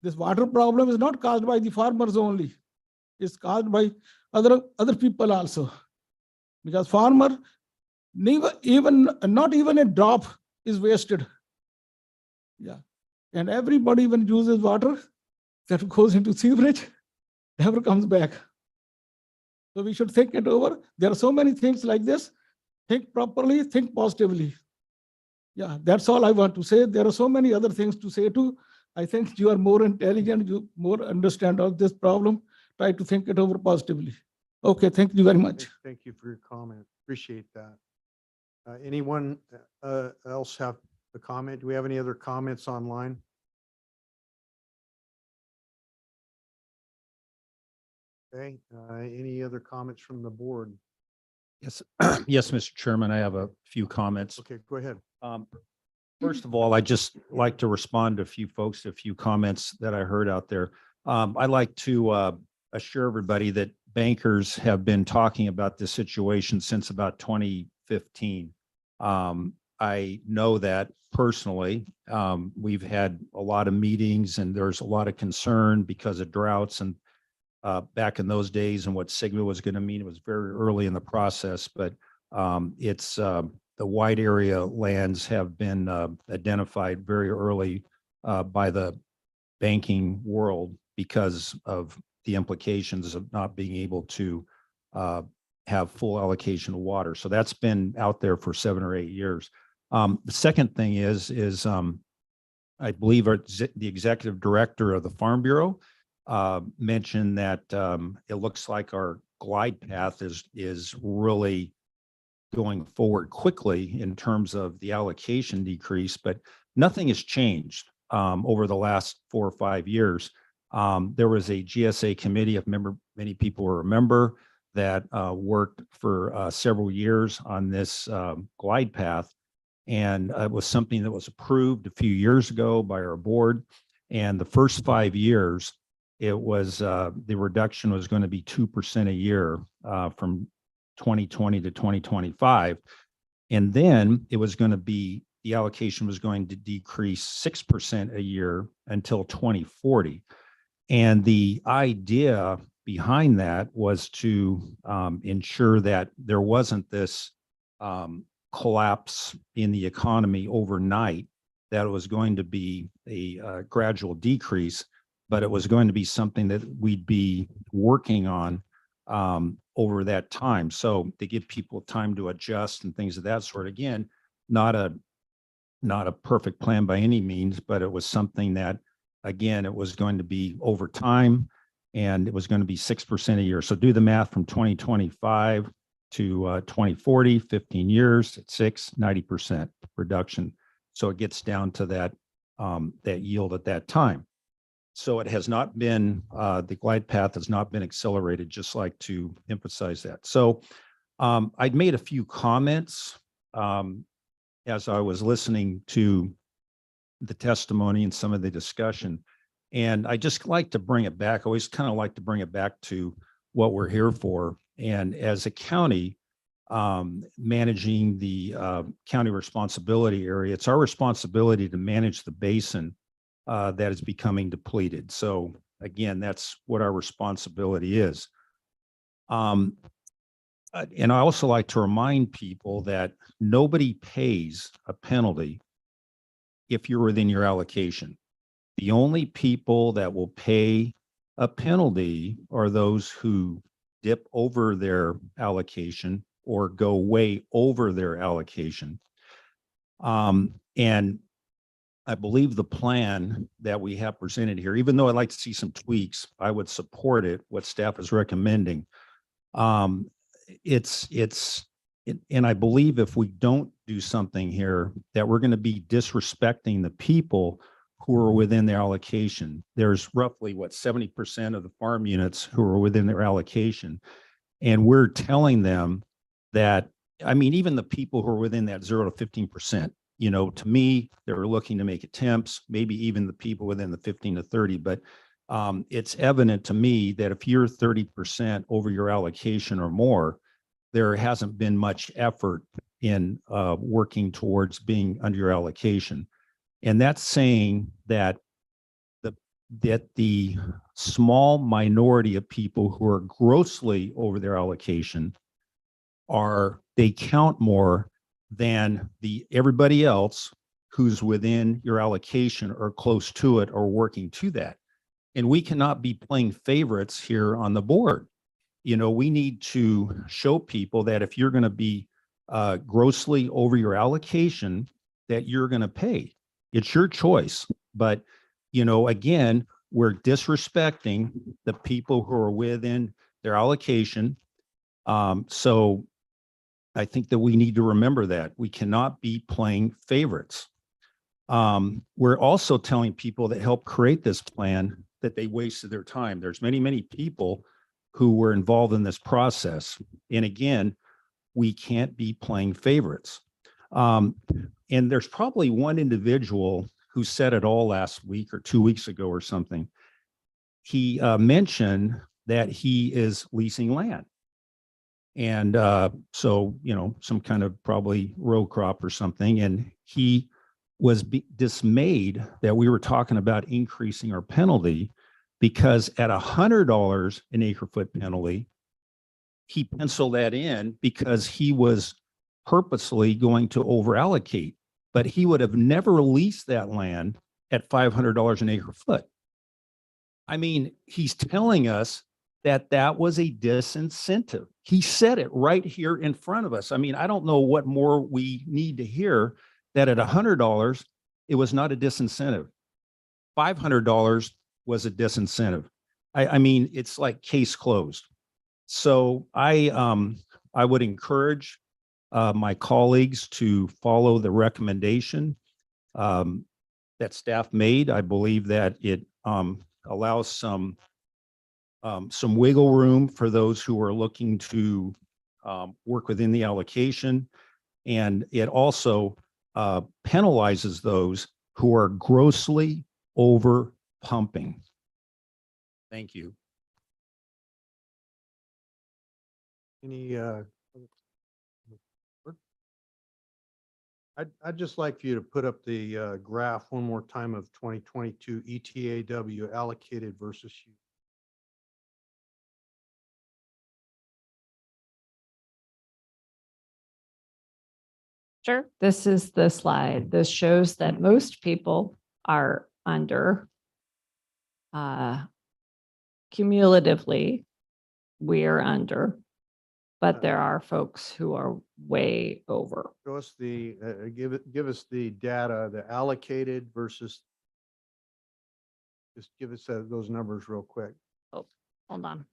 This water problem is not caused by the farmers only. It's caused by other people also. Because farmer, not even a drop is wasted. Yeah. And everybody when uses water that goes into sewerage, never comes back. So we should think it over. There are so many things like this. Think properly, think positively. Yeah, that's all I want to say. There are so many other things to say too. I think you are more intelligent, you more understand of this problem. Try to think it over positively. Okay, thank you very much. Thank you for your comment. Appreciate that. Anyone else have a comment? Do we have any other comments online? Okay, any other comments from the board? Yes, yes, Mr. Chairman, I have a few comments. Okay, go ahead. First of all, I just like to respond to a few folks, a few comments that I heard out there. I'd like to assure everybody that bankers have been talking about this situation since about 2015. I know that personally. We've had a lot of meetings and there's a lot of concern because of droughts and back in those days and what SGMA was going to mean. It was very early in the process, but it's the wide area lands have been identified very early by the banking world because of the implications of not being able to have full allocation of water. So that's been out there for 7 or 8 years. The second thing is I believe the executive director of the Farm Bureau mentioned that it looks like our glide path is really going forward quickly in terms of the allocation decrease, but nothing has changed over the last 4 or 5 years. There was a GSA committee, many people will remember, that worked for several years on this glide path. And it was something that was approved a few years ago by our board. And the first 5 years, it was the reduction was going to be 2% a year from 2020 to 2025. And then it was going to be, the allocation was going to decrease 6% a year until 2040. And the idea behind that was to ensure that there wasn't this collapse in the economy overnight, that it was going to be a gradual decrease, but it was going to be something that we'd be working on over that time. So to give people time to adjust and things of that sort. Again, not a perfect plan by any means, but it was something that, again, it was going to be over time and it was going to be 6% a year. So do the math from 2025 to 2040, 15 years at 90% reduction. So it gets down to that, that yield at that time. So it has not been, the glide path has not been accelerated, just like to emphasize that. So I'd made a few comments as I was listening to the testimony and some of the discussion. And I just like to bring it back. I always kind of like to bring it back to what we're here for. And as a county, managing the county responsibility area, it's our responsibility to manage the basin that is becoming depleted. So again, that's what our responsibility is. And I also like to remind people that nobody pays a penalty if you're within your allocation. The only people that will pay a penalty are those who dip over their allocation or go way over their allocation. And I believe the plan that we have presented here, even though I'd like to see some tweaks, I would support it, what staff is recommending. And I believe if we don't do something here, that we're going to be disrespecting the people who are within their allocation. There's roughly, 70% of the farm units who are within their allocation. And we're telling them that, I mean, even the people who are within that 0 to 15%, you know, to me, they're looking to make attempts, maybe even the people within the 15 to 30, but it's evident to me that if you're 30% over your allocation or more, there hasn't been much effort in working towards being under your allocation. And that's saying that the small minority of people who are grossly over their allocation they count more than everybody else who's within your allocation or close to it or working to that. And we cannot be playing favorites here on the board. You know, we need to show people that if you're going to be grossly over your allocation, that you're going to pay. It's your choice. But, you know, again, we're disrespecting the people who are within their allocation. So I think that we need to remember that we cannot be playing favorites. We're also telling people that help create this plan that they wasted their time. There's many, many people who were involved in this process. And again, we can't be playing favorites. And there's probably one individual who said it all last week or 2 weeks ago or something. He mentioned that he is leasing land. And so, you know, some kind of probably row crop or something. And he was dismayed that we were talking about increasing our penalty because at $100 an acre foot penalty, he penciled that in because he was purposely going to over allocate, but he would have never leased that land at $500 an acre foot. I mean, he's telling us that that was a disincentive. He said it right here in front of us. I mean, I don't know what more we need to hear, that at $100, it was not a disincentive. $500 was a disincentive. I mean, it's like case closed. So I would encourage my colleagues to follow the recommendation that staff made. I believe that it allows some wiggle room for those who are looking to work within the allocation. And it also penalizes those who are grossly over pumping. Thank you. Any, I'd just like for you to put up the graph one more time of 2022 ETAW allocated versus you. Sure. This is the slide. This shows that most people are under. Cumulatively, we're under, but there are folks who are way over. Show us the, give us the data, the allocated versus, just give us those numbers real quick. Oh, hold on.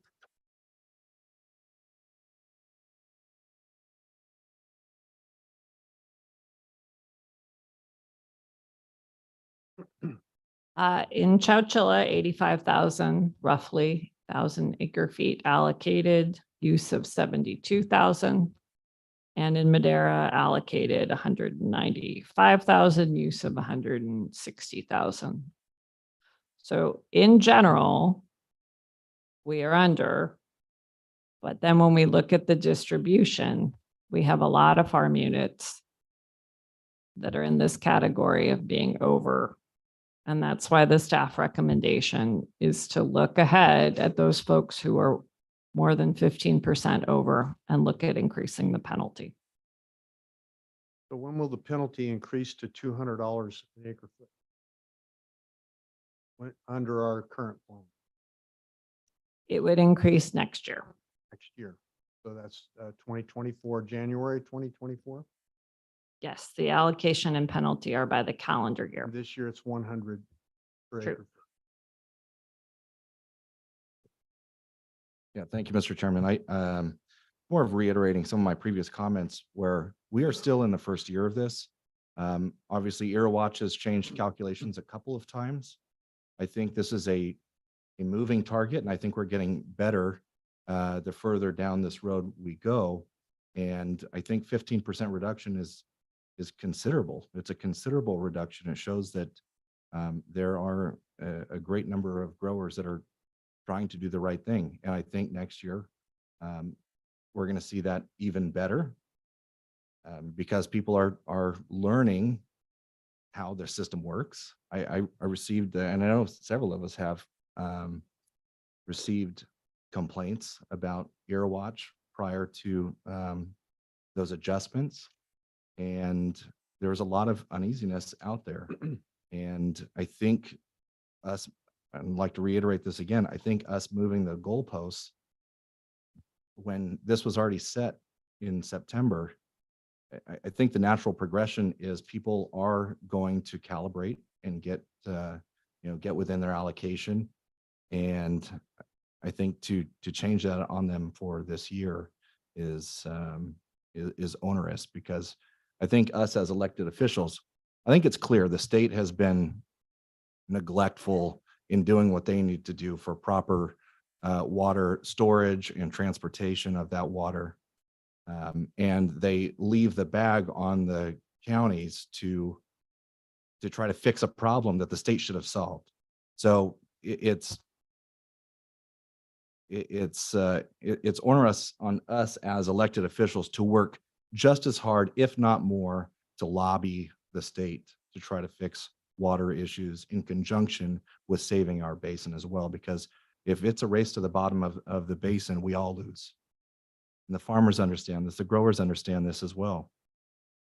In Chowchilla, 85,000, roughly 1,000 acre feet allocated, use of 72,000. And in Madera allocated 195,000, use of 160,000. So in general, we are under. But then when we look at the distribution, we have a lot of farm units that are in this category of being over. And that's why the staff recommendation is to look ahead at those folks who are more than 15% over and look at increasing the penalty. So when will the penalty increase to $200 an acre foot? Under our current plan It would increase next year. next year. So that's 2024, January 2024. Yes, the allocation and penalty are by the calendar year. This year it's 100 per True. acre. Yeah, thank you, Mr. Chairman. More of reiterating some of my previous comments where we are still in the first year of this. Obviously, ERWatch has changed calculations a couple of times. I think this is a moving target, and I think we're getting better the further down this road we go. And I think 15% reduction is considerable. It's a considerable reduction. It shows that there are a great number of growers that are trying to do the right thing. And I think next year, we're going to see that even better because people are learning how the system works. I received, and I know several of us have received complaints about ERWatch prior to those adjustments. And there was a lot of uneasiness out there. And I think us, I'd like to reiterate this again, I think us moving the goalposts when this was already set in September, I think the natural progression is people are going to calibrate and get within their allocation. And I think to change that on them for this year is onerous, because I think us as elected officials, I think it's clear the state has been neglectful in doing what they need to do for proper water storage and transportation of that water. And they leave the bag on the counties to try to fix a problem that the state should have solved. So it's onerous on us as elected officials to work just as hard, if not more, to lobby the state to try to fix water issues in conjunction with saving our basin as well. Because if it's a race to the bottom of the basin, we all lose. And the farmers understand this, the growers understand this as well.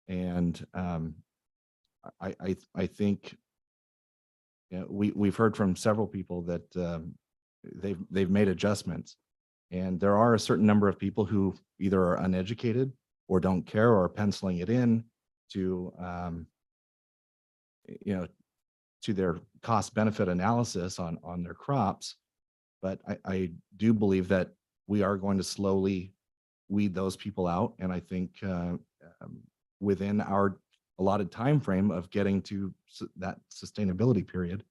And I think we've heard from several people that they've made adjustments, and there are a certain number of people who either are uneducated or don't care or are penciling it in to to their cost benefit analysis on their crops. But I do believe that we are going to slowly weed those people out, and I think within our allotted time frame of getting to that sustainability period,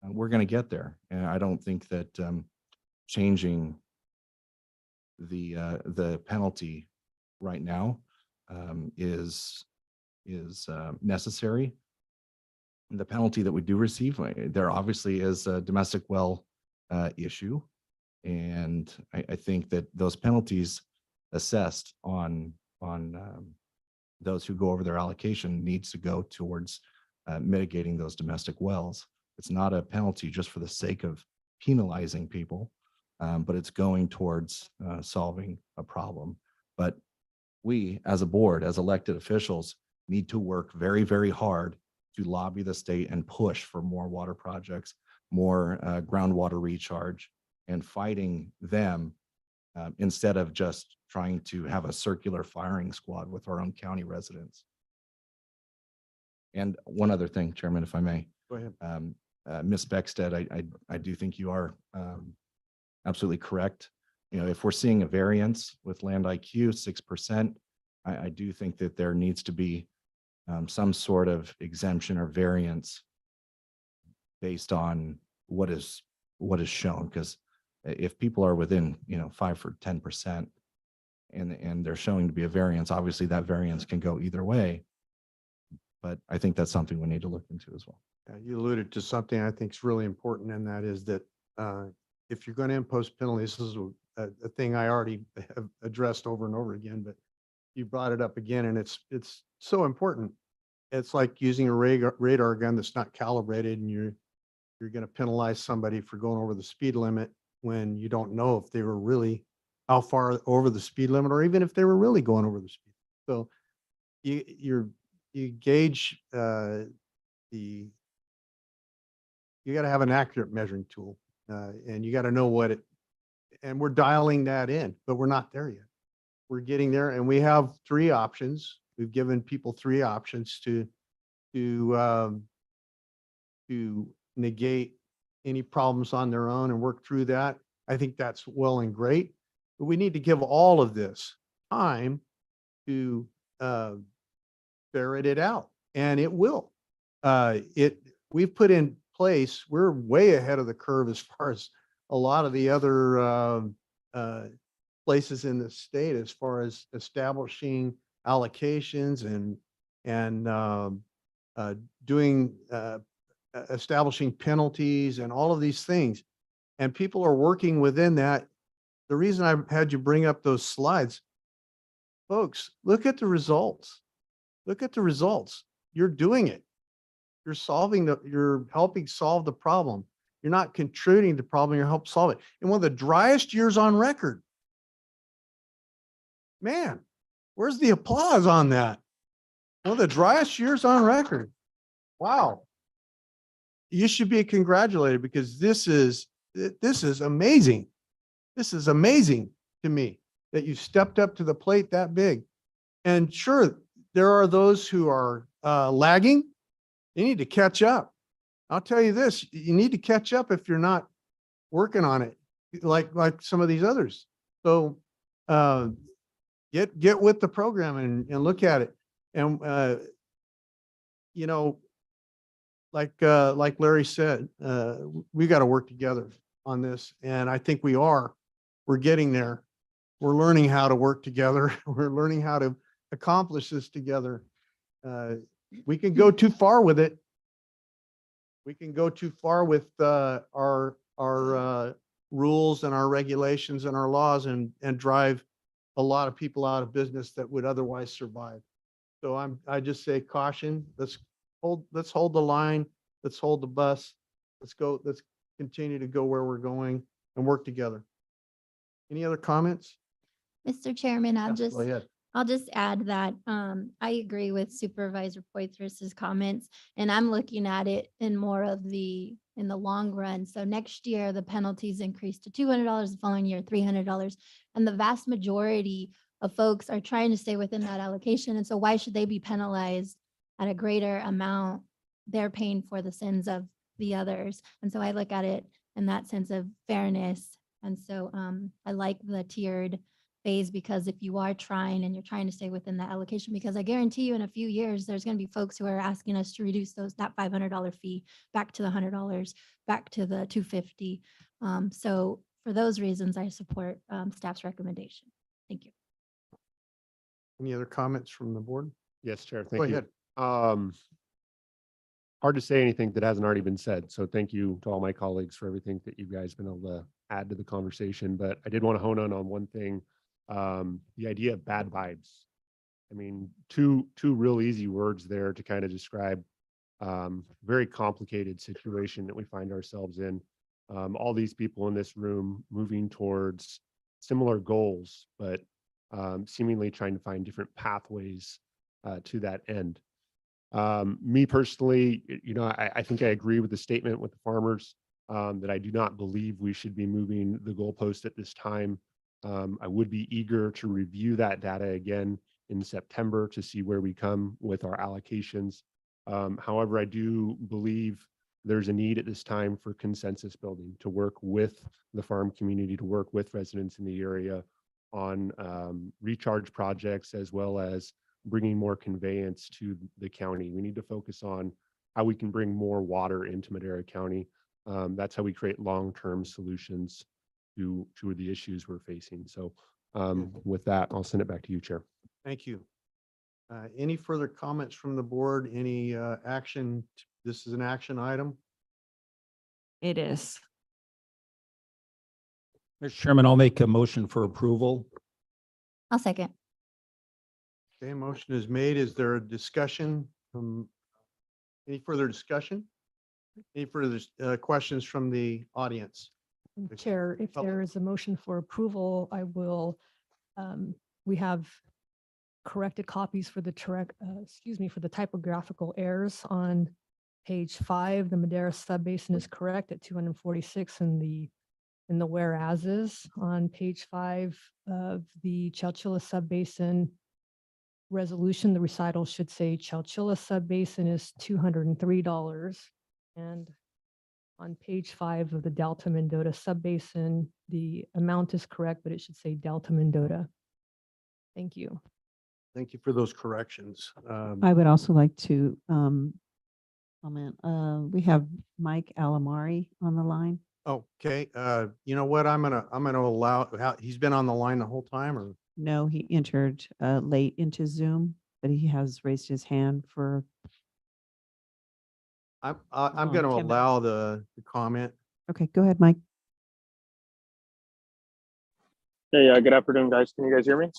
we're going to get there. And I don't think that changing the penalty right now is necessary. The penalty that we do receive, there obviously is a domestic well issue, and I think that those penalties assessed on those who go over their allocation needs to go towards mitigating those domestic wells. It's not a penalty just for the sake of penalizing people, but it's going towards solving a problem. But we, as a board, as elected officials, need to work very, very hard to lobby the state and push for more water projects, more groundwater recharge, and fighting them instead of just trying to have a circular firing squad with our own county residents. And one other thing, Chairman, if I may. Go ahead. Ms. Beckstead, I do think you are absolutely correct. If we're seeing a variance with Land IQ, 6%, I do think that there needs to be some sort of exemption or variance based on what is shown. Because if people are within, 5 or 10% and they're showing to be a variance, obviously that variance can go either way. But I think that's something we need to look into as well. You alluded to something I think is really important, and that is that if you're going to impose penalties, this is a thing I already have addressed over and over again, but you brought it up again, and it's so important. It's like using a radar gun that's not calibrated, and you're going to penalize somebody for going over the speed limit when you don't know if they were really how far over the speed limit, or even if they were really going over the speed. So you gauge you got to have an accurate measuring tool, and you got to know what it, and we're dialing that in, but we're not there yet. We're getting there, and we have 3 options. We've given people 3 options to negate any problems on their own and work through that. I think that's well and great, but we need to give all of this time to ferret it out, and it will. We've put in place, we're way ahead of the curve as far as a lot of the other places in the state as far as establishing allocations and doing establishing penalties and all of these things. And people are working within that. The reason I had you bring up those slides, folks, look at the results. Look at the results. You're doing it. You're helping solve the problem. You're not contributing to the problem, you're helping solve it. In one of the driest years on record. Man, where's the applause on that? One of the driest years on record. Wow. You should be congratulated, because this is amazing. This is amazing to me that you stepped up to the plate that big. And sure, there are those who are lagging. You need to catch up. I'll tell you this, you need to catch up if you're not working on it like some of these others. So get with the program and look at it. And like Larry said, we got to work together on this. And I think we are. We're getting there. We're learning how to work together. We're learning how to accomplish this together. We can go too far with it. We can go too far with our rules and our regulations and our laws and drive a lot of people out of business that would otherwise survive. So I just say caution. Let's hold the line. Let's hold the bus. Let's continue to go where we're going and work together. Any other comments? Mr. Chairman, Go ahead. I'll just add that I agree with Supervisor Poitras's comments, and I'm looking at it in more of in the long run. So next year, the penalties increase to $200, the following year, $300. And the vast majority of folks are trying to stay within that allocation. And so why should they be penalized at a greater amount? They're paying for the sins of the others. And so I look at it in that sense of fairness. And so I like the tiered phase, because if you are trying and you're trying to stay within that allocation, because I guarantee you in a few years, there's going to be folks who are asking us to reduce that $500 fee back to the $100, back to the $250. So for those reasons, I support staff's recommendation. Thank you. Any other comments from the board? Yes, Chair. Go Thank you. ahead. Hard to say anything that hasn't already been said. So thank you to all my colleagues for everything that you guys been able to add to the conversation. But I did want to hone in on one thing, the idea of bad vibes. I mean, two real easy words there to kind of describe very complicated situation that we find ourselves in. All these people in this room moving towards similar goals, but seemingly trying to find different pathways to that end. Me personally, I think I agree with the statement with the farmers that I do not believe we should be moving the goalpost at this time. I would be eager to review that data again in September to see where we come with our allocations. However, I do believe there's a need at this time for consensus building, to work with the farm community, to work with residents in the area on recharge projects, as well as bringing more conveyance to the county. We need to focus on how we can bring more water into Madera County. That's how we create long-term solutions to the issues we're facing. So with that, I'll send it back to you, Chair. Thank you. Any further comments from the board? Any action? This is an action item. It is. Mr. Chairman, I'll make a motion for approval. I'll second. Okay, motion is made. Is there a discussion? Any further discussion? Any further questions from the audience? Chair, if Public. there is a motion for approval, I will, we have corrected copies for the for the typographical errors on page 5. The Madera subbasin is correct at 246 in the whereases. On page 5 of the Chowchilla subbasin resolution, the recital should say Chowchilla subbasin is $203. And on page 5 of the Delta Mendota subbasin, the amount is correct, but it should say Delta Mendota. Thank you. Thank you for those corrections. I would also like to comment. We have Mike Alamari on the line. Okay, you know what? I'm gonna allow, he's been on the line the whole time, or? No, he entered late into Zoom, but he has raised his hand for. I'm on, gonna 10 allow the comment. Okay, go ahead, Mike. Hey, good afternoon, guys. Can you guys hear me?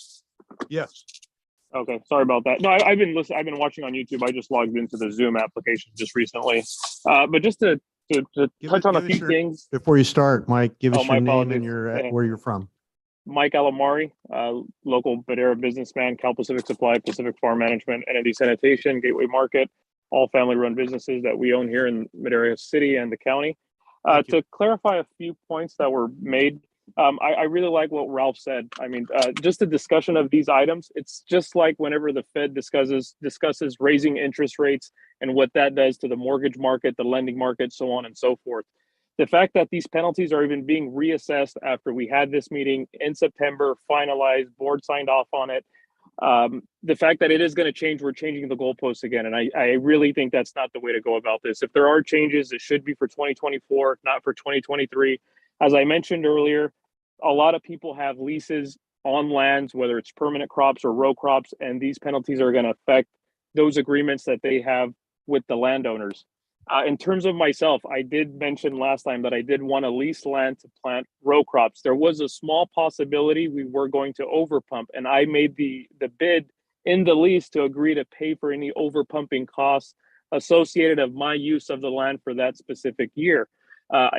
Yes. Okay, sorry about that. No, I've been listening. I've been watching on YouTube. I just logged into the Zoom application just recently. But just to touch on a few things. Before you start, Mike, give us my your name apologies. and your Yeah. where you're from. Mike Alamari, local Madera businessman, Cal Pacific Supply, Pacific Farm Management, Entity Sanitation, Gateway Market, all family-run businesses that we own here in Madera City and the county. To clarify a few points that were made, I really like what Ralph said. I mean, just a discussion of these items, it's just like whenever the Fed discusses raising interest rates and what that does to the mortgage market, the lending market, so on and so forth. The fact that these penalties are even being reassessed after we had this meeting in September, finalized, board signed off on it. The fact that it is going to change, we're changing the goalposts again. And I really think that's not the way to go about this. If there are changes, it should be for 2024, not for 2023. As I mentioned earlier, a lot of people have leases on lands, whether it's permanent crops or row crops, and these penalties are going to affect those agreements that they have with the landowners. In terms of myself, I did mention last time that I did want to lease land to plant row crops. There was a small possibility we were going to overpump, and I made the bid in the lease to agree to pay for any overpumping costs associated of my use of the land for that specific year.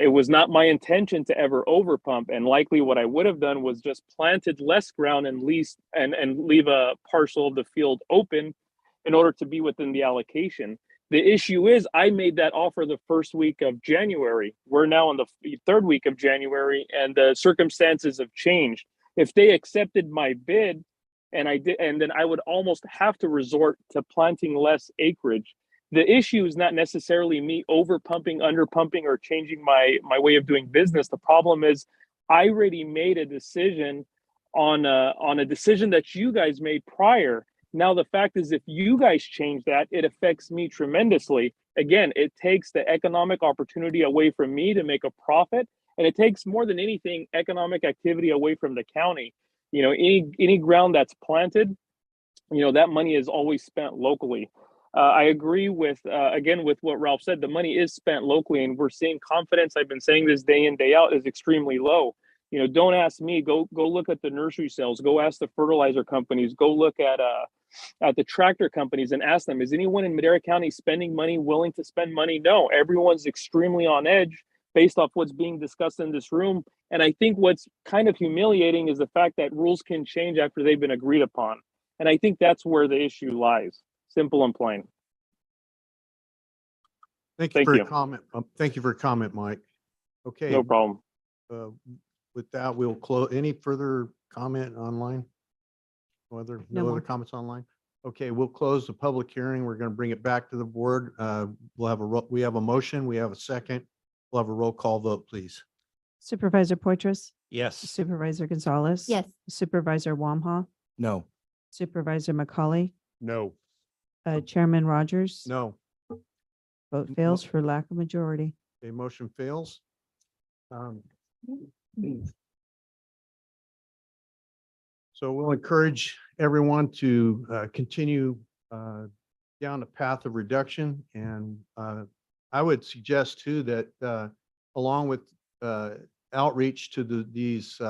It was not my intention to ever overpump, and likely what I would have done was just planted less ground and leased and leave a parcel of the field open in order to be within the allocation. The issue is I made that offer the first week of January. We're now in the third week of January, and the circumstances have changed. If they accepted my bid, and I did, and then I would almost have to resort to planting less acreage. The issue is not necessarily me over pumping, under pumping, or changing my way of doing business. The problem is I already made a decision on a decision that you guys made prior. Now, the fact is, if you guys change that, it affects me tremendously. Again, it takes the economic opportunity away from me to make a profit. And it takes more than anything, economic activity away from the county. You know, any ground that's planted, you know, that money is always spent locally. I agree with, again, with what Ralph said. The money is spent locally, and we're seeing confidence. I've been saying this day in, day out, is extremely low. You know, don't ask me, go look at the nursery sales, go ask the fertilizer companies, go look at the tractor companies and ask them, is anyone in Madera County spending money, willing to spend money? No, everyone's extremely on edge based off what's being discussed in this room. And I think what's kind of humiliating is the fact that rules can change after they've been agreed upon. And I think that's where the issue lies, simple and plain. Thank you for your comment. Thank you for your comment, Mike. Okay. No problem. With that, we'll close. Any further comment online? No more. other comments online? Okay, we'll close the public hearing. We're going to bring it back to the board. We have a motion. We have a second. We'll have a roll call vote, please. Supervisor Poitras? Yes. Supervisor Gonzalez? Yes. Supervisor Wamha? No. Supervisor McCauley? No. Chairman Rogers? No. Vote fails for lack of majority. Okay, motion fails. So we'll encourage everyone to continue down the path of reduction. And I would suggest too that along with outreach to these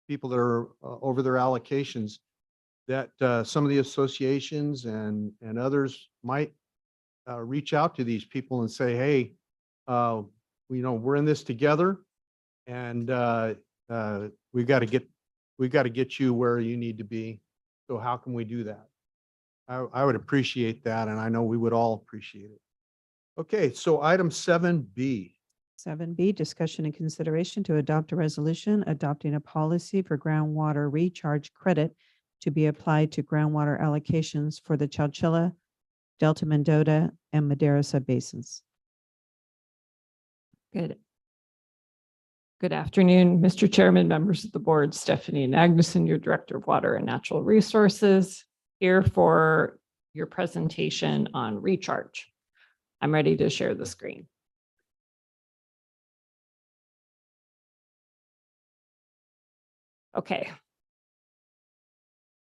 people that are over their allocations, that some of the associations and others might reach out to these people and say, hey, we're in this together, and we've got to get you where you need to be. So how can we do that? I would appreciate that, and I know we would all appreciate it. Okay, so item 7B. 7B, discussion and consideration to adopt a resolution adopting a policy for groundwater recharge credit to be applied to groundwater allocations for the Chowchilla, Delta Mendota, and Madera subbasins. Good. Good afternoon, Mr. Chairman, members of the board. Stephanie Magnuson, your Director of Water and Natural Resources, here for your presentation on recharge. I'm ready to share the screen. Okay.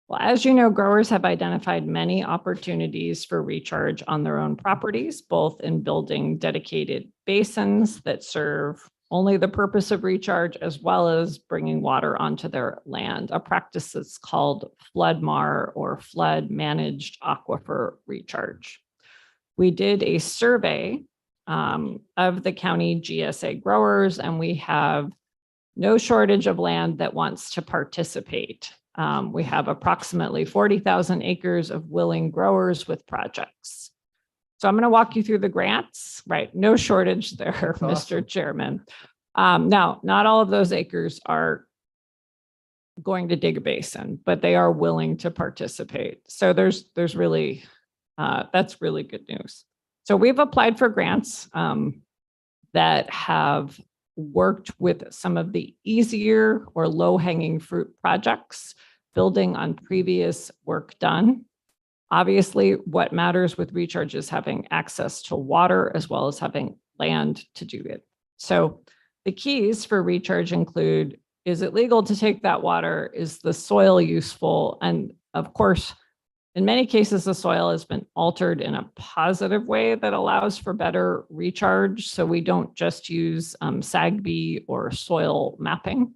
Well, as you know, growers have identified many opportunities for recharge on their own properties, both in building dedicated basins that serve only the purpose of recharge, as well as bringing water onto their land, a practice that's called flood-mar or flood managed aquifer recharge. We did a survey of the county GSA growers, and we have no shortage of land that wants to participate. We have approximately 40,000 acres of willing growers with projects. So I'm going to walk you through the grants, right? No shortage there, That's Mr. awesome. Chairman. Now, not all of those acres are going to dig a basin, but they are willing to participate. So there's really, that's really good news. So we've applied for grants that have worked with some of the easier or low-hanging fruit projects, building on previous work done. Obviously, what matters with recharge is having access to water as well as having land to do it. So the keys for recharge include, is it legal to take that water? Is the soil useful? And of course, in many cases, the soil has been altered in a positive way that allows for better recharge. So we don't just use SAGB or soil mapping.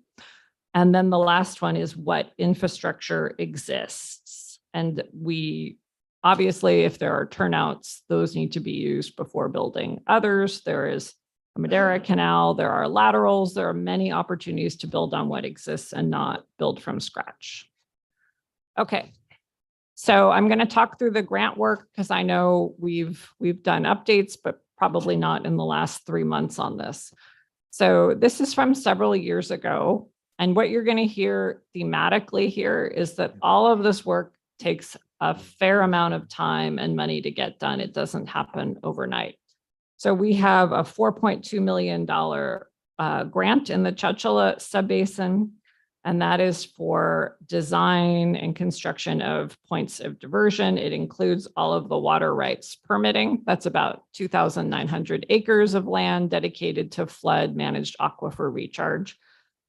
And then the last one is what infrastructure exists. And we obviously, if there are turnouts, those need to be used before building others. There is a Madera Canal, there are laterals, there are many opportunities to build on what exists and not build from scratch. Okay. So I'm going to talk through the grant work because I know we've done updates, but probably not in the last 3 months on this. So this is from several years ago. And what you're going to hear thematically here is that all of this work takes a fair amount of time and money to get done. It doesn't happen overnight. So we have a $4.2 million grant in the Chowchilla subbasin. And that is for design and construction of points of diversion. It includes all of the water rights permitting. That's about 2,900 acres of land dedicated to flood managed aquifer recharge.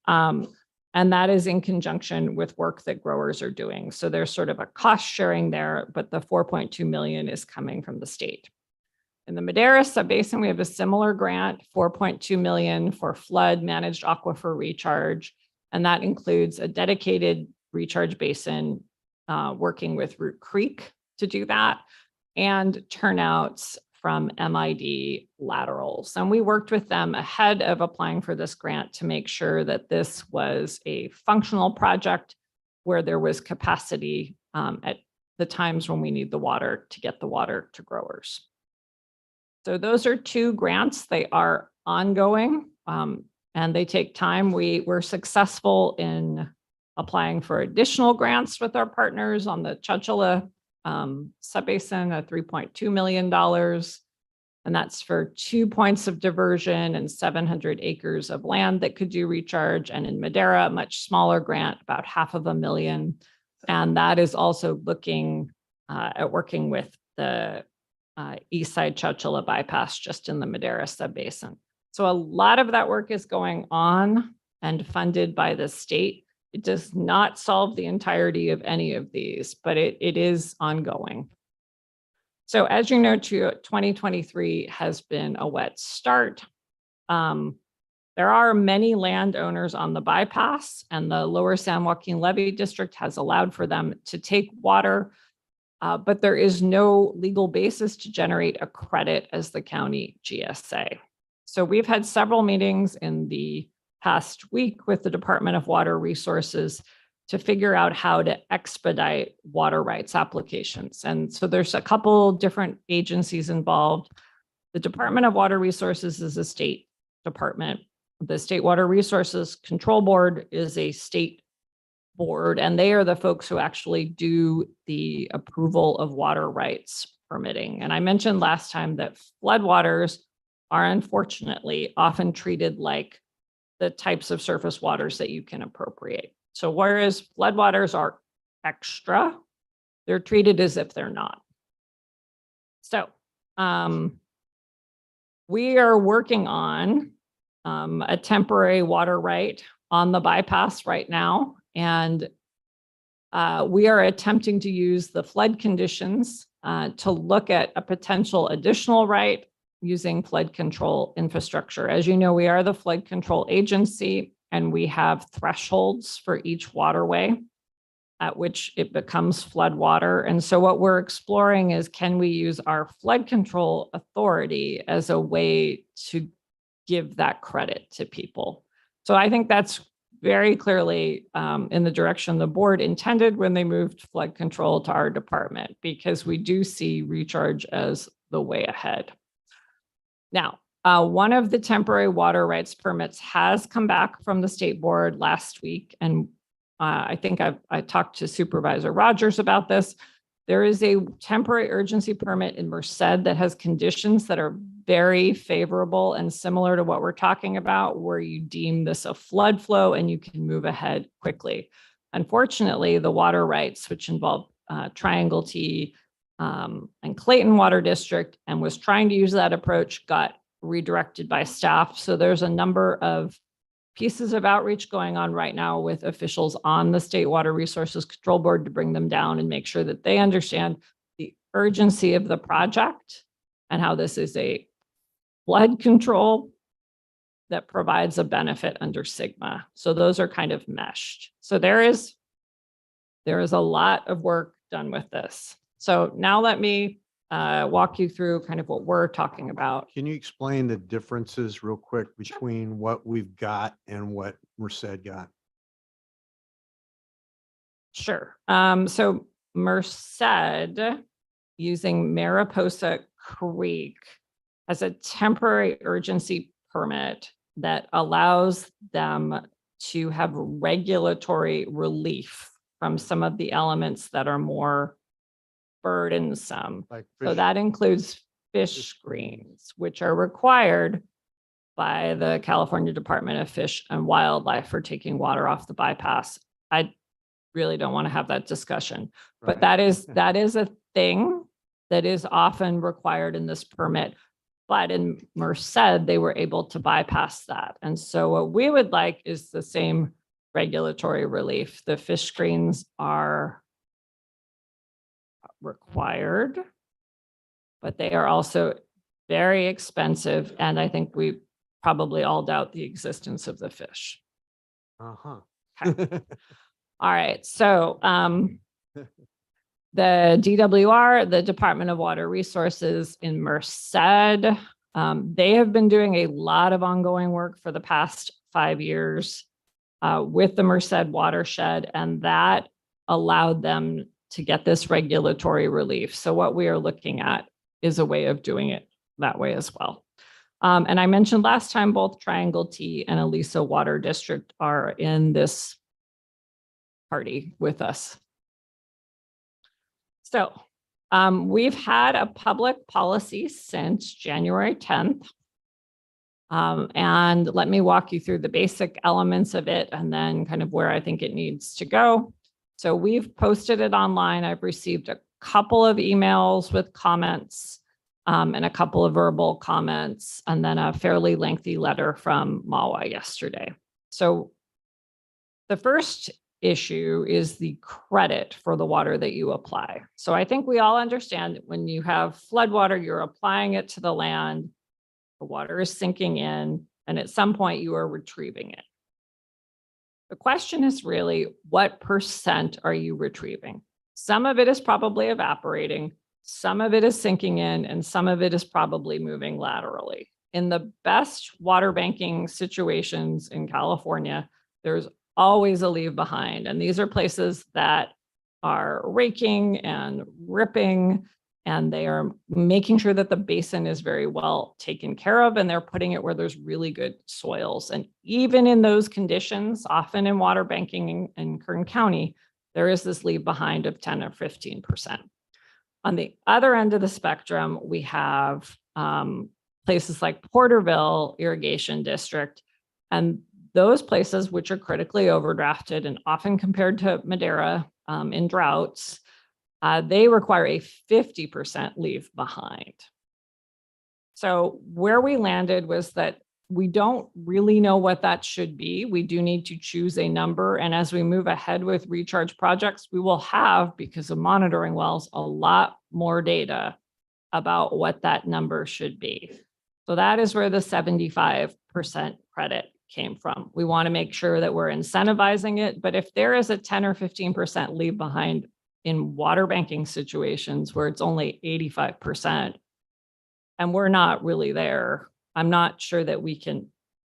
And that is in conjunction with work that growers are doing. So there's sort of a cost sharing there, but the 4.2 million is coming from the state. In the Madera subbasin, we have a similar grant, 4.2 million for flood managed aquifer recharge. And that includes a dedicated recharge basin, working with Root Creek to do that, and turnouts from MID laterals. And we worked with them ahead of applying for this grant to make sure that this was a functional project where there was capacity at the times when we need the water to get the water to growers. So those are 2 grants. They are ongoing. And they take time. We were successful in applying for additional grants with our partners on the Chowchilla subbasin at $3.2 million. And that's for 2 points of diversion and 700 acres of land that could do recharge. And in Madera, a much smaller grant, about $500,000. And that is also looking at working with the East Side Chowchilla bypass just in the Madera subbasin. So a lot of that work is going on and funded by the state. It does not solve the entirety of any of these, but it is ongoing. So as you know, 2023 has been a wet start. There are many landowners on the bypass, and the Lower San Joaquin Levee District has allowed for them to take water, but there is no legal basis to generate a credit as the county GSA. So we've had several meetings in the past week with the Department of Water Resources to figure out how to expedite water rights applications. And so there's a couple different agencies involved. The Department of Water Resources is a state department. The State Water Resources Control Board is a state board, and they are the folks who actually do the approval of water rights permitting. And I mentioned last time that floodwaters are unfortunately often treated like the types of surface waters that you can appropriate. So whereas floodwaters are extra, they're treated as if they're not. So we are working on a temporary water right on the bypass right now. And we are attempting to use the flood conditions to look at a potential additional right using flood control infrastructure. As you know, we are the flood control agency, and we have thresholds for each waterway at which it becomes flood water. And so what we're exploring is, can we use our flood control authority as a way to give that credit to people? So I think that's very clearly in the direction the board intended when they moved flood control to our department, because we do see recharge as the way ahead. Now, one of the temporary water rights permits has come back from the state board last week, and I think I talked to Supervisor Rogers about this. There is a temporary urgency permit in Merced that has conditions that are very favorable and similar to what we're talking about, where you deem this a flood flow and you can move ahead quickly. Unfortunately, the water rights, which involve Triangle T and Clayton Water District, and was trying to use that approach, got redirected by staff. So there's a number of pieces of outreach going on right now with officials on the State Water Resources Control Board to bring them down and make sure that they understand the urgency of the project and how this is a flood control that provides a benefit under Sigma. So those are kind of meshed. So there is a lot of work done with this. So now let me walk you through kind of what we're talking about. Can you explain the differences real quick between what we've got and what Merced got? Sure. So Merced, using Mariposa Creek, has a temporary urgency permit that allows them to have regulatory relief from some of the elements that are more burdensome. Like So fish- that includes fish screens, which are required by the California Department of Fish and Wildlife for taking water off the bypass. I really don't want to have that discussion, but Right. that is a thing that is often required in this permit. But in Merced, they were able to bypass that. And so what we would like is the same regulatory relief. The fish screens are required, but they are also very expensive. And I think we probably all doubt the existence of the fish. Uh-huh. All right. So the DWR, the Department of Water Resources in Merced, they have been doing a lot of ongoing work for the past 5 years with the Merced watershed, and that allowed them to get this regulatory relief. So what we are looking at is a way of doing it that way as well. And I mentioned last time, both Triangle T and Aliso Water District are in this party with us. So we've had a public policy since January 10th. And let me walk you through the basic elements of it and then kind of where I think it needs to go. So we've posted it online. I've received a couple of emails with comments. and a couple of verbal comments, and then a fairly lengthy letter from MAWA yesterday. So the first issue is the credit for the water that you apply. So I think we all understand that when you have flood water, you're applying it to the land, the water is sinking in, and at some point you are retrieving it. The question is really, what percent are you retrieving? Some of it is probably evaporating, some of it is sinking in, and some of it is probably moving laterally. In the best water banking situations in California, there's always a leave behind. And these are places that are raking and ripping, and they are making sure that the basin is very well taken care of, and they're putting it where there's really good soils. And even in those conditions, often in water banking in Kern County, there is this leave behind of 10 or 15%. On the other end of the spectrum, we have places like Porterville Irrigation District, and those places which are critically overdrafted and often compared to Madera in droughts, they require a 50% leave behind. So where we landed was that we don't really know what that should be. We do need to choose a number. And as we move ahead with recharge projects, we will have, because of monitoring wells, a lot more data about what that number should be. So that is where the 75% credit came from. We want to make sure that we're incentivizing it. But if there is a 10 or 15% leave behind in water banking situations where it's only 85%, and we're not really there, I'm not sure that we can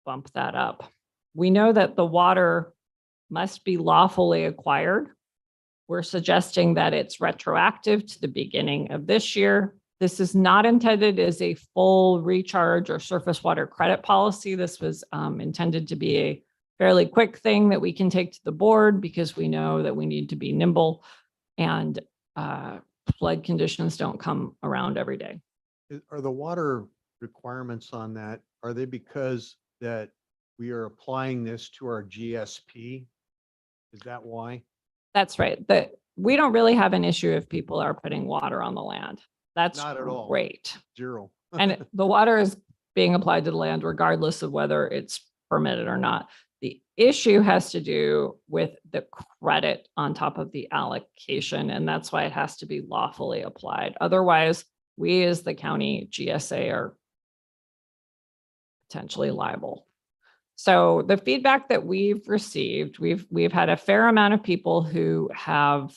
bump that up. We know that the water must be lawfully acquired. We're suggesting that it's retroactive to the beginning of this year. This is not intended as a full recharge or surface water credit policy. This was intended to be a fairly quick thing that we can take to the board because we know that we need to be nimble, and flood conditions don't come around every day. Are the water requirements on that, are they because that we are applying this to our GSP? Is that why? That's right. We don't really have an issue if people are putting water on the land. That's Not at all. great. Zero. And the water is being applied to the land regardless of whether it's permitted or not. The issue has to do with the credit on top of the allocation, and that's why it has to be lawfully applied. Otherwise, we as the county GSA are potentially liable. So the feedback that we've received, we've had a fair amount of people who have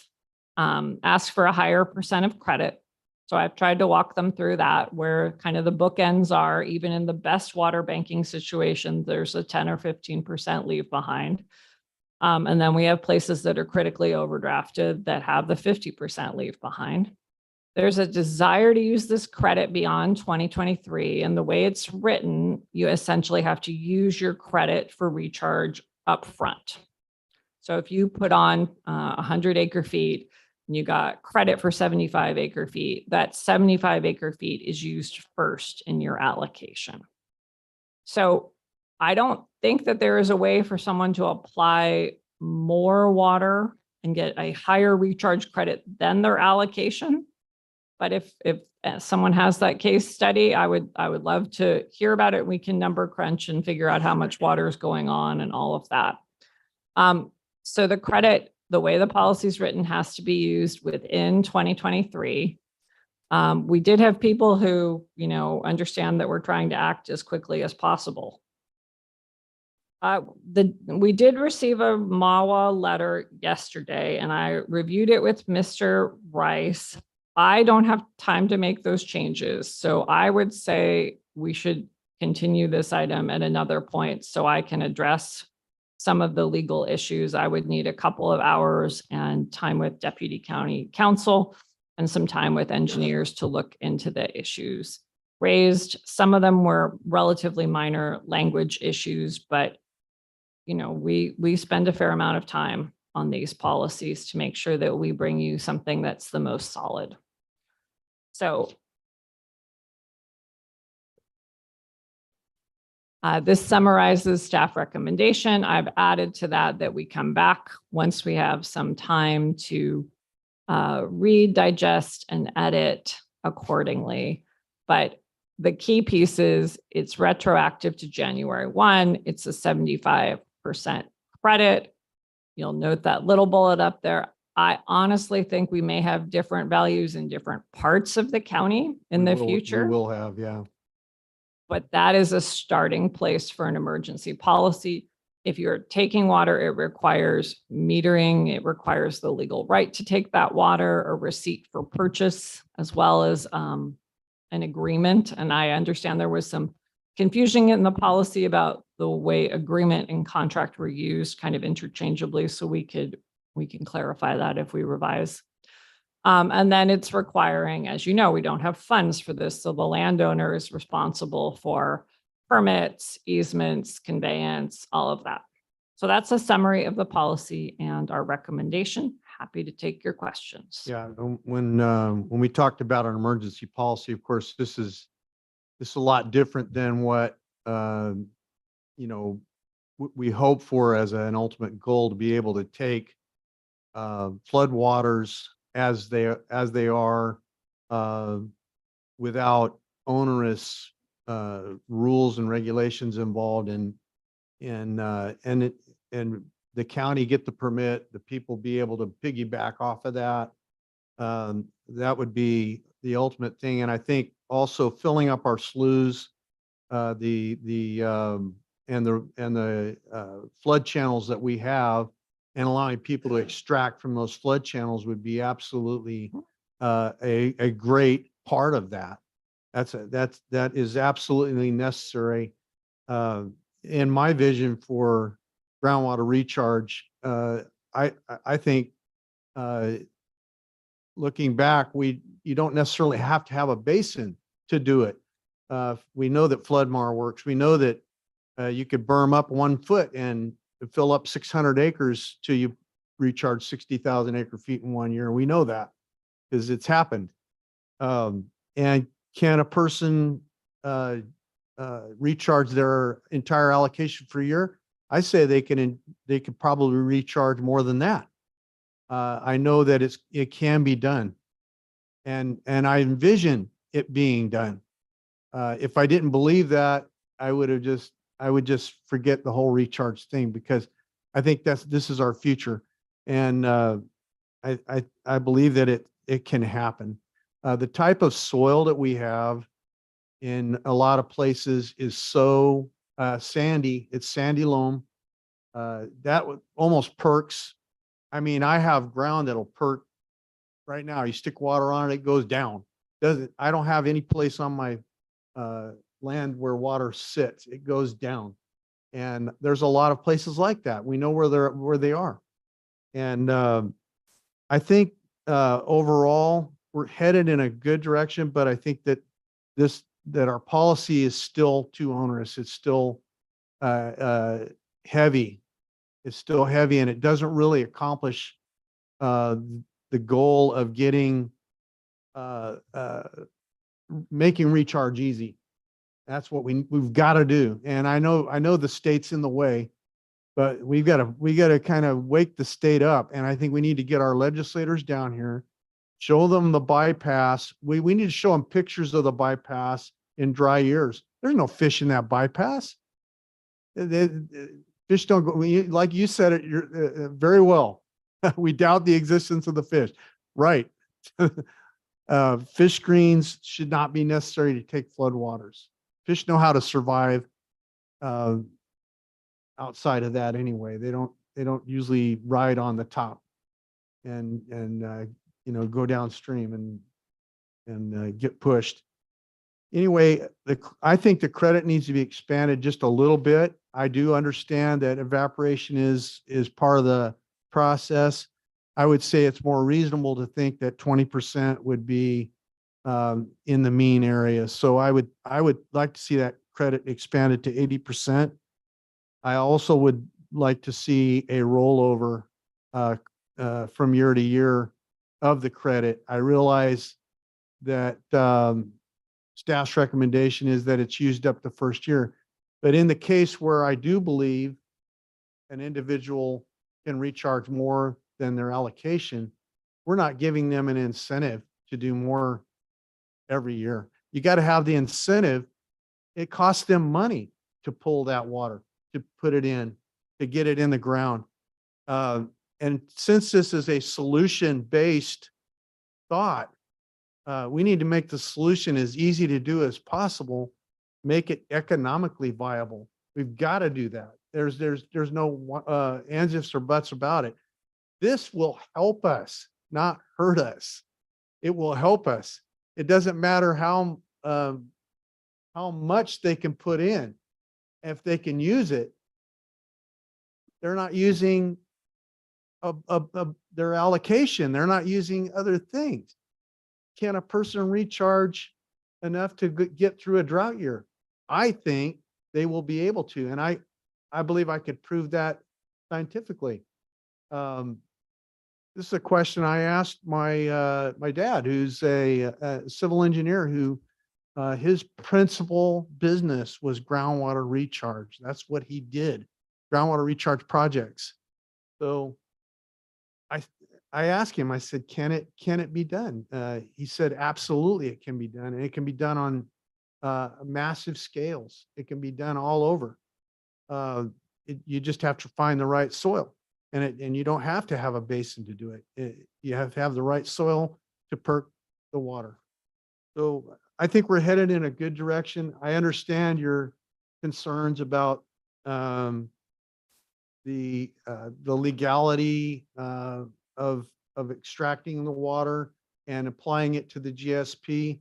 asked for a higher percent of credit. So I've tried to walk them through that, where kind of the bookends are, even in the best water banking situation, there's a 10 or 15% leave behind. And then we have places that are critically overdrafted that have the 50% leave behind. There's a desire to use this credit beyond 2023. And the way it's written, you essentially have to use your credit for recharge upfront. So if you put on 100 acre feet and you got credit for 75 acre feet, that 75 acre feet is used first in your allocation. So I don't think that there is a way for someone to apply more water and get a higher recharge credit than their allocation. But if someone has that case study, I would love to hear about it. We can number crunch and figure out how much water is going on and all of that. So the credit, the way the policy is written, has to be used within 2023. We did have people who, understand that we're trying to act as quickly as possible. We did receive a MAWA letter yesterday, and I reviewed it with Mr. Rice. I don't have time to make those changes. So I would say we should continue this item at another point so I can address some of the legal issues. I would need a couple of hours and time with Deputy County Counsel and some time with engineers to look into the issues raised. Some of them were relatively minor language issues, but we spend a fair amount of time on these policies to make sure that we bring you something that's the most solid. So this summarizes staff recommendation. I've added to that we come back once we have some time to read, digest, and edit accordingly. But the key piece is it's retroactive to January 1. It's a 75% credit. You'll note that little bullet up there. I honestly think we may have different values in different parts of the county in the future. We will have, yeah. But that is a starting place for an emergency policy. If you're taking water, it requires metering. It requires the legal right to take that water, a receipt for purchase, as well as an agreement. And I understand there was some confusion in the policy about the way agreement and contract were used kind of interchangeably. So we can clarify that if we revise. And then it's requiring, as you know, we don't have funds for this. So the landowner is responsible for permits, easements, conveyance, all of that. So that's a summary of the policy and our recommendation. Happy to take your questions. Yeah, when we talked about an emergency policy, of course, this is a lot different than what we hope for as an ultimate goal, to be able to take flood waters as they are without onerous rules and regulations involved, and the county get the permit, the people be able to piggyback off of that. That would be the ultimate thing. And I think also filling up our sloughs, and the flood channels that we have, and allowing people to extract from those flood channels would be absolutely a great part of that. That is absolutely necessary. In my vision for groundwater recharge, I think looking back, you don't necessarily have to have a basin to do it. We know that Floodmar works. We know that you could berm up 1 foot and fill up 600 acres till you recharge 60,000 acre feet in 1 year. We know that because it's happened. And can a person recharge their entire allocation for a year? I say they could probably recharge more than that. I know that it can be done, and I envision it being done. If I didn't believe that, I would just forget the whole recharge thing, because I think this is our future, and I believe that it can happen. The type of soil that we have in a lot of places is so sandy. It's sandy loam. That would almost perks. I mean, I have ground that'll perk right now. You stick water on it, it goes down. I don't have any place on my land where water sits. It goes down. And there's a lot of places like that. We know where they are. And I think overall we're headed in a good direction, but I think that our policy is still too onerous. It's still heavy. It's still heavy, and it doesn't really accomplish the goal of making recharge easy. That's what we've got to do. And I know the state's in the way, but we got to kind of wake the state up. And I think we need to get our legislators down here, show them the bypass. We need to show them pictures of the bypass in dry years. There's no fish in that bypass. Fish don't go, like you said it very well. We doubt the existence of the fish. Right. Fish screens should not be necessary to take flood waters. Fish know how to survive outside of that anyway. They don't usually ride on the top and go downstream and get pushed. Anyway, I think the credit needs to be expanded just a little bit. I do understand that evaporation is part of the process. I would say it's more reasonable to think that 20% would be in the mean area. So I would like to see that credit expanded to 80%. I also would like to see a rollover from year to year of the credit. I realize that staff's recommendation is that it's used up the first year. But in the case where I do believe an individual can recharge more than their allocation, we're not giving them an incentive to do more every year. you got to have the incentive. It costs them money to pull that water, to put it in, to get it in the ground. And since this is a solution-based thought, we need to make the solution as easy to do as possible, make it economically viable. We've got to do that. There's no ands, ifs, or buts about it. This will help us, not hurt us. It will help us. It doesn't matter how much they can put in. If they can use it, they're not using their allocation. They're not using other things. Can a person recharge enough to get through a drought year? I think they will be able to. And I believe I could prove that scientifically. This is a question I asked my my dad, who's a civil engineer, who his principal business was groundwater recharge. That's what he did, groundwater recharge projects. So I asked him, I said, can it be done? He said, absolutely, it can be done. And it can be done on massive scales. It can be done all over. You just have to find the right soil, and you don't have to have a basin to do it. You have to have the right soil to perk the water. So I think we're headed in a good direction. I understand your concerns about the legality of extracting the water and applying it to the GSP.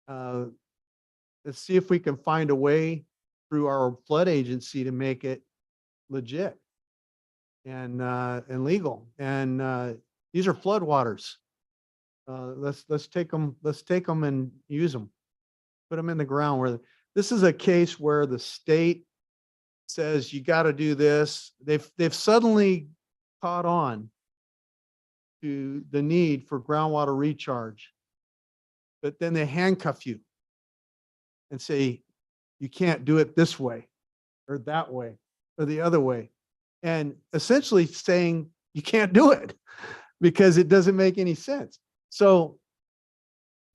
Let's see if we can find a way through our flood agency to make it legit and legal. And these are flood waters. Let's take them and use them. Put them in the ground. Where this is a case where the state says you got to do this. They've suddenly caught on to the need for groundwater recharge, but then they handcuff you and say you can't do it this way or that way or the other way, and essentially saying you can't do it because it doesn't make any sense. So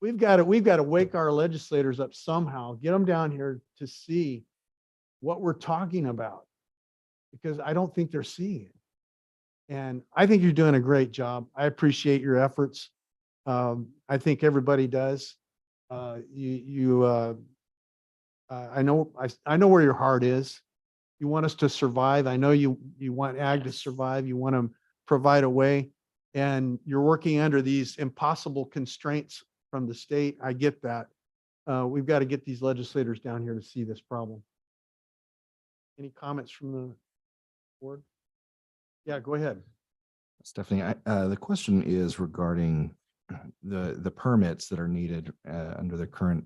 we've got to wake our legislators up somehow, get them down here to see what we're talking about, because I don't think they're seeing it. And I think you're doing a great job. I appreciate your efforts. I think everybody does. I know where your heart is. You want us to survive. I know you want ag to survive. You want to provide a way, and you're working under these impossible constraints from the state. I get that. We've got to get these legislators down here to see this problem. Any comments from the board? Yeah, go ahead. Stephanie, the question is regarding the permits that are needed under the current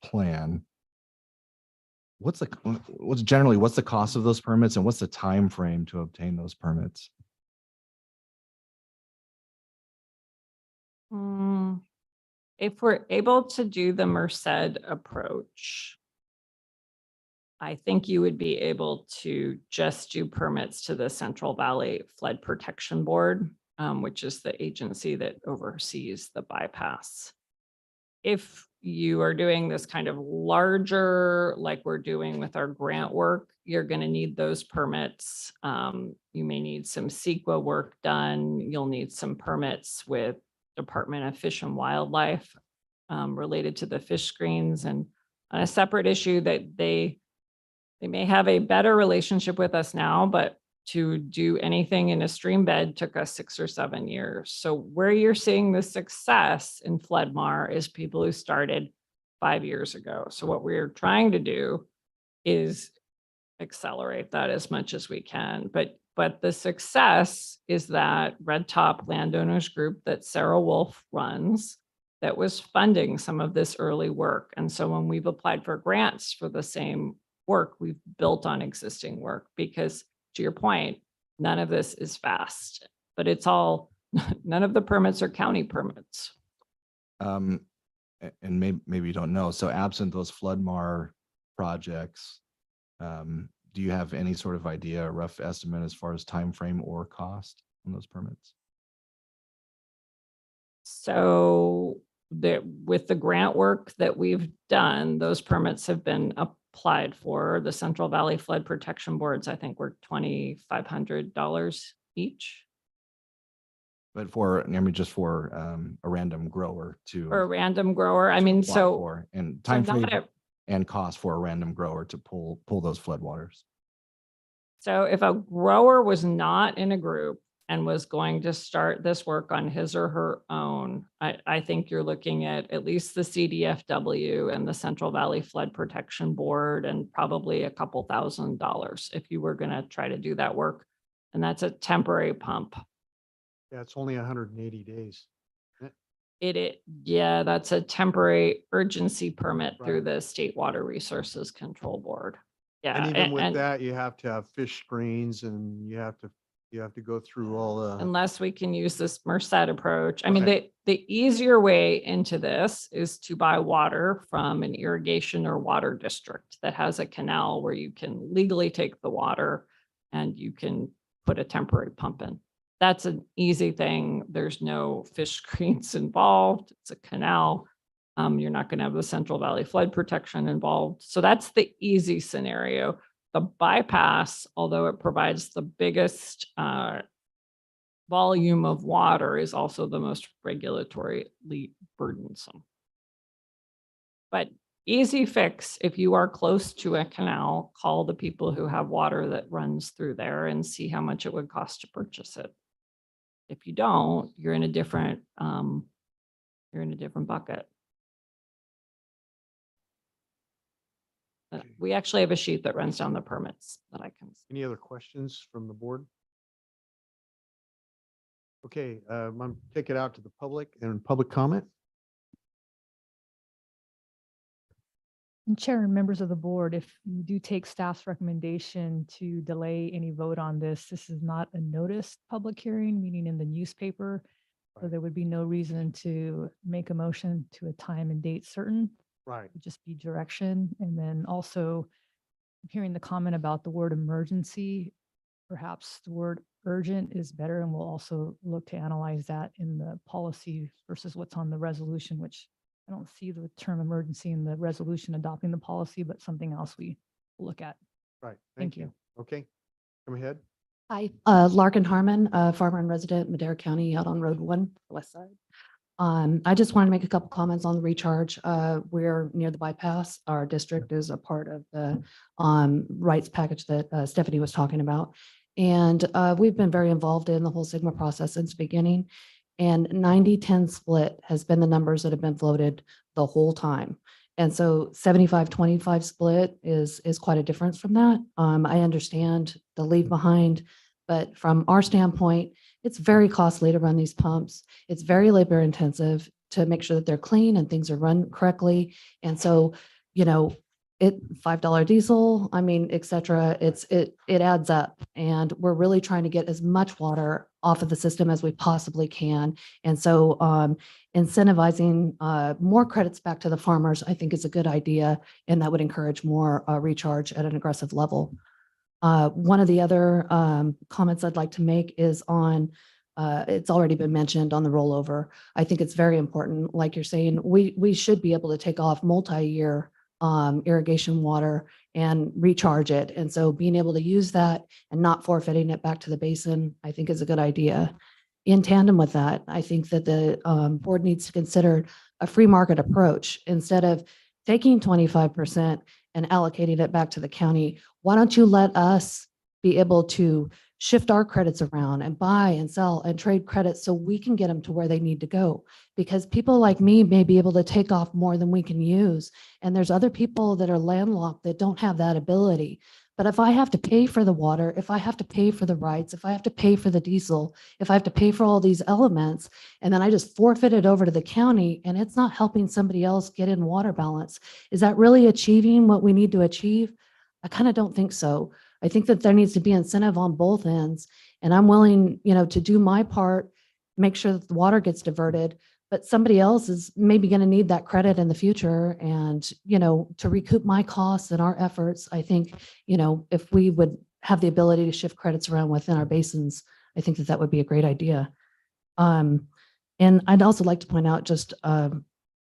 plan. What's the cost of those permits, and what's the time frame to obtain those permits? If we're able to do the Merced approach, I think you would be able to just do permits to the Central Valley Flood Protection Board, which is the agency that oversees the bypass. If you are doing this kind of larger, like we're doing with our grant work, you're going to need those permits. You may need some CEQA work done. You'll need some permits with Department of Fish and Wildlife related to the fish screens, and on a separate issue that they may have a better relationship with us now, but to do anything in a stream bed took us 6 or 7 years. So where you're seeing the success in Floodmar is people who started 5 years ago. So what we're trying to do is accelerate that as much as we can. But the success is that Red Top Landowners Group that Sarah Wolf runs that was funding some of this early work. And so when we've applied for grants for the same work, we've built on existing work, because to your point, none of this is fast, but it's all, none of the permits are county permits. And maybe you don't know. So absent those Floodmar projects, do you have any sort of idea, a rough estimate as far as time frame or cost on those permits? So with the grant work that we've done, those permits have been applied for. The Central Valley Flood Protection Boards, I think, were $2,500 each But for, I mean, just for a random grower to. for a random grower. I to mean, apply so for, and so time not frame a- and cost for a random grower to pull those floodwaters. So if a grower was not in a group and was going to start this work on his or her own, I think you're looking at least the CDFW and the Central Valley Flood Protection Board and probably a couple $1,000s if you were going to try to do that work. And that's a temporary pump. Yeah, it's only 180 days. Yeah, that's a temporary urgency permit through Right. the State Water Resources Control Board. Yeah. And even with and- that, you have to have fish screens and you have to go through all the. Unless we can use this Merced approach. I mean, Okay. the easier way into this is to buy water from an irrigation or water district that has a canal where you can legally take the water and you can put a temporary pump in. That's an easy thing. There's no fish screens involved. It's a canal. You're not going to have the Central Valley flood protection involved. So that's the easy scenario. The bypass, although it provides the biggest volume of water, is also the most regulatorily burdensome. But easy fix, if you are close to a canal, call the people who have water that runs through there and see how much it would cost to purchase it. If you don't, you're in a different bucket. We actually have a sheet that runs down the permits that I can. Any other questions from the board? Okay, I'm gonna take it out to the public and public comment. And Chair and members of the board, if you do take staff's recommendation to delay any vote on this, this is not a noticed public hearing, meaning in the newspaper. So there would be no reason to make a motion to a time and date certain. Right. It would just be direction. And then also hearing the comment about the word emergency, perhaps the word urgent is better. And we'll also look to analyze that in the policy versus what's on the resolution, which I don't see the term emergency in the resolution adopting the policy, but something else we will look at. Right. Thank you. Okay, come ahead. Hi, Larkin Harmon, farmer and resident, Madera County, out on Road 1, west side. I just wanted to make a couple comments on the recharge. We're near the bypass. Our district is a part of the rights package that Stephanie was talking about. And we've been very involved in the whole Sigma process since the beginning. And 90-10 split has been the numbers that have been floated the whole time. And so 75-25 split is quite a difference from that. I understand the leave behind, but from our standpoint, it's very costly to run these pumps. It's very labor intensive to make sure that they're clean and things are run correctly. And so, $5 diesel, I mean, et cetera, it adds up. And we're really trying to get as much water off of the system as we possibly can. And so incentivizing more credits back to the farmers, I think is a good idea. And that would encourage more recharge at an aggressive level. One of the other comments I'd like to make is on, it's already been mentioned on the rollover. I think it's very important, like you're saying, we should be able to take off multi-year irrigation water and recharge it. And so being able to use that and not forfeiting it back to the basin, I think is a good idea. In tandem with that, I think that the board needs to consider a free market approach. Instead of taking 25% and allocating it back to the county, why don't you let us be able to shift our credits around and buy and sell and trade credits so we can get them to where they need to go? Because people like me may be able to take off more than we can use. And there's other people that are landlocked that don't have that ability. But if I have to pay for the water, if I have to pay for the rights, if I have to pay for the diesel, if I have to pay for all these elements, and then I just forfeit it over to the county and it's not helping somebody else get in water balance, is that really achieving what we need to achieve? I kind of don't think so. I think that there needs to be incentive on both ends. And I'm willing, to do my part, make sure that the water gets diverted, but somebody else is maybe going to need that credit in the future. And, to recoup my costs and our efforts, I think, if we would have the ability to shift credits around within our basins, I think that would be a great idea. And I'd also like to point out just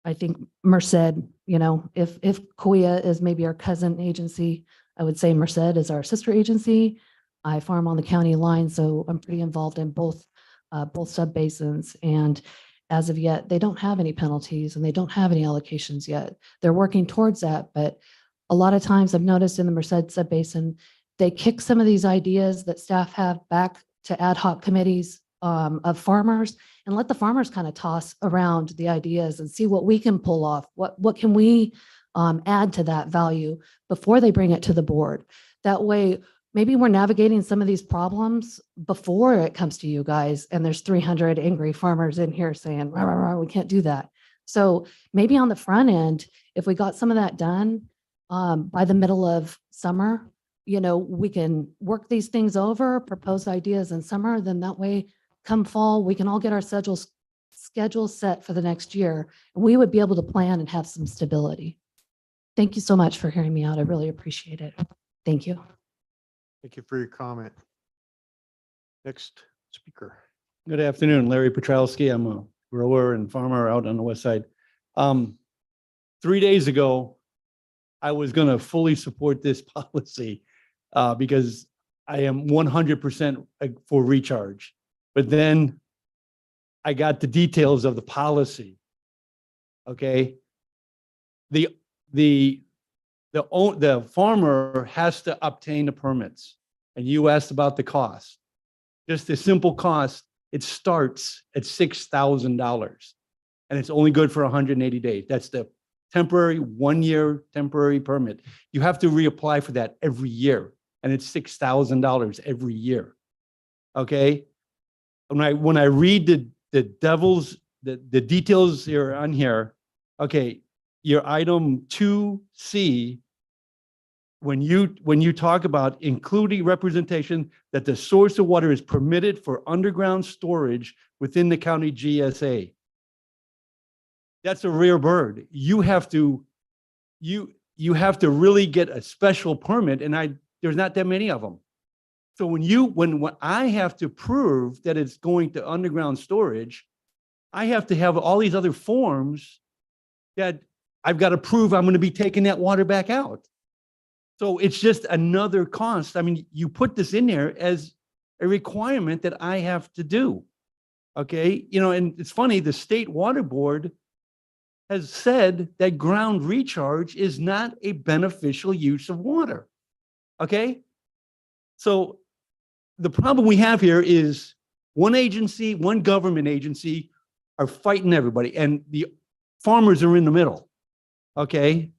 I think Merced, you know, if Korea is maybe our cousin agency, I would say Merced is our sister agency. I farm on the county line, so I'm pretty involved in both subbasins. And as of yet, they don't have any penalties and they don't have any allocations yet. They're working towards that, but a lot of times I've noticed in the Merced subbasin, they kick some of these ideas that staff have back to ad hoc committees of farmers and let the farmers kind of toss around the ideas and see what we can pull off. What can we add to that value before they bring it to the board? That way, maybe we're navigating some of these problems before it comes to you guys, and there's 300 angry farmers in here saying, rah, rah, rah, we can't do that. So maybe on the front end, if we got some of that done by the middle of summer, you know, we can work these things over, propose ideas in summer, then that way, come fall, we can all get our schedules set for the next year, and we would be able to plan and have some stability. Thank you so much for hearing me out. I really appreciate it. Thank you. Thank you for your comment. Next speaker. Good afternoon, Larry Petrowski. I'm a grower and farmer out on the west side. 3 days ago, I was going to fully support this policy because I am 100% for recharge. But then I got the details of the policy. Okay. The farmer has to obtain the permits, and you asked about the cost. Just the simple cost, it starts at $6,000 and it's only good for 180 days. That's the temporary 1-year temporary permit. You have to reapply for that every year, and it's $6,000 every year. Okay. When I read the details here on here, okay, your item 2C, when you talk about including representation that the source of water is permitted for underground storage within the county GSA. That's a rare bird. You have to really get a special permit, and there's not that many of them. So when I have to prove that it's going to underground storage, I have to have all these other forms that I've got to prove I'm going to be taking that water back out. So it's just another cost. I mean, you put this in there as a requirement that I have to do. Okay. You know, and it's funny, the state water board has said that ground recharge is not a beneficial use of water. Okay. So the problem we have here is one agency, one government agency are fighting everybody, and the farmers are in the middle. Okay.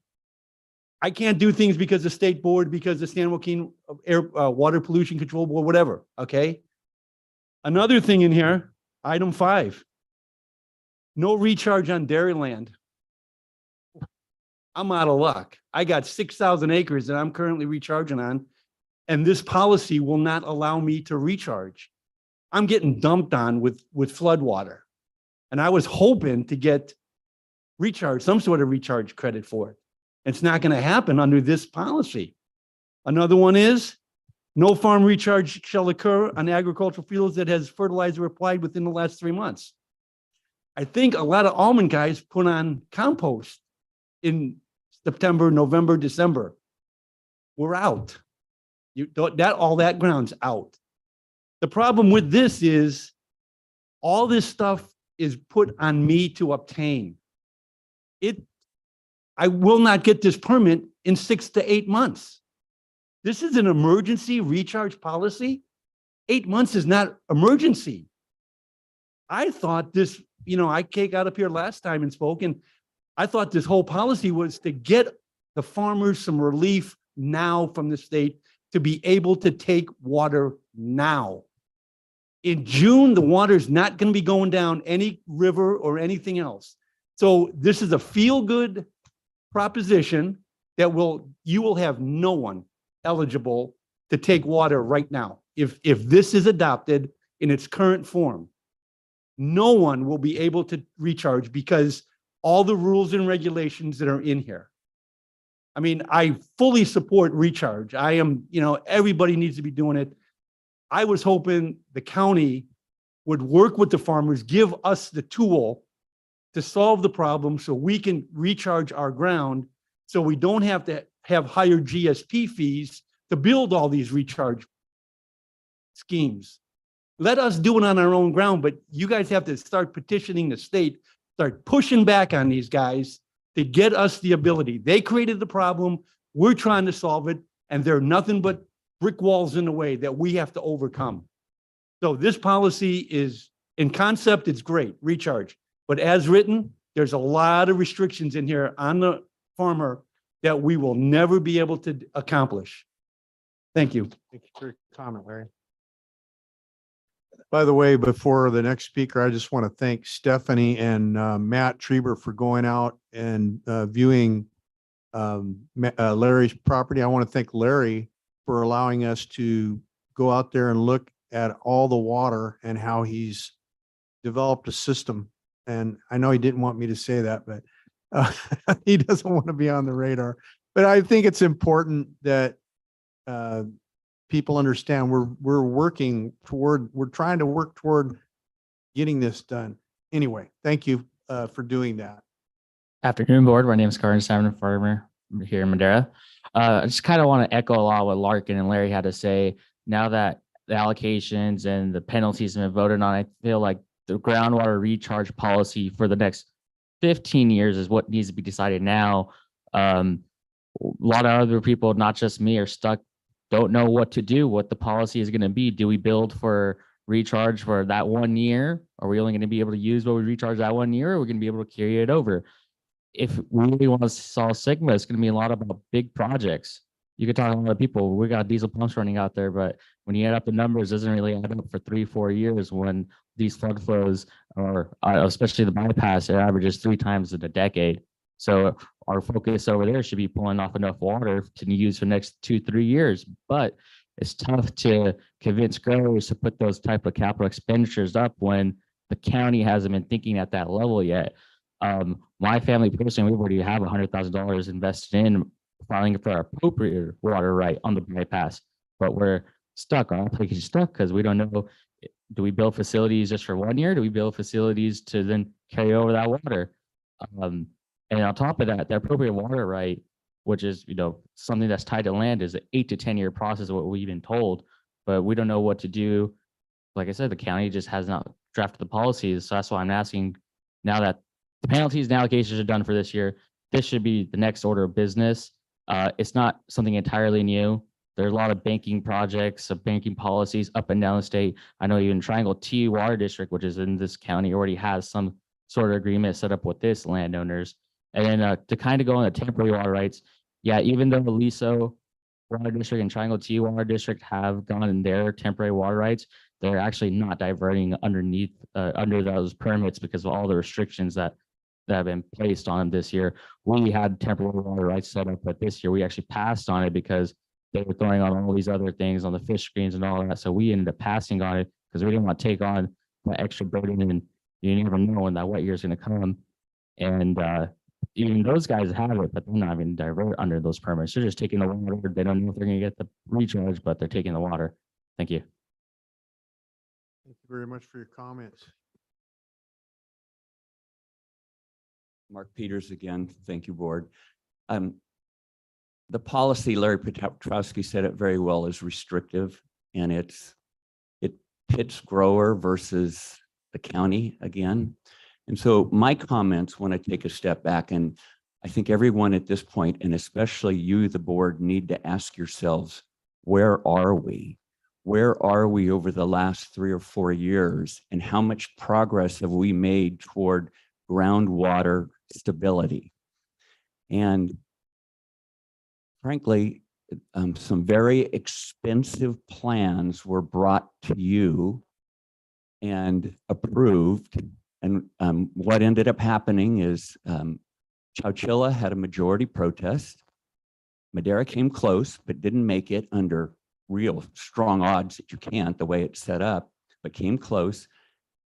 I can't do things because the state board, because the San Joaquin Water Pollution Control Board, whatever. Okay. Another thing in here, item 5, no recharge on dairy land. I'm out of luck. I got 6,000 acres that I'm currently recharging on, and this policy will not allow me to recharge. I'm getting dumped on with flood water. And I was hoping to get recharge, some sort of recharge credit for it. It's not going to happen under this policy. Another one is no farm recharge shall occur on agricultural fields that has fertilizer applied within the last 3 months. I think a lot of almond guys put on compost in September, November, December. We're out. All that ground's out. The problem with this is all this stuff is put on me to obtain. I will not get this permit in 6 to 8 months. This is an emergency recharge policy. 8 months is not emergency. I thought this, you know, I got up here last time and spoke, and I thought this whole policy was to get the farmers some relief now from the state to be able to take water now. In June, the water's not going to be going down any river or anything else. So this is a feel-good proposition that you will have no one eligible to take water right now. If this is adopted in its current form, no one will be able to recharge because all the rules and regulations that are in here. I mean, I fully support recharge. I am, you know, everybody needs to be doing it. I was hoping the county would work with the farmers, give us the tool to solve the problem so we can recharge our ground, so we don't have to have higher GSP fees to build all these recharge schemes. Let us do it on our own ground, but you guys have to start petitioning the state, start pushing back on these guys to get us the ability. They created the problem, we're trying to solve it, and they're nothing but brick walls in the way that we have to overcome. So this policy is, in concept, it's great, recharge. But as written, there's a lot of restrictions in here on the farmer that we will never be able to accomplish. Thank you. Thank you for your comment, Larry. By the way, before the next speaker, I just want to thank Stephanie and Matt Treber for going out and viewing Larry's property. I want to thank Larry for allowing us to go out there and look at all the water and how he's developed a system. And I know he didn't want me to say that, but he doesn't want to be on the radar. But I think it's important that people understand we're trying to work toward getting this done. Anyway, thank you for doing that. Afternoon, board. My name is Carson Simon, farmer here in Madera. I just kind of want to echo a lot of what Larkin and Larry had to say. Now that the allocations and the penalties have been voted on, I feel like the groundwater recharge policy for the next 15 years is what needs to be decided now. A lot of other people, not just me, are stuck, don't know what to do, what the policy is going to be. Do we build for recharge for that 1 year? Are we only going to be able to use what we recharge that 1 year? Or are we going to be able to carry it over? If we really want to solve Sigma, it's going to be a lot about big projects. You could talk to a lot of people. We got diesel pumps running out there, but when you add up the numbers, it doesn't really add up for 3-4 years when these flood flows, or especially the bypass, it averages 3 times in a decade. So our focus over there should be pulling off enough water to use for the next 2-3 years. But it's tough to convince growers to put those type of capital expenditures up when the county hasn't been thinking at that level yet. My family personally, we already have $100,000 invested in filing for our appropriate water right on the bypass, but we're stuck. Our application is stuck because we don't know, do we build facilities just for 1 year? Do we build facilities to then carry over that water? And on top of that, the appropriate water right, which is, something that's tied to land, is an 8 to 10 year process, what we've been told, but we don't know what to do. Like I said, the county just has not drafted the policies. So that's why I'm asking, now that the penalties and allocations are done for this year, this should be the next order of business. It's not something entirely new. There's a lot of banking projects, of banking policies up and down the state. I know even Triangle T Water District, which is in this county, already has some sort of agreement set up with this landowners. And then to kind of go on the temporary water rights, yeah, even though the LISO Water District and Triangle T Water District have gone in their temporary water rights, they're actually not diverting underneath under those permits because of all the restrictions that have been placed on them this year. We had temporary water rights set up, but this year we actually passed on it because they were throwing on all these other things on the fish screens and all that. So we ended up passing on it because we didn't want to take on the extra burden, and you never know when that wet year is going to come. And even those guys have it, but they're not even divert under those permits. They're just taking the water. They don't know if they're going to get the recharge, but they're taking the water. Thank you. Thank you very much for your comments. Mark Peters again. Thank you, board. The policy, Larry Petrowski said it very well, is restrictive, and it pits grower versus the county again. And so my comments want to take a step back, and I think everyone at this point, and especially you, the board, need to ask yourselves, where are we? Where are we over the last 3 or 4 years, and how much progress have we made toward groundwater stability? And frankly, some very expensive plans were brought to you and approved. And what ended up happening is Chowchilla had a majority protest. Madera came close, but didn't make it under real strong odds that you can't, the way it's set up, but came close.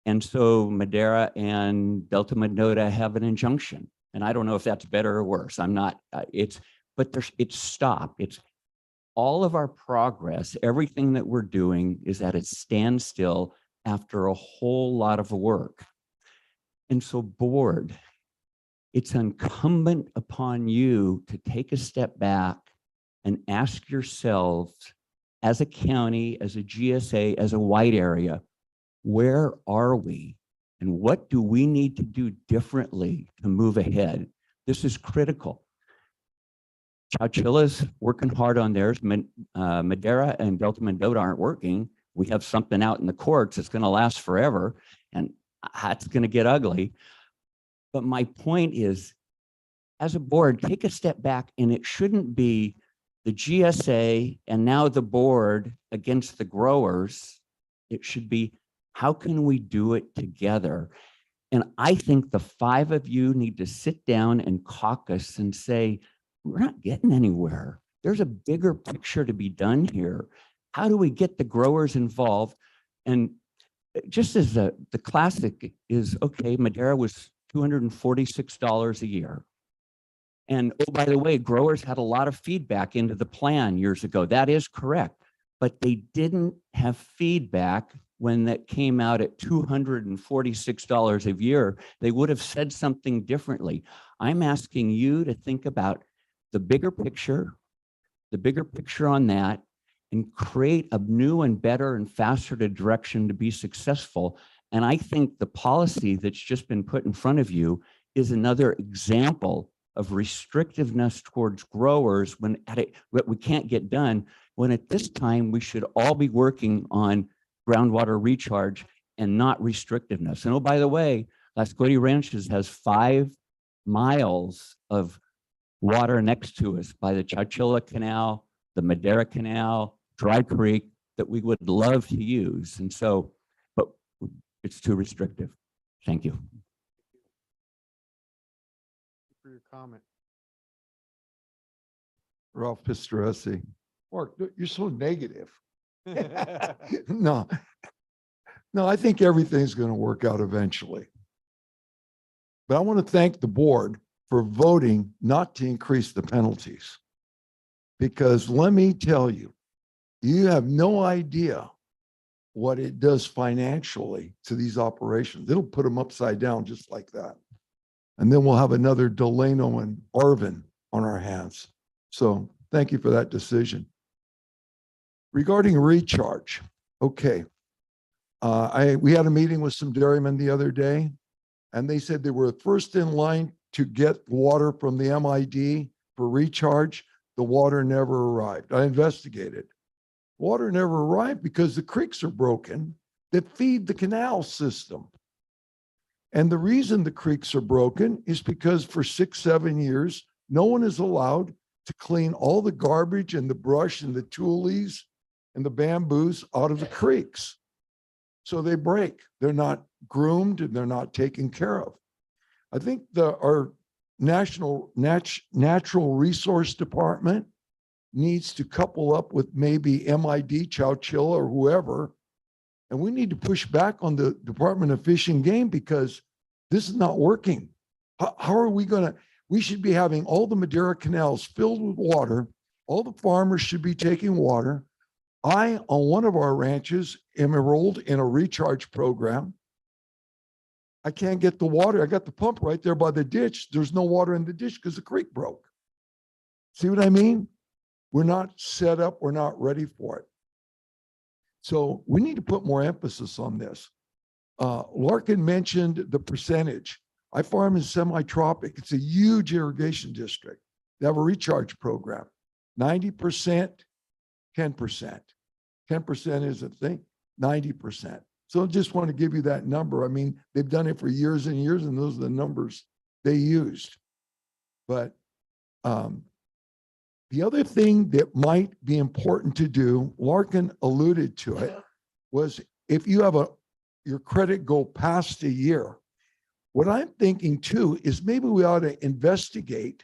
And so Madera and Delta Minota have an injunction. And I don't know if that's better or worse. I'm not, it's stopped. It's all of our progress, everything that we're doing is at a standstill after a whole lot of work. And so board, it's incumbent upon you to take a step back and ask yourselves, as a county, as a GSA, as a wide area, where are we? And what do we need to do differently to move ahead? This is critical. Chowchilla's working hard on theirs. Madera and Delta Mendota aren't working. We have something out in the courts that's going to last forever, and that's going to get ugly. But my point is, as a board, take a step back, and it shouldn't be the GSA and now the board against the growers. It should be, how can we do it together? And I think the 5 of you need to sit down and caucus and say, we're not getting anywhere. There's a bigger picture to be done here. How do we get the growers involved? And just as the classic is, okay, Madera was $246 a year. And oh, by the way, growers had a lot of feedback into the plan years ago. That is correct. But they didn't have feedback when that came out at $246 a year. They would have said something differently. I'm asking you to think about the bigger picture on that, and create a new and better and faster direction to be successful. And I think the policy that's just been put in front of you is another example of restrictiveness towards growers when what we can't get done, when at this time we should all be working on groundwater recharge and not restrictiveness. And oh, by the way, Las Coyote Ranches has 5 miles of water next to us by the Chowchilla Canal, the Madera Canal, Dry Creek, that we would love to use. And so, but it's too restrictive. Thank you. For your comment. Ralph Pistoresi. Mark, you're so negative. No, I think everything's going to work out eventually. But I want to thank the board for voting not to increase the penalties. Because let me tell you, you have no idea what it does financially to these operations. It'll put them upside down just like that. And then we'll have another Delano and Arvin on our hands. So thank you for that decision. Regarding recharge, okay. We had a meeting with some dairymen the other day, and they said they were first in line to get water from the MID for recharge. The water never arrived. I investigated. Water never arrived because the creeks are broken that feed the canal system. And the reason the creeks are broken is because for 6-7 years, no one is allowed to clean all the garbage and the brush and the tules and the bamboos out of the creeks. So they break. They're not groomed and they're not taken care of. I think our natural resource department needs to couple up with maybe MID, Chowchilla, or whoever. And we need to push back on the Department of Fish and Game because this is not working. How are we going to? We should be having all the Madera canals filled with water. All the farmers should be taking water. I, on one of our ranches, am enrolled in a recharge program. I can't get the water. I got the pump right there by the ditch. There's no water in the ditch because the creek broke. See what I mean? We're not set up. We're not ready for it. So we need to put more emphasis on this. Larkin mentioned the percentage. I farm in semi-tropic. It's a huge irrigation district. They have a recharge program. 90%, 10%. 10% is a thing, 90%. So I just want to give you that number. I mean, they've done it for years and years, and those are the numbers they used. But the other thing that might be important to do, Larkin alluded to it, was if you have your credit go past a year, what I'm thinking too is maybe we ought to investigate,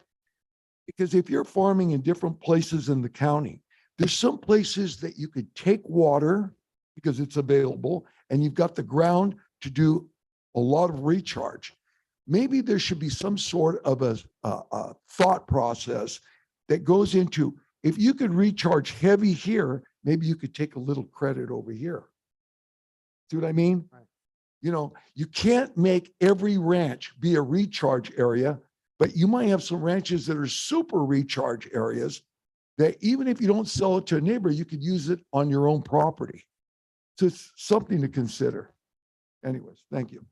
because if you're farming in different places in the county, there's some places that you could take water because it's available and you've got the ground to do a lot of recharge. Maybe there should be some sort of a thought process that goes into, if you could recharge heavy here, maybe you could take a little credit over here. See what I mean? Right. You know, you can't make every ranch be a recharge area, but you might have some ranches that are super recharge areas that even if you don't sell it to a neighbor, you could use it on your own property. So it's something to consider. Anyways, thank you.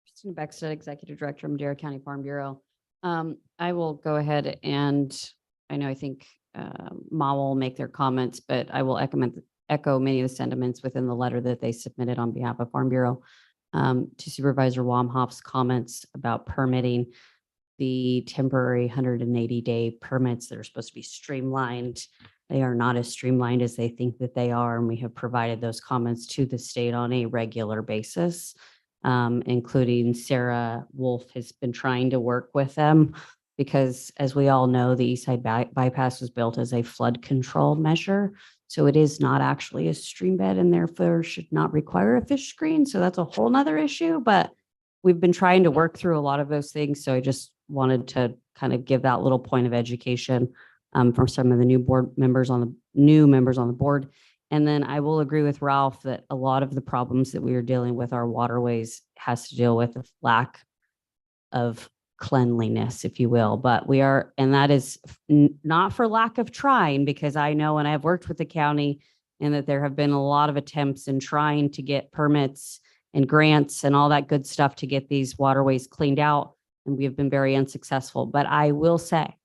Christina Beckstead, Executive Director, Madera County Farm Bureau. I will go ahead and I think Ma will make their comments, but I will echo many of the sentiments within the letter that they submitted on behalf of Farm Bureau to Supervisor Wamhoff's comments about permitting the temporary 180-day permits that are supposed to be streamlined. They are not as streamlined as they think that they are, and we have provided those comments to the state on a regular basis, including Sarah Wolf has been trying to work with them because, as we all know, the East Side Bypass was built as a flood control measure. So it is not actually a stream bed and therefore should not require a fish screen. So that's a whole nother issue, but we've been trying to work through a lot of those things. So I just wanted to kind of give that little point of education for some of the new members on the board. And then I will agree with Ralph that a lot of the problems that we are dealing with our waterways has to deal with the lack of cleanliness, if you will. But we are, and that is not for lack of trying, because I know, and I've worked with the county, and that there have been a lot of attempts in trying to get permits and grants and all that good stuff to get these waterways cleaned out. And we have been very unsuccessful. But I will say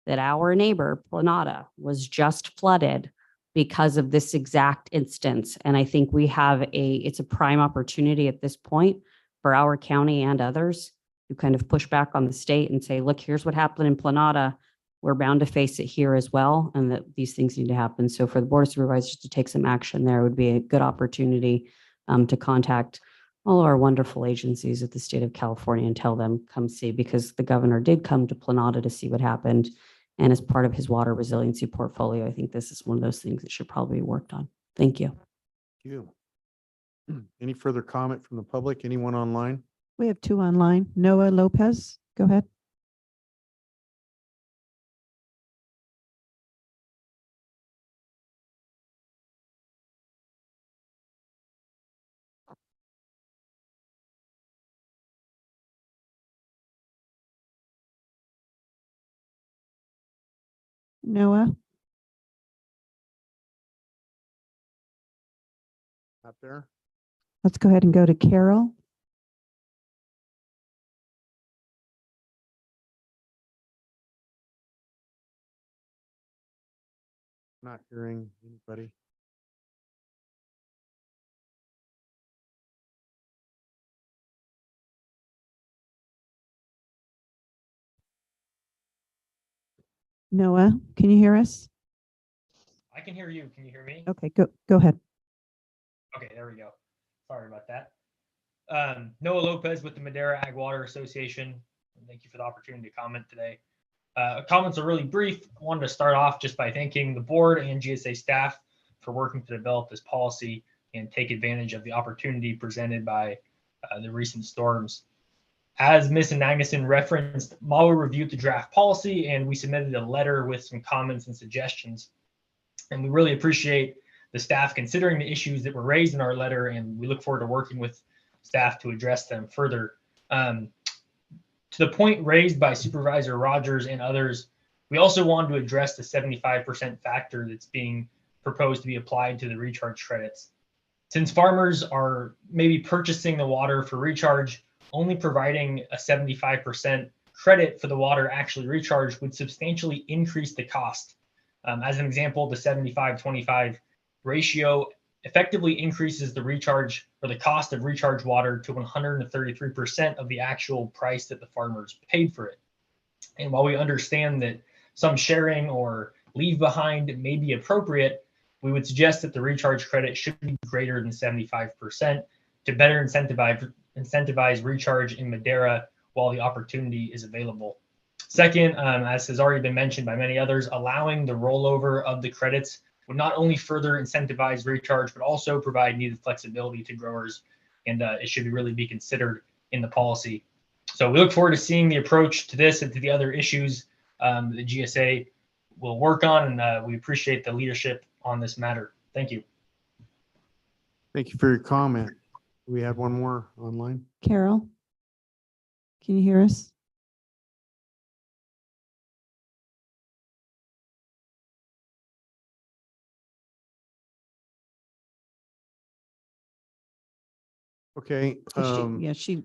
that our neighbor, Planada, was just flooded because of this exact instance. And I think we have it's a prime opportunity at this point for our county and others to kind of push back on the state and say, look, here's what happened in Planada. We're bound to face it here as well, and that these things need to happen. So for the Board of Supervisors to take some action there would be a good opportunity to contact all of our wonderful agencies at the state of California and tell them, come see, because the governor did come to Planada to see what happened. And as part of his water resiliency portfolio, I think this is one of those things that should probably be worked on. Thank you. Thank you. Any further comment from the public? Anyone online? We have two online. Noah Lopez, go ahead. Noah, Not there? let's go ahead and go to Carol. Not hearing anybody. Noah, can you hear us? I can hear you. Can you hear me? Okay, go ahead. Okay, there we go. Sorry about that. Noah Lopez with the Madera Ag Water Association. Thank you for the opportunity to comment today. Comments are really brief. I wanted to start off just by thanking the board and GSA staff for working to develop this policy and take advantage of the opportunity presented by the recent storms. As Ms. Anagnuson referenced, MAWA reviewed the draft policy and we submitted a letter with some comments and suggestions. And we really appreciate the staff considering the issues that were raised in our letter, and we look forward to working with staff to address them further. To the point raised by Supervisor Rogers and others, we also wanted to address the 75% factor that's being proposed to be applied to the recharge credits. Since farmers are maybe purchasing the water for recharge, only providing a 75% credit for the water actually recharged would substantially increase the cost. As an example, the 75-25 ratio effectively increases the recharge or the cost of recharge water to 133% of the actual price that the farmers paid for it. And while we understand that some sharing or leave behind may be appropriate, we would suggest that the recharge credit should be greater than 75% to better incentivize recharge in Madera while the opportunity is available. Second, as has already been mentioned by many others, allowing the rollover of the credits would not only further incentivize recharge, but also provide needed flexibility to growers, and it should really be considered in the policy. So we look forward to seeing the approach to this and to the other issues the GSA we'll work on, and we appreciate the leadership on this matter. Thank you. Thank you for your comment. We have one more online. Carol, can you hear us? Okay. Yeah, she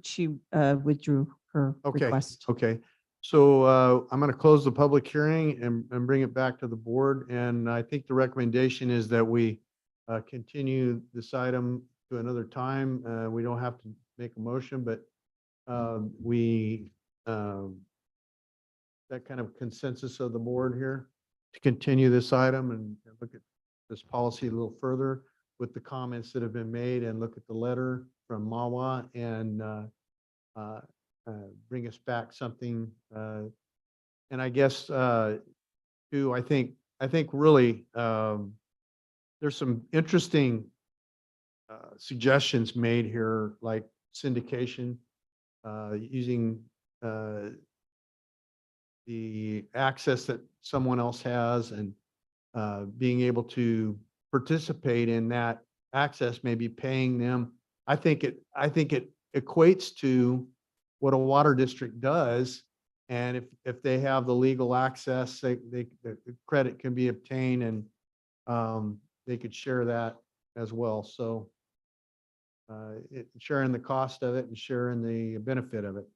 withdrew her Okay. request. Okay. So I'm going to close the public hearing and bring it back to the board. And I think the recommendation is that we continue this item to another time. We don't have to make a motion, but that kind of consensus of the board here to continue this item and look at this policy a little further with the comments that have been made and look at the letter from MAWA and bring us back something. And I guess too, I think really there's some interesting suggestions made here, like syndication, using the access that someone else has and being able to participate in that access, maybe paying them. I think it equates to what a water district does. And if they have the legal access, the credit can be obtained and they could share that as well. So sharing the cost of it and sharing the benefit of it.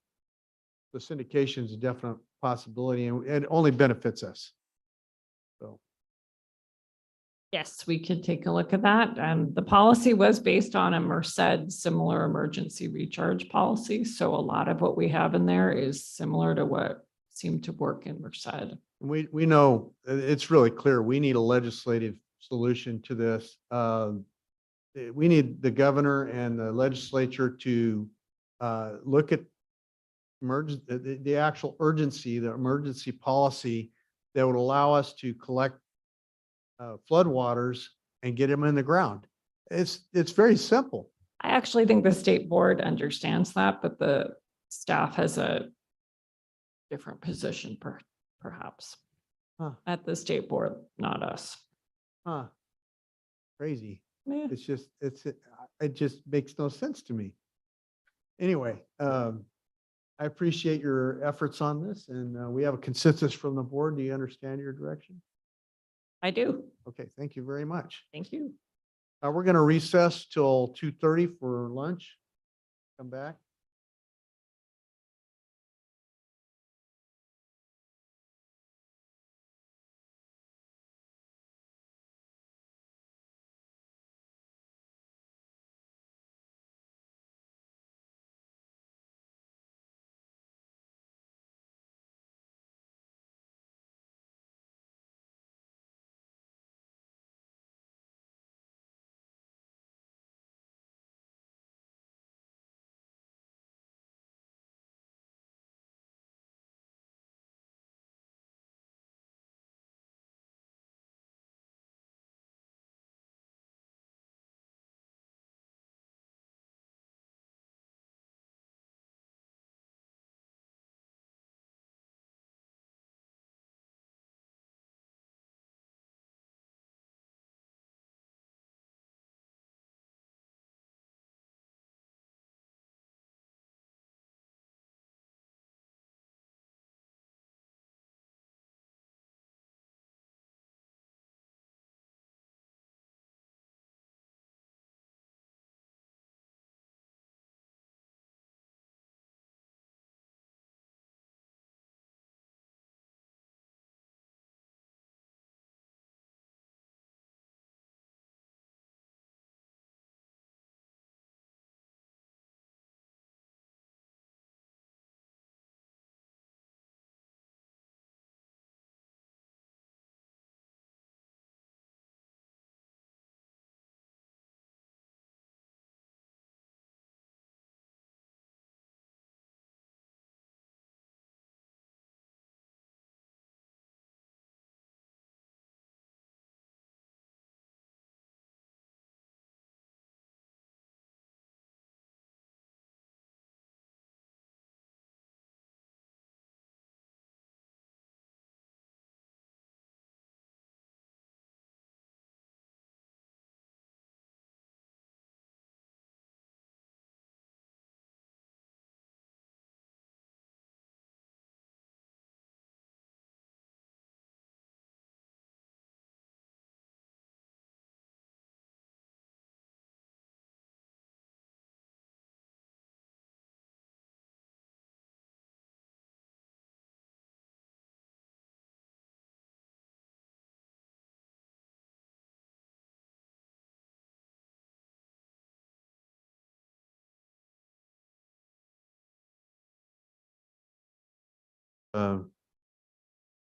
The syndication is a definite possibility and it only benefits us. So. Yes, we could take a look at that. The policy was based on a Merced similar emergency recharge policy. So a lot of what we have in there is similar to what seemed to work in Merced. We know it's really clear. We need a legislative solution to this. We need the governor and the legislature to look at the actual urgency, the emergency policy that would allow us to collect floodwaters and get them in the ground. It's very simple. I actually think the state board understands that, but the staff has a different position perhaps at the state board, not us. Huh. Crazy. Yeah. It just makes no sense to me. Anyway, I appreciate your efforts on this and we have a consensus from the board. Do you understand your direction? I do. Okay, thank you very much. Thank you. We're going to recess till 2:30 for lunch. Come back.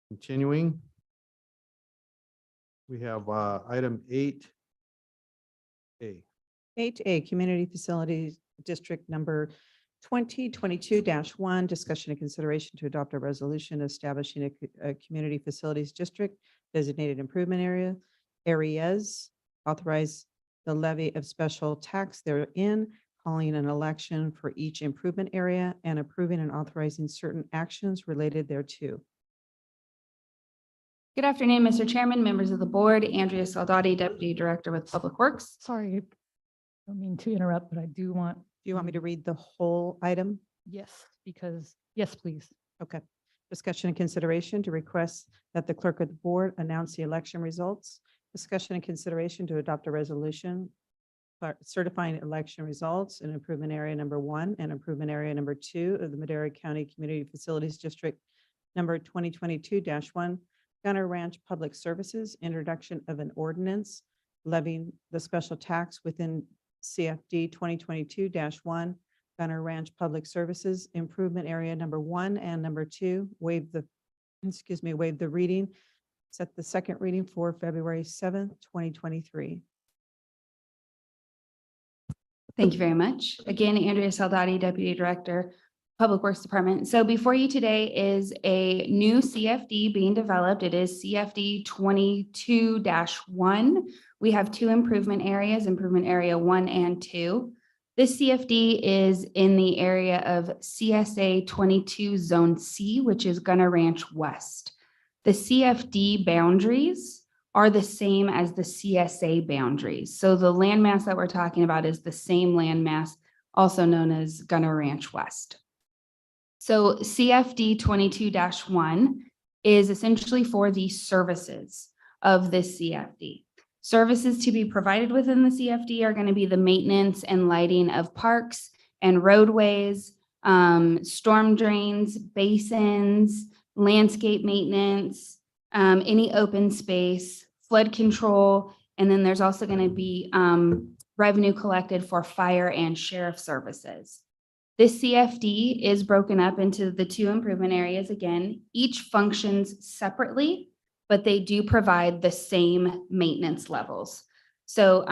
Continuing. We have item 8A. 8A, Community Facilities District Number 2022-1, discussion and consideration to adopt a resolution establishing a community facilities district designated improvement areas, authorize the levy of special tax therein, calling an election for each improvement area, and approving and authorizing certain actions related thereto. Good afternoon, Mr. Chairman, members of the board. Andrea Saldati, Deputy Director with Public Works. Sorry, I don't mean to interrupt, but I do want, Do you want me to read the whole item? yes, because, yes, please. Okay. Discussion and consideration to request that the clerk of the board announce the election results. Discussion and consideration to adopt a resolution certifying election results in improvement area number 1 and improvement area number 2 of the Madera County Community Facilities District number 2022-1, Gunner Ranch Public Services, introduction of an ordinance levying the special tax within CFD 2022-1, Gunner Ranch Public Services, improvement area number 1 and number 2, waive the reading, set the second reading for February 7th, 2023. Thank you very much. Again, Andrea Saldati, Deputy Director, Public Works Department. So before you today is a new CFD being developed. It is CFD 22-1. We have 2 improvement areas, improvement area 1 and 2. This CFD is in the area of CSA 22 Zone C, which is Gunner Ranch West. The CFD boundaries are the same as the CSA boundaries. So the landmass that we're talking about is the same landmass, also known as Gunner Ranch West. So CFD 22-1 is essentially for the services of this CFD. Services to be provided within the CFD are going to be the maintenance and lighting of parks and roadways, storm drains, basins, landscape maintenance, any open space, flood control, and then there's also going to be revenue collected for fire and sheriff services. This CFD is broken up into the 2 improvement areas. Again, each functions separately, but they do provide the same maintenance levels. So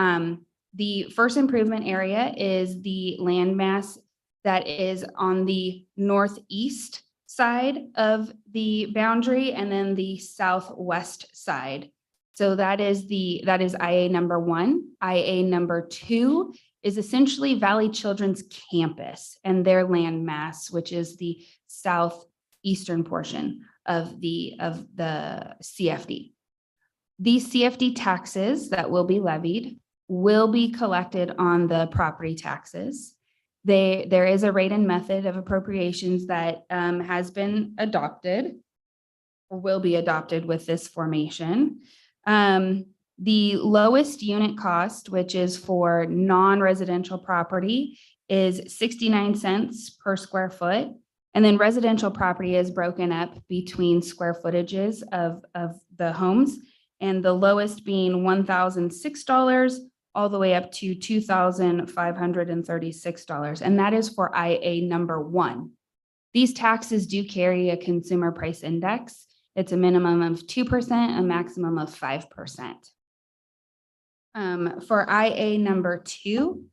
the first improvement area is the landmass that is on the northeast side of the boundary and then the southwest side. So that is IA number 1. IA number 2 is essentially Valley Children's Campus and their land mass, which is the southeastern portion of the CFD. These CFD taxes that will be levied will be collected on the property taxes. There is a rate and method of appropriations that has been adopted or will be adopted with this formation. The lowest unit cost, which is for non-residential property, is 69 cents per square foot. And then residential property is broken up between square footages of the homes, and the lowest being $1,006 all the way up to $2,536. And that is for IA number 1. These taxes do carry a consumer price index. It's a minimum of 2%, a maximum of 5%. For IA number 2,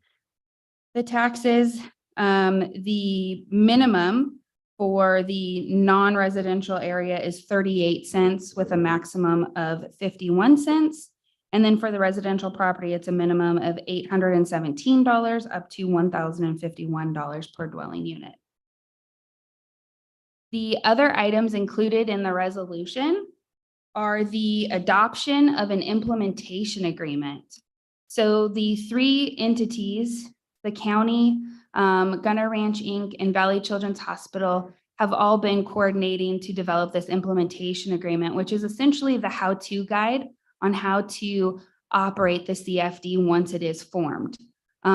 the taxes, the minimum for the non-residential area is 38 cents with a maximum of 51 cents. And then for the residential property, it's a minimum of $817 up to $1,051 per dwelling unit. The other items included in the resolution are the adoption of an implementation agreement. So the 3 entities, the county, Gunner Ranch Inc., and Valley Children's Hospital have all been coordinating to develop this implementation agreement, which is essentially the how-to guide on how to operate the CFD once it is formed.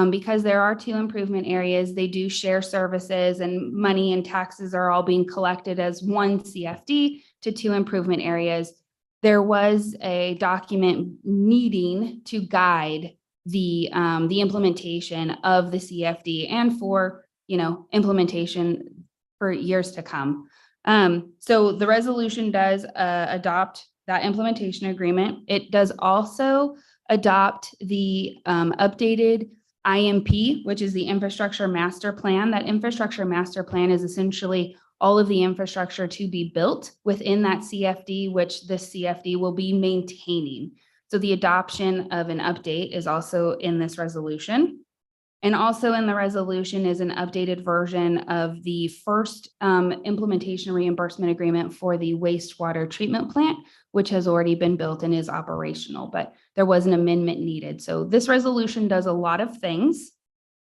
Because there are 2 improvement areas, they do share services, and money and taxes are all being collected as one CFD to 2 improvement areas. There was a document needing to guide the implementation of the CFD and for implementation for years to come. So the resolution does adopt that implementation agreement. It does also adopt the updated IMP, which is the Infrastructure Master Plan. That Infrastructure Master Plan is essentially all of the infrastructure to be built within that CFD, which this CFD will be maintaining. So the adoption of an update is also in this resolution. And also in the resolution is an updated version of the first implementation reimbursement agreement for the wastewater treatment plant, which has already been built and is operational, but there was an amendment needed. So this resolution does a lot of things.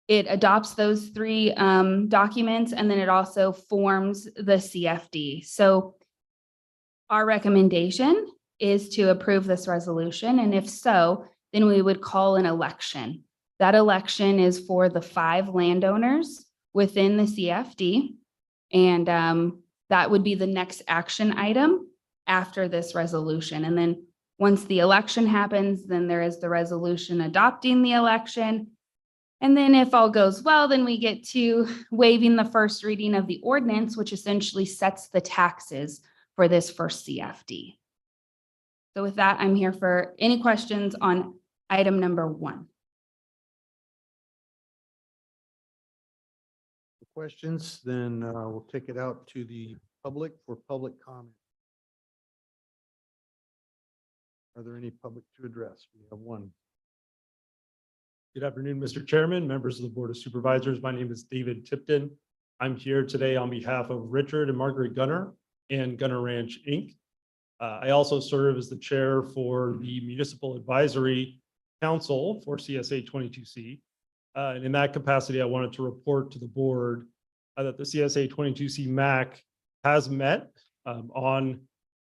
It adopts those three documents, and then it also forms the CFD. So our recommendation is to approve this resolution, and if so, then we would call an election. That election is for the 5 landowners within the CFD. And that would be the next action item after this resolution. And then once the election happens, then there is the resolution adopting the election. And then if all goes well, then we get to waiving the first reading of the ordinance, which essentially sets the taxes for this first CFD. So with that, I'm here for any questions on item number 1. Questions, then we'll take it out to the public for public comment. Are there any public to address? We have one. Good afternoon, Mr. Chairman, members of the Board of Supervisors. My name is David Tipton. I'm here today on behalf of Richard and Margaret Gunner and Gunner Ranch, Inc. I also serve as the chair for the Municipal Advisory Council for CSA 22C. And in that capacity, I wanted to report to the board that the CSA 22C MAC has met on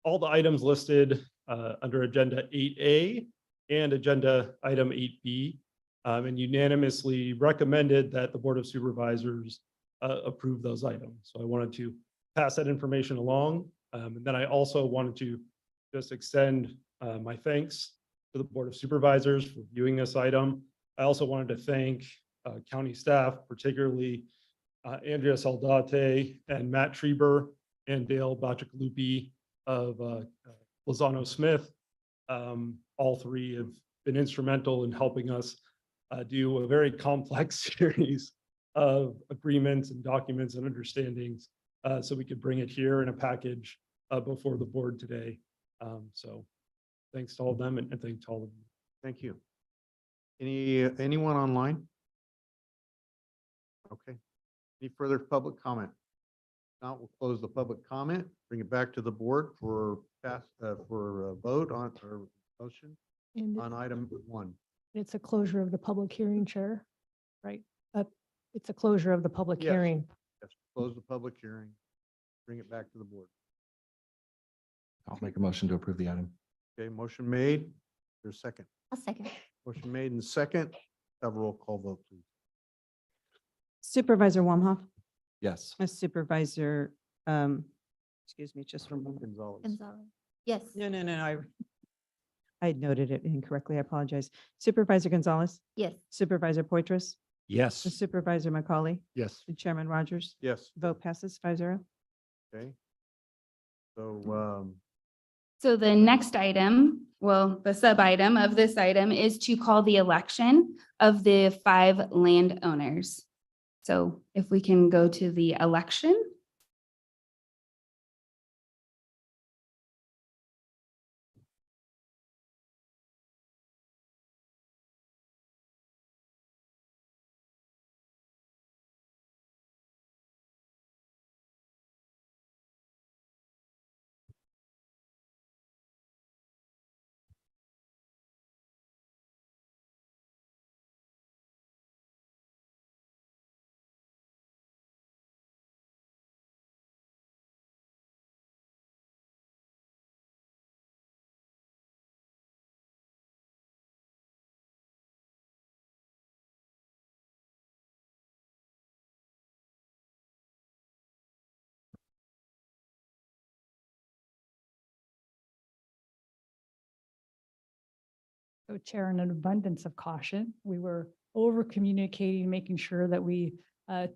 all the items listed under Agenda 8A and Agenda Item 8B, and unanimously recommended that the Board of Supervisors approve those items. So I wanted to pass that information along. And then I also wanted to just extend my thanks to the Board of Supervisors for viewing this item. I also wanted to thank county staff, particularly Andrea Saldate and Matt Treber and Dale Bachikalupi of Lozano Smith. All three have been instrumental in helping us do a very complex series of agreements and documents and understandings so we could bring it here in a package before the board today. So thanks to all of them and thanks to all of you. Thank you. Anyone online? Okay. Any further public comment? Now we'll close the public comment, bring it back to the board for a vote on or motion And on item 1. it's a closure of the public hearing, Chair, right? It's a closure of the public Yes. hearing. Yes, close the public hearing, bring it back to the board. I'll make a motion to approve the item. Okay, motion made. There's a second. I'll second. Motion made and second. Have a roll call vote, please. Supervisor Wamhoff, Yes. Supervisor, excuse me, just for a moment. Gonzalez. Gonzalez. Yes. No, I had noted it incorrectly. I apologize. Supervisor Gonzalez, Yes. Supervisor Poitras, Yes. Supervisor McCauley, Yes. Chairman Rogers. Yes, Vote passes 5-0. okay. So, So the next item, well, the sub item of this item is to call the election of the 5 landowners. So if we can go to the election. So Chair, in an abundance of caution, we were over communicating, making sure that we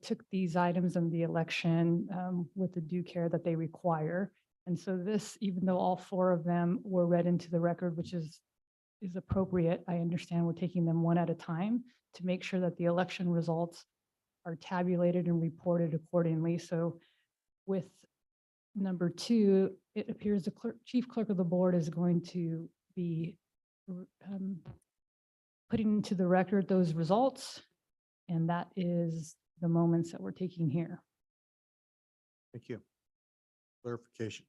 took these items in the election with the due care that they require. And so this, even though all 4 of them were read into the record, which is appropriate, I understand we're taking them one at a time to make sure that the election results are tabulated and reported accordingly. So with number 2, it appears the chief clerk of the board is going to be putting into the record those results. And that is the moments that we're taking here. Thank you. Clarification.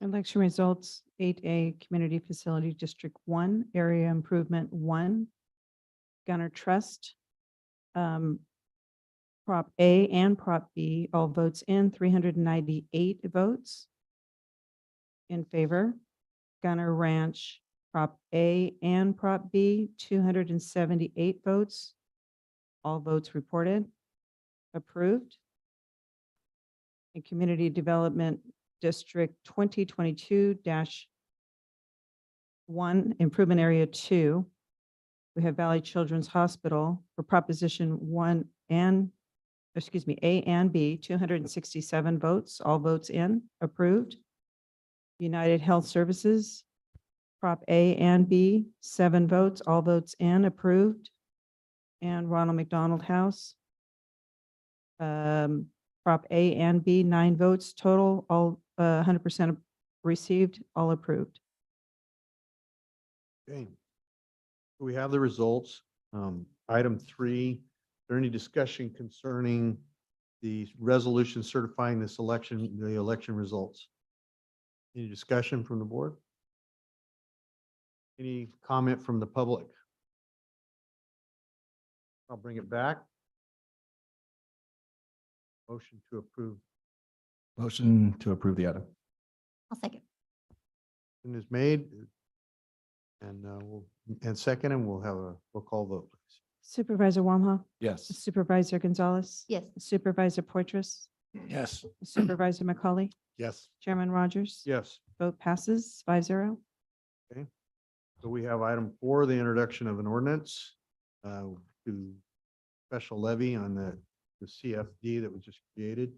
Election results, 8A, Community Facility District 1, Area Improvement 1, Gunner Trust. Prop A and Prop B, all votes in, 398 votes in favor. Gunner Ranch, Prop A and Prop B, 278 votes. All votes reported, approved. In Community Development District 2022-1, Improvement Area 2, we have Valley Children's Hospital for Proposition 1 and, A and B, 267 votes, all votes in, approved. United Health Services, Prop A and B, 7 votes, all votes in, approved. And Ronald McDonald House, Prop A and B, 9 votes total, all 100% received, all approved. Okay. We have the results. Item 3, is there any discussion concerning the resolution certifying this election, the election results? Any discussion from the board? Any comment from the public? I'll bring it back. Motion to approve. Motion to approve the item. I'll second. And is made. And second, and we'll have a roll call vote, please. Supervisor Wamhaugh, Yes. Supervisor Gonzalez, Yes. Supervisor Poitras, Yes. Supervisor McCauley, Yes. Chairman Rogers. Yes. Vote passes 5-0. So we have item 4, the introduction of an ordinance to special levy on the CFD that was just created.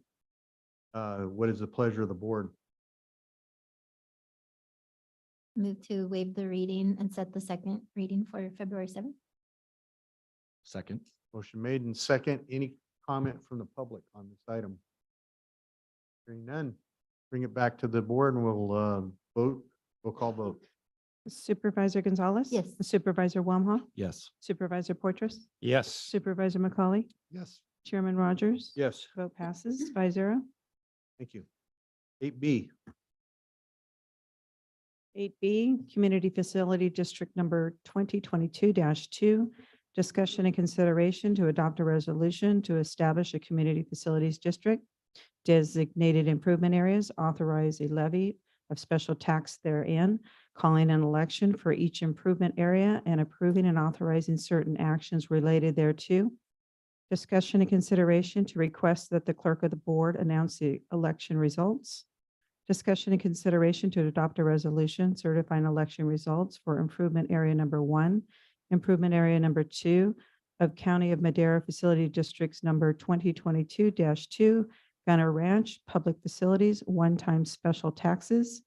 What is the pleasure of the board? Move to waive the reading and set the second reading for February 7th. Second. Motion made and second. Any comment from the public on this item? Hearing none, bring it back to the board and we'll vote. We'll call vote. Supervisor Gonzalez. Yes. Supervisor Wamhaugh, Yes. Supervisor Poitras, Yes. Supervisor McCauley, Yes. Chairman Rogers. Yes. Vote passes 5-0. Thank you. 8B. 8B, Community Facility District Number 2022-2, discussion and consideration to adopt a resolution to establish a community facilities district, designated improvement areas, authorize a levy of special tax therein, calling an election for each improvement area, and approving and authorizing certain actions related thereto. Discussion and consideration to request that the clerk of the board announce the election results. Discussion and consideration to adopt a resolution certifying election results for improvement area number 1, improvement area number 2 of County of Madera Facility Districts number 2022-2, Gunner Ranch, Public Facilities, one-time special taxes,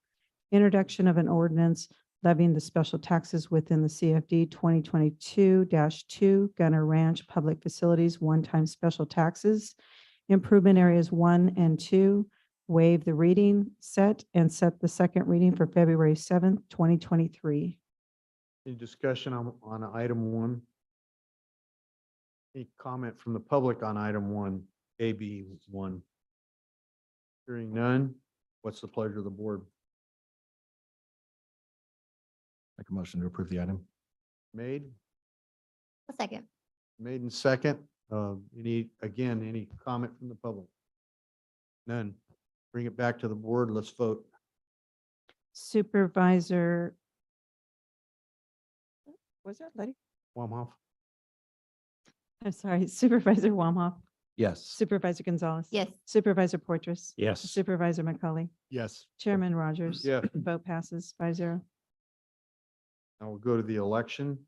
introduction of an ordinance levying the special taxes within the CFD 2022-2, Gunner Ranch, Public Facilities, one-time special taxes, improvement areas 1 and 2, waive the reading, set the second reading for February 7th, 2023. Any discussion on item 1? Any comment from the public on item 1, AB 1? Hearing none, what's the pleasure of the board? Make a motion to approve the item. Made? A second. Made and second. Any comment from the public? None. Bring it back to the board. Let's vote. Supervisor, was that Letty? Wamhoff. I'm sorry, Supervisor Wamhaugh, Yes. Supervisor Gonzalez. Yes. Supervisor Portress. Yes. Supervisor McCauley. Yes. Chairman Rogers. Yeah. Vote passes 5-0. Now we'll go to the election.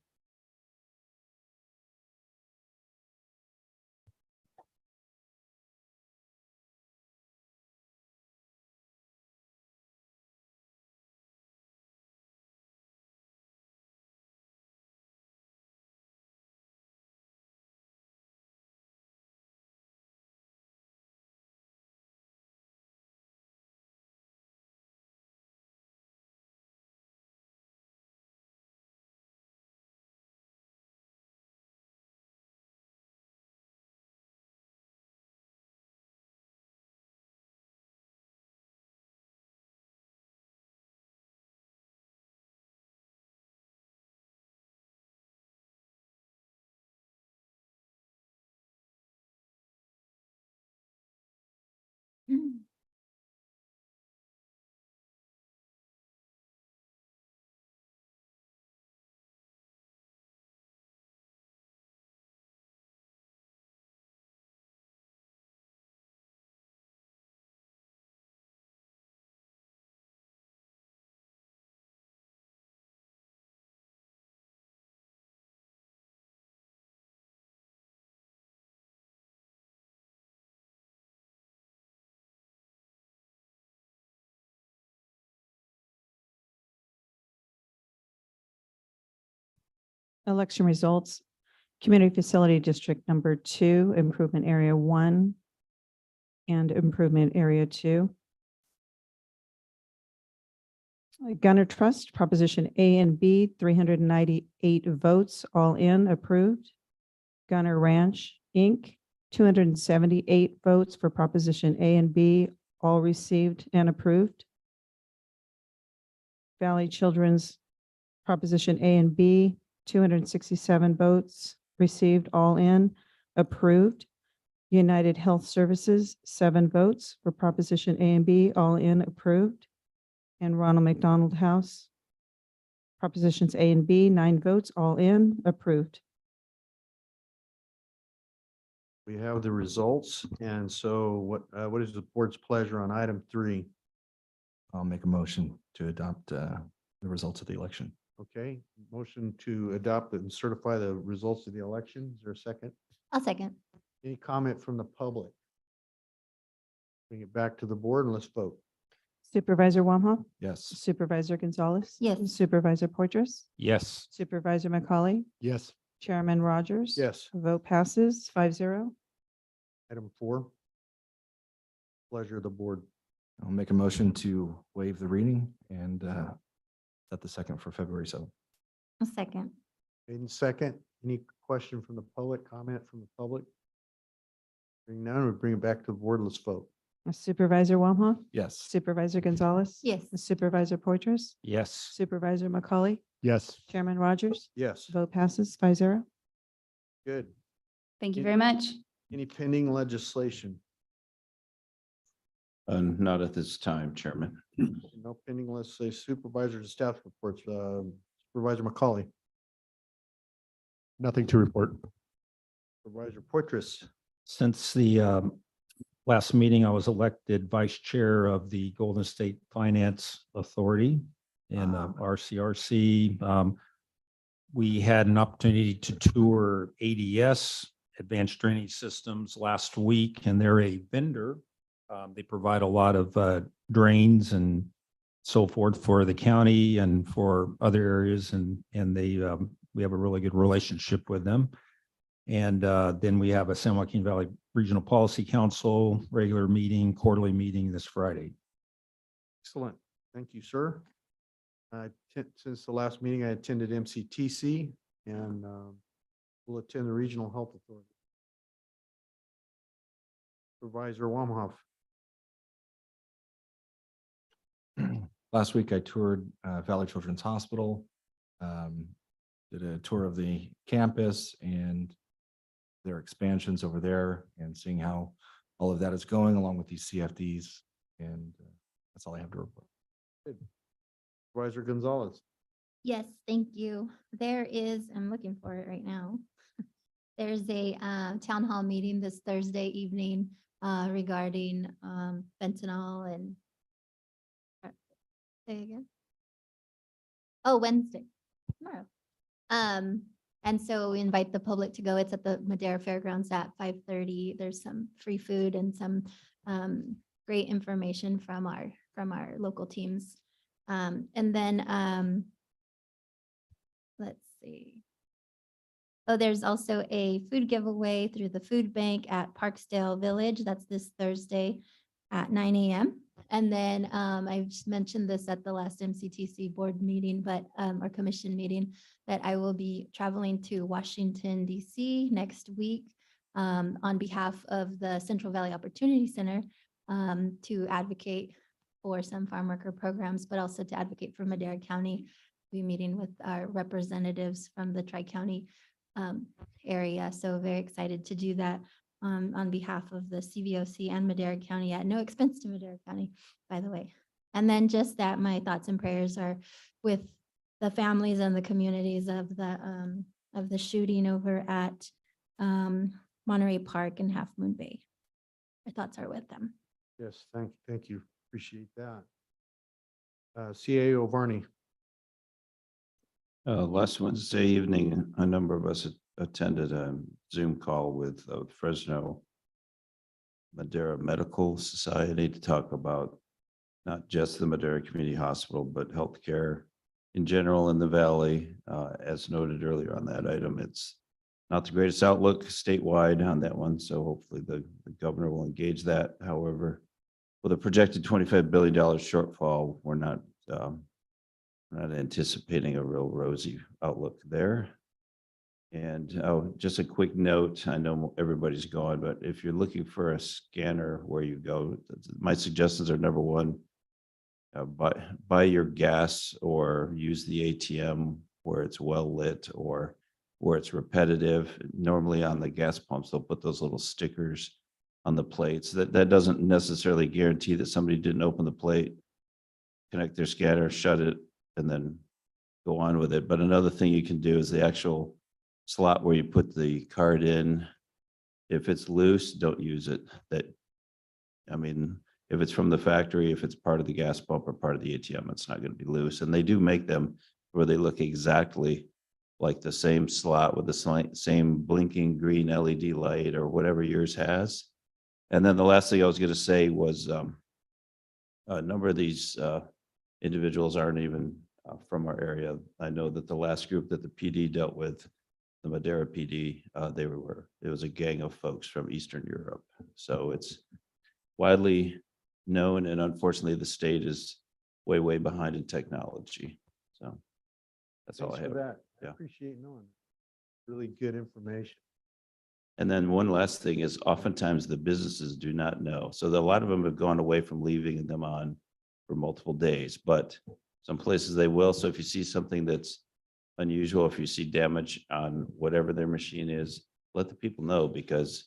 Election results. Community Facility District Number 2, Improvement Area 1 and Improvement Area 2. Gunner Trust, Proposition A and B, 398 votes, all in, approved. Gunner Ranch, Inc., 278 votes for Proposition A and B, all received and approved. Valley Children's Proposition A and B, 267 votes received, all in, approved. United Health Services, 7 votes for Proposition A and B, all in, approved. And Ronald McDonald House, Propositions A and B, 9 votes, all in, approved. We have the results. And so what is the board's pleasure on item 3? I'll make a motion to adopt the results of the election. Okay, motion to adopt and certify the results of the election. Is there a second? I'll second. Any comment from the public? Bring it back to the board and let's vote. Supervisor Wamhaugh, Yes. Supervisor Gonzalez. Yes. Supervisor Portress, Yes. Supervisor McCauley, Yes. Chairman Rogers. Yes. Vote passes 5-0. Item 4. Pleasure of the board. I'll make a motion to waive the reading and set the second for February 7th. I'll second. Made in second. Any question from the public, comment from the public? Bring none, we bring it back to the board. Let's vote. Supervisor Wamhaugh, Yes. Supervisor Gonzalez. Yes. Supervisor Portress, Yes. Supervisor McCauley, Yes. Chairman Rogers. Yes, Vote passes 5-0. good. Thank you very much. Any pending legislation? Not at this time, Chairman. No pending, let's say supervisor to staff reports. Supervisor McCauley, Nothing to report. Supervisor Portress. Since the last meeting, I was elected vice chair of the Golden State Finance Authority in RCRC. We had an opportunity to tour ADS, Advanced Drainage Systems, last week, and they're a vendor. They provide a lot of drains and so forth for the county and for other areas, and they we have a really good relationship with them. And then we have a San Joaquin Valley Regional Policy Council regular meeting, quarterly meeting this Friday. Excellent. Thank you, sir. Since the last meeting, I attended MCTC and will attend the Regional Health Authority. Supervisor Wamhoff. Last week, I toured Valley Children's Hospital, did a tour of the campus and their expansions over there and seeing how all of that is going along with these CFDs. And that's all I have to report. Good. Supervisor Gonzalez. Yes, thank you. There is, I'm looking for it right now. there's a town hall meeting this Thursday evening regarding fentanyl and say again. Oh, Wednesday, tomorrow. And so we invite the public to go. It's at the Madera Fairgrounds at 5:30. There's some free food and some great information from our local teams. And then let's see. Oh, there's also a food giveaway through the food bank at Parksdale Village. That's this Thursday at 9 a.m. And then I've just mentioned this at the last MCTC board meeting, but or commission meeting, that I will be traveling to Washington, DC next week on behalf of the Central Valley Opportunity Center to advocate for some farm worker programs, but also to advocate for Madera County. We'll be meeting with our representatives from the Tri-County area. So very excited to do that on behalf of the CVOC and Madera County at no expense to Madera County, by the way. And then just that my thoughts and prayers are with the families and the communities of the shooting over at Monterey Park and Half Moon Bay. Our thoughts are with them. Yes, thank you. Appreciate that. CAO Varney. Last Wednesday evening, a number of us attended a Zoom call with Fresno Madera Medical Society to talk about not just the Madera Community Hospital, but healthcare in general in the Valley. As noted earlier on that item, it's not the greatest outlook statewide on that one, so hopefully the governor will engage that. However, with a projected $25 billion shortfall, we're not anticipating a real rosy outlook there. And just a quick note, I know everybody's gone, but if you're looking for a scanner where you go, my suggestions are: number one, buy your gas or use the ATM where it's well lit or where it's repetitive. Normally on the gas pumps, they'll put those little stickers on the plates. That doesn't necessarily guarantee that somebody didn't open the plate, connect their scanner, shut it, and then go on with it. But another thing you can do is the actual slot where you put the card in. If it's loose, don't use it. I mean, if it's from the factory, if it's part of the gas pump or part of the ATM, it's not going to be loose. And they do make them where they look exactly like the same slot with the same blinking green LED light or whatever yours has. And then the last thing I was going to say was a number of these individuals aren't even from our area. I know that the last group that the PD dealt with, the Madera PD, it was a gang of folks from Eastern Europe. So it's widely known, and unfortunately the state is way behind in technology. So that's all I Thanks have. for that. I Yeah. appreciate knowing. Really good information. And then one last thing is oftentimes the businesses do not know. So a lot of them have gone away from leaving them on for multiple days, but some places they will. So if you see something that's unusual, if you see damage on whatever their machine is, let the people know, because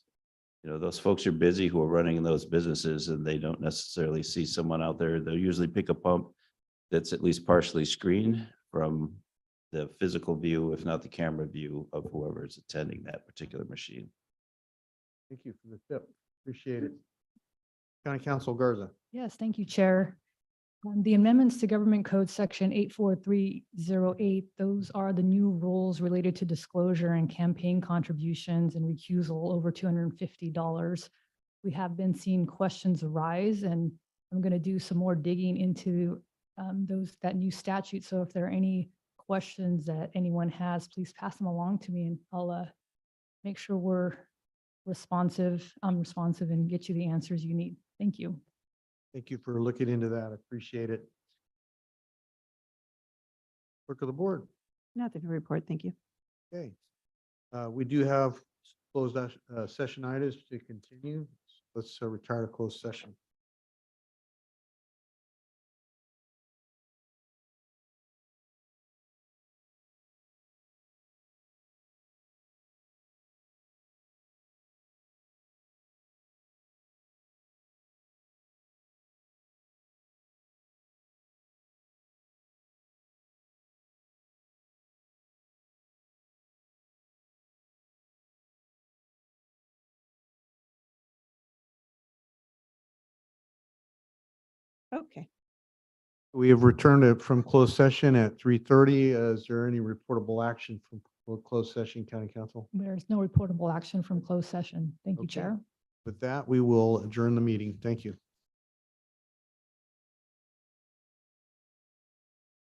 those folks are busy who are running those businesses and they don't necessarily see someone out there. They'll usually pick a pump that's at least partially screened from the physical view, if not the camera view of whoever is attending that particular machine. Thank you for the tip. Appreciate it. County Council Garza. Yes, thank you, Chair. The amendments to Government Code Section 84308, those are the new rules related to disclosure and campaign contributions and recusal over $250. We have been seeing questions arise, and I'm going to do some more digging into that new statute. So if there are any questions that anyone has, please pass them along to me, and I'll make sure we're responsive, and get you the answers you need. Thank you. Thank you for looking into that. I appreciate it. Clerk of the board. Nothing to report. Thank you. Okay. We do have closed session items to continue. Let's retire to closed session. Okay. We have returned it from closed session at 3:30. Is there any reportable action from closed session, County Council? There's no reportable action from closed session. Thank you, Okay. Chair. With that, we will adjourn the meeting. Thank you.